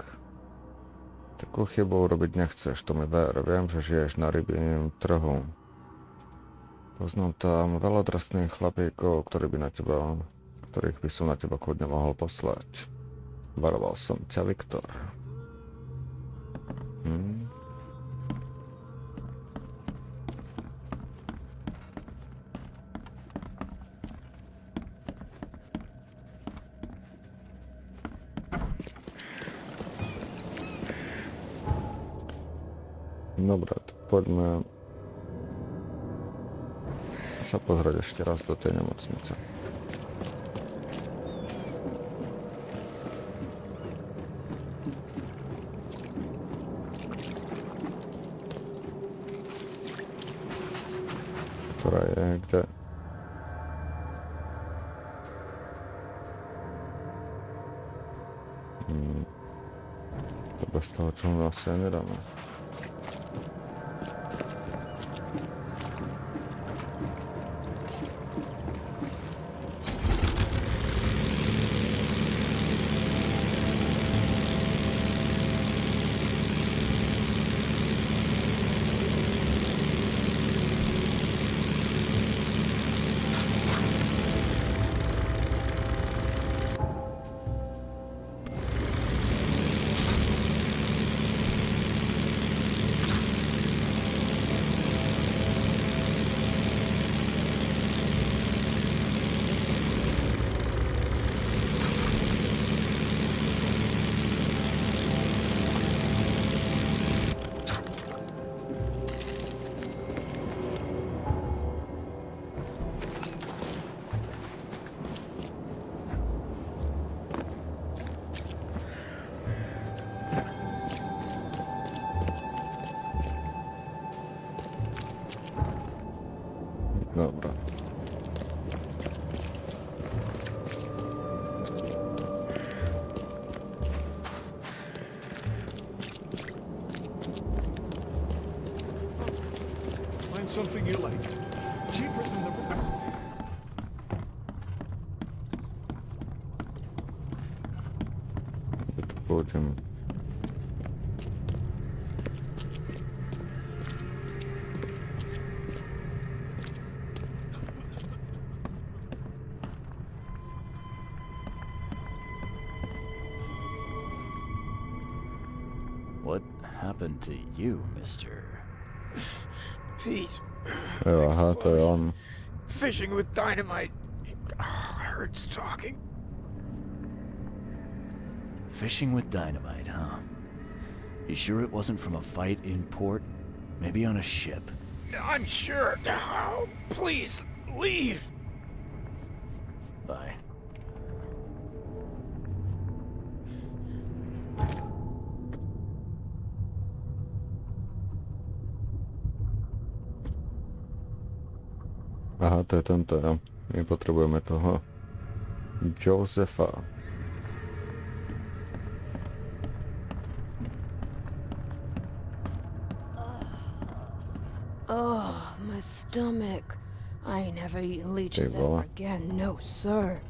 Takú chybu urobiť nechceš, to mi ver. Viem, že žiješ na rybím trhu. Poznám tam veľa drsných chlapíkov, ktorých by som na teba kľudne mohol poslať. Varoval som ťa, Viktor. Dobre, tak poďme sa pozrieť ešte raz do tej nemocnice. Ktorá je kde? To bez toho, čo mu asi aj nedáme. Dobra. Find something you like. Cheaper than the... To pôjdem. What happened to you, mister? Pete. Jo, aha, to je on. Fishing with dynamite. Hurts talking. Fishing with dynamite, huh? You sure it wasn't from a fight in port? Maybe on a ship? I'm sure. Oh, please, leave. Bye. Aha, to je tento, jo. My potrebujeme toho Josefa. Oh, my stomach. I ain't never eaten leeches ever again. No, sir.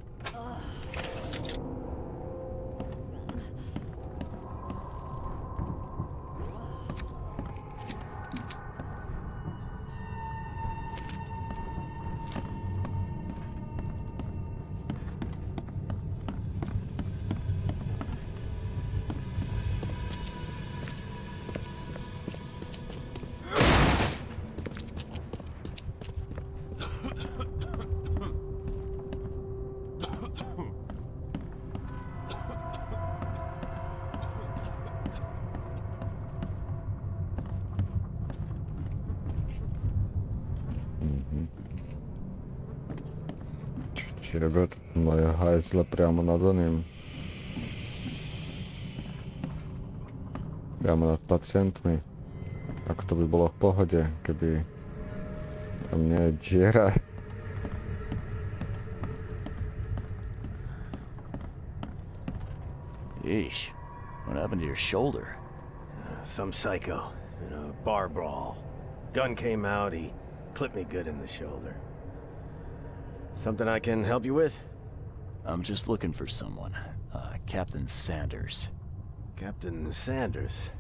Či rебята, moje hajzle priamo nad oným. Priamo nad pacientmi. Ako to by bolo v pohode, keby tam nie je diera. Yeesh. What happened to your shoulder? Some psycho in a bar brawl. Gun came out, he clipped me good in the shoulder. Something I can help you with? I'm just looking for someone. Captain Sanders. Captain Sanders?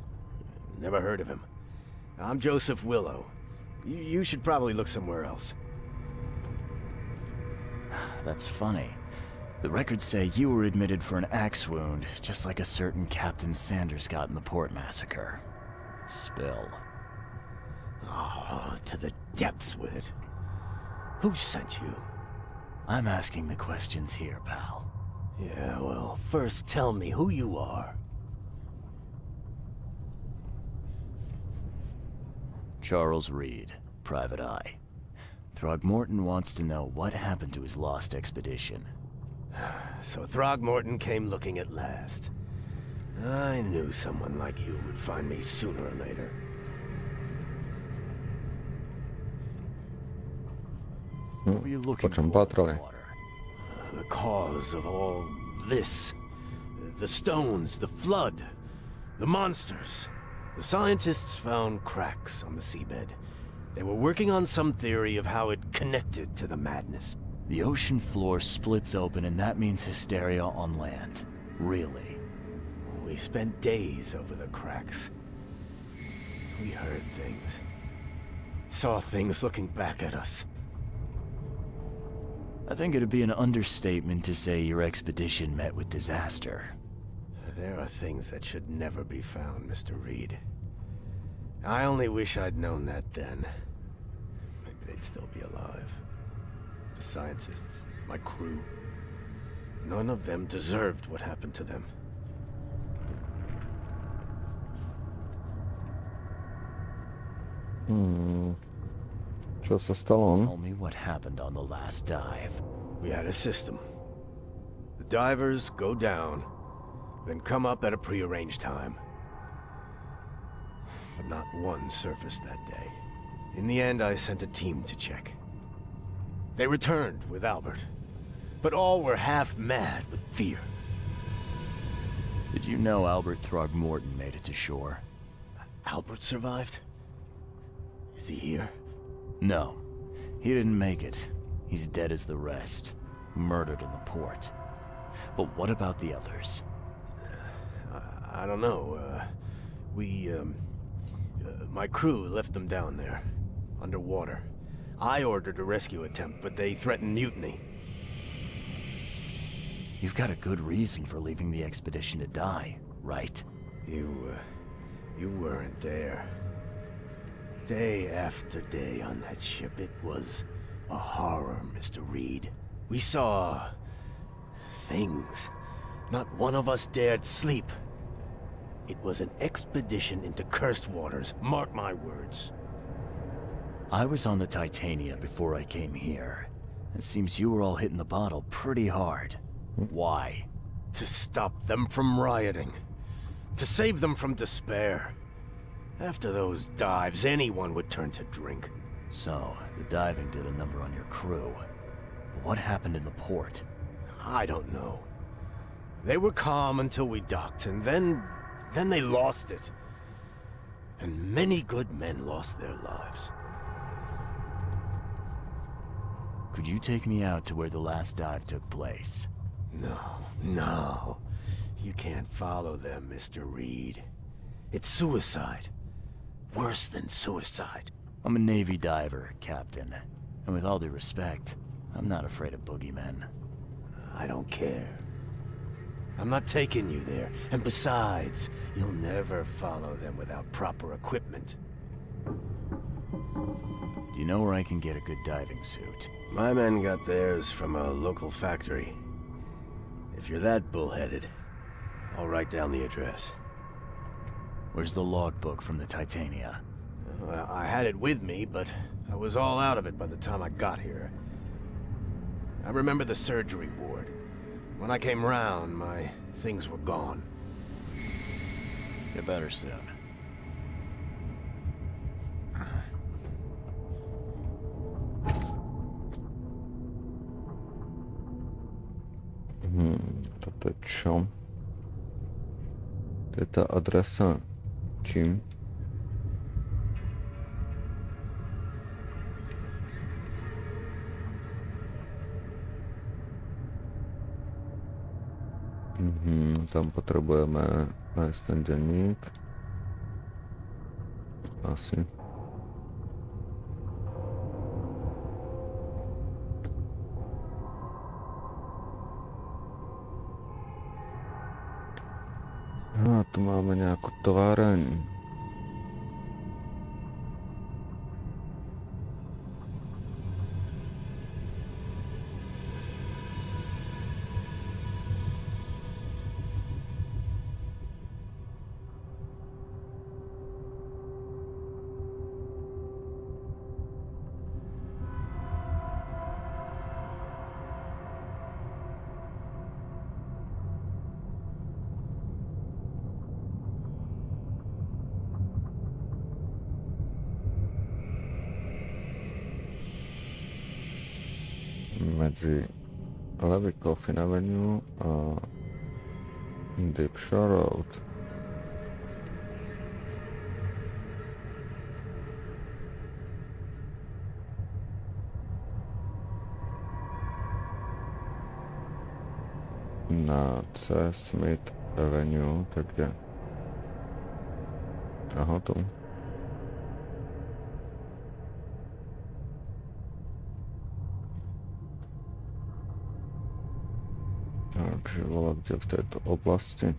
Never heard of him. I'm Joseph Willow. You should probably look somewhere else. That's funny. The records say you were admitted for an axe wound, just like a certain Captain Sanders got in the port massacre. Spill. Oh, to the depths with it. Who sent you? I'm asking the questions here, pal. Yeah, well, first tell me who you are. Charles Reed, Private Eye. Throgmorton wants to know what happened to his lost expedition. So Throgmorton came looking at last. I knew someone like you would find me sooner or later. What were you looking for? The cause of all this. The stones, the flood, the monsters. The scientists found cracks on the seabed. They were working on some theory of how it connected to the madness. The ocean floor splits open and that means hysteria on land. Really? We spent days over the cracks. We heard things. Saw things looking back at us. I think it'd be an understatement to say your expedition met with disaster. There are things that should never be found, Mr. Reed. I only wish I'd known that then. Maybe they'd still be alive. The scientists, my crew. None of them deserved what happened to them. Čo sa stalo? Tell me what happened on the last dive. We had a system. The divers go down, then come up at a prearranged time. But not one surfaced that day. In the end, I sent a team to check. They returned with Albert, but all were half mad with fear. Did you know Albert Throgmorton made it to shore? Albert survived? Is he here? No, he didn't make it. He's dead as the rest, murdered in the port. But what about the others? I don't know. My crew left them down there, underwater. I ordered a rescue attempt, but they threatened mutiny. You've got a good reason for leaving the expedition to die, right? You weren't there. Day after day on that ship, it was a horror, Mr. Reed. We saw things. Not one of us dared sleep. It was an expedition into cursed waters, mark my words. I was on the Titania before I came here. It seems you were all hitting the bottle pretty hard. Why? To stop them from rioting. To save them from despair. After those dives, anyone would turn to drink. So, the diving did a number on your crew. But what happened in the port? I don't know. They were calm until we docked, and then they lost it. And many good men lost their lives. Could you take me out to where the last dive took place? No. You can't follow them, Mr. Reed. It's suicide. Worse than suicide. I'm a Navy diver, Captain. And with all due respect, I'm not afraid of boogeymen. I don't care. I'm not taking you there. And besides, you'll never follow them without proper equipment. Do you know where I can get a good diving suit? My men got theirs from a local factory. If you're that bullheaded, I'll write down the address. Where's the logbook from the Titania? Well, I had it with me, but I was all out of it by the time I got here. I remember the surgery ward. When I came round, my things were gone. Get better soon. Toto je čo? To je tá adresa čím? Tam potrebujeme nájsť ten denník. Asi. A tu máme nejakú továreň. medzi Levy Coffin Avenue a Deep Shore Road. Na C Smith Avenue, tak kde? Aha, tu. Takže bola kde v tejto oblasti.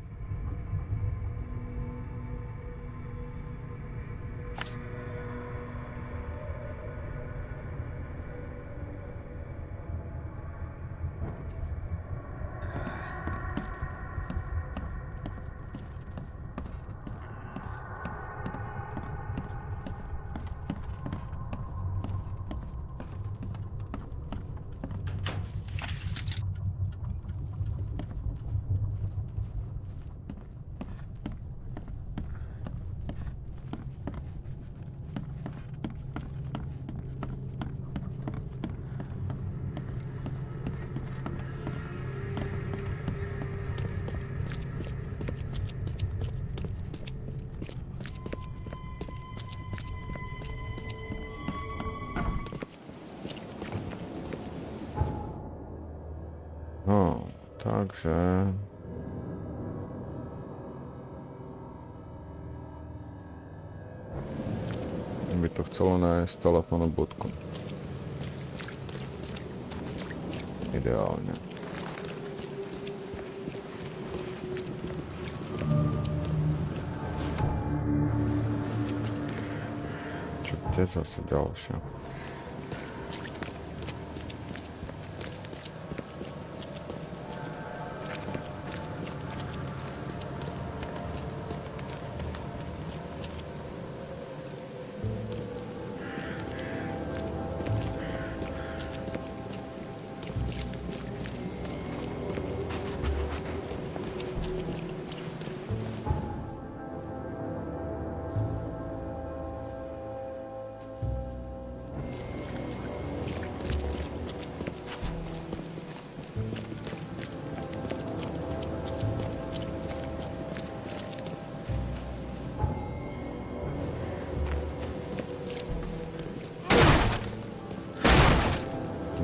No, takže... by to chcelo nájsť telefónnu budku. Ideálne. Čo kde zase ďalšie?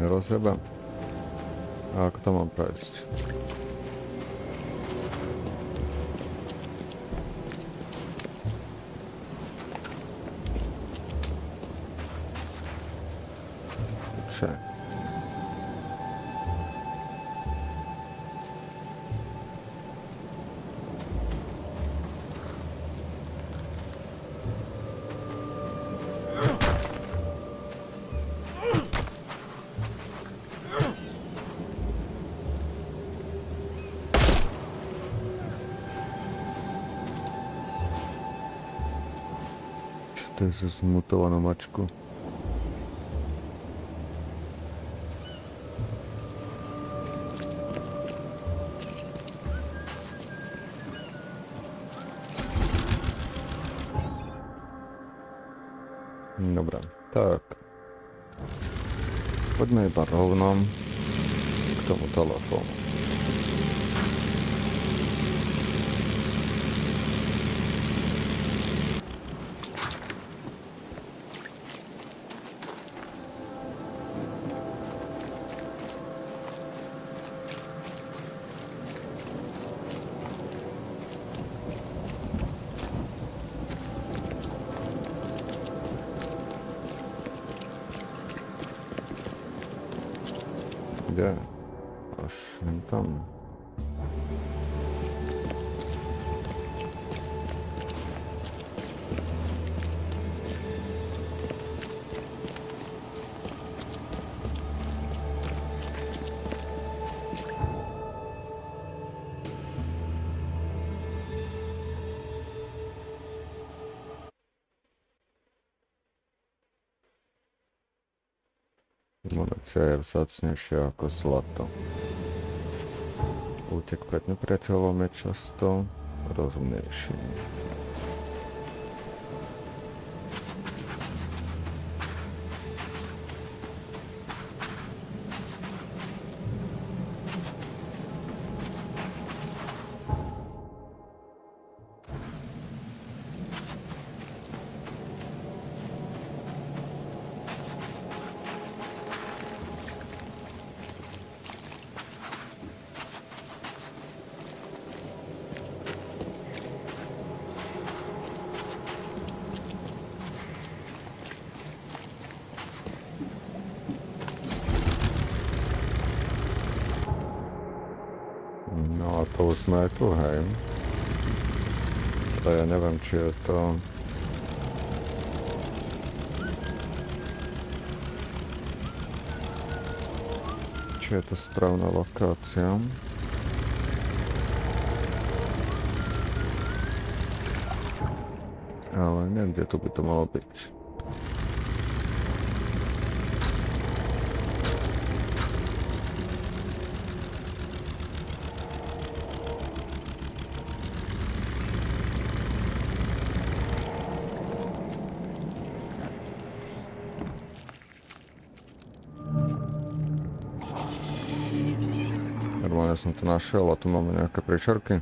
Rozjebem. A ako to mám prejsť? Však. To je za zmutovanú mačku. Dobre, tak. Poďme iba rovno k tomu telefónu. Kde? Až len tam. Munícia je vzácnejšia ako zlato. Útek pred nepriateľom je často rozumnejší. už sme aj tu, hej. To ja neviem, či je to... Či je to správna lokácia. Ale neviem, kde tu by to malo byť. Normálne som to našiel a tu máme nejaké príšerky.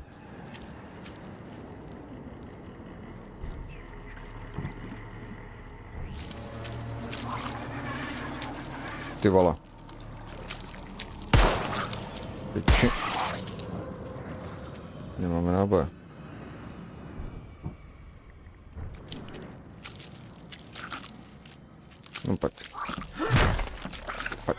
Ty vole. Piči. Nemáme náboje. No poď. Poď.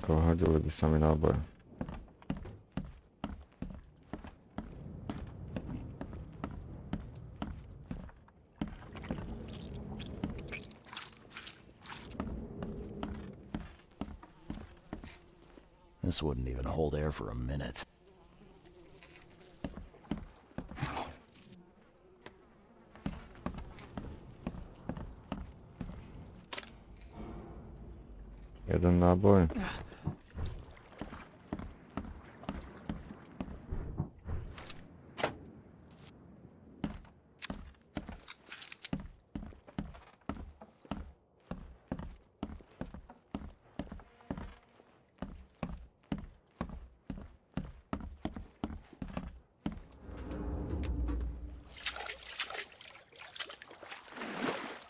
Hodili by sa mi náboje. This wouldn't even hold air for a minute. Jeden náboj.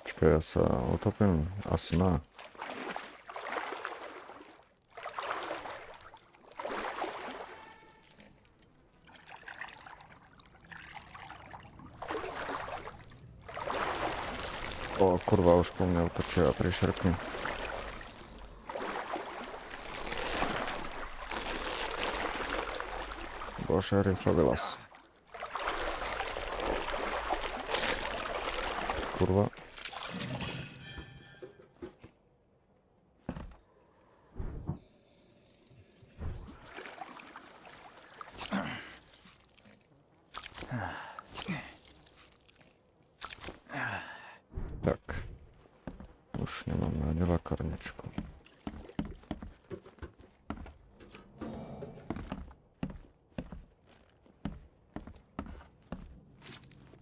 Čakaj, ja sa utopím? Asi má. O, kurva, už po mne utočia príšerky. Bože, rýchlo vylaz. Kurva. Tak. Už nemáme ani lakarničku.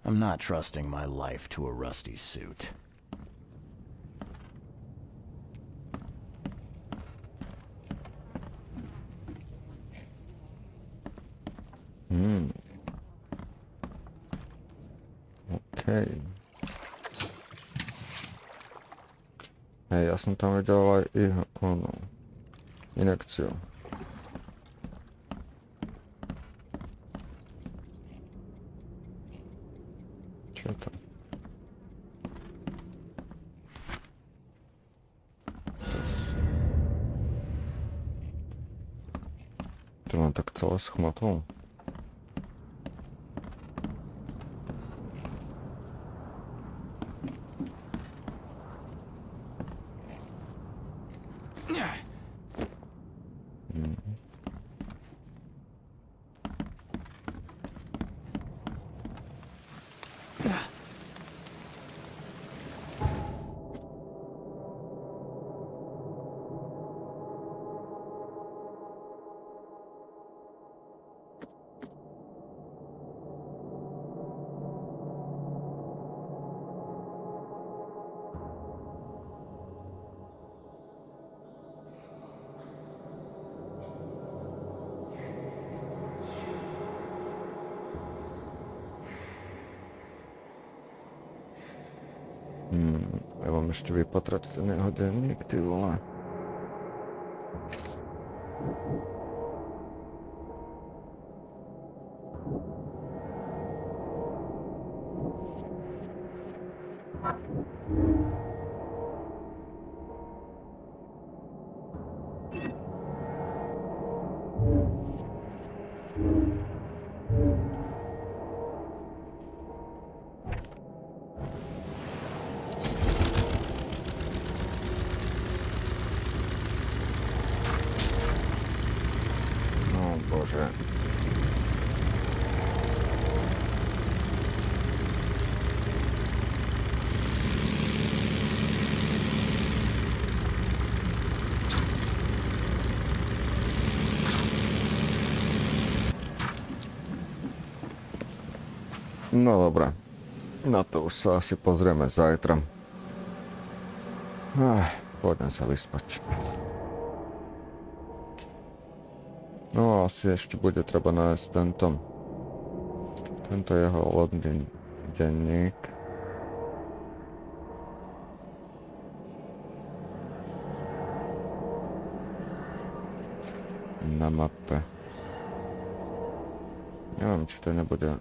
I'm not trusting my life to a rusty suit. Okej. Hej, ja som tam videl aj inekciu. Čo je to? To mám tak celé schmatol. Ja mám ešte vypatrať ten jeho denník, ty vole. Bože. No dobré. Na to už sa asi pozrieme zajtra. Poďme sa vyspať. No asi ešte bude treba nájsť tento jeho lodný denník. Na mape. Neviem, či to nebude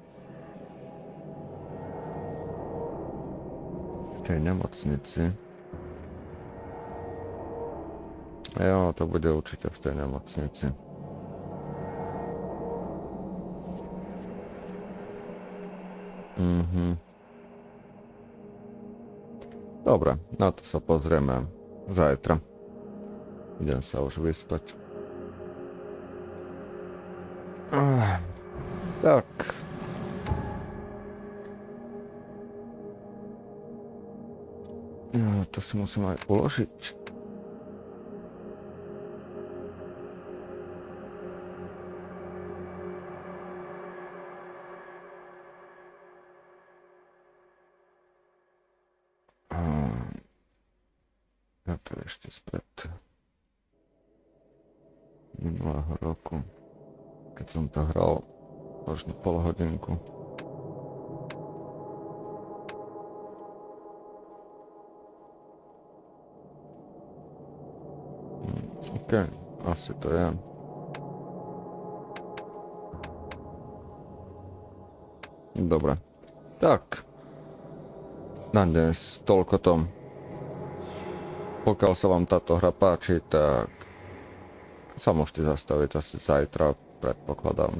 v tej nemocnici. Jo, to bude určite v tej nemocnici. Dobre, na to sa pozrieme zajtra. Idem sa už vyspať. Tak. To si musím aj uložiť. To je ešte spred minulého roku, keď som to hral možno pol hodinku. OK, asi to je. Dobre, tak na dnes toľko tom. Pokiaľ sa vám táto hra páči, tak sa môžete zastaviť asi zajtra. Predpokladám,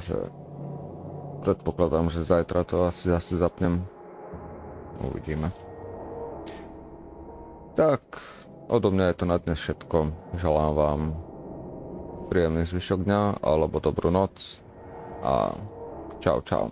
že zajtra to asi zapnem. Uvidíme. Tak, odo mňa je to na dnes všetko. Želám vám príjemný zvyšok dňa alebo dobrú noc a čau čau.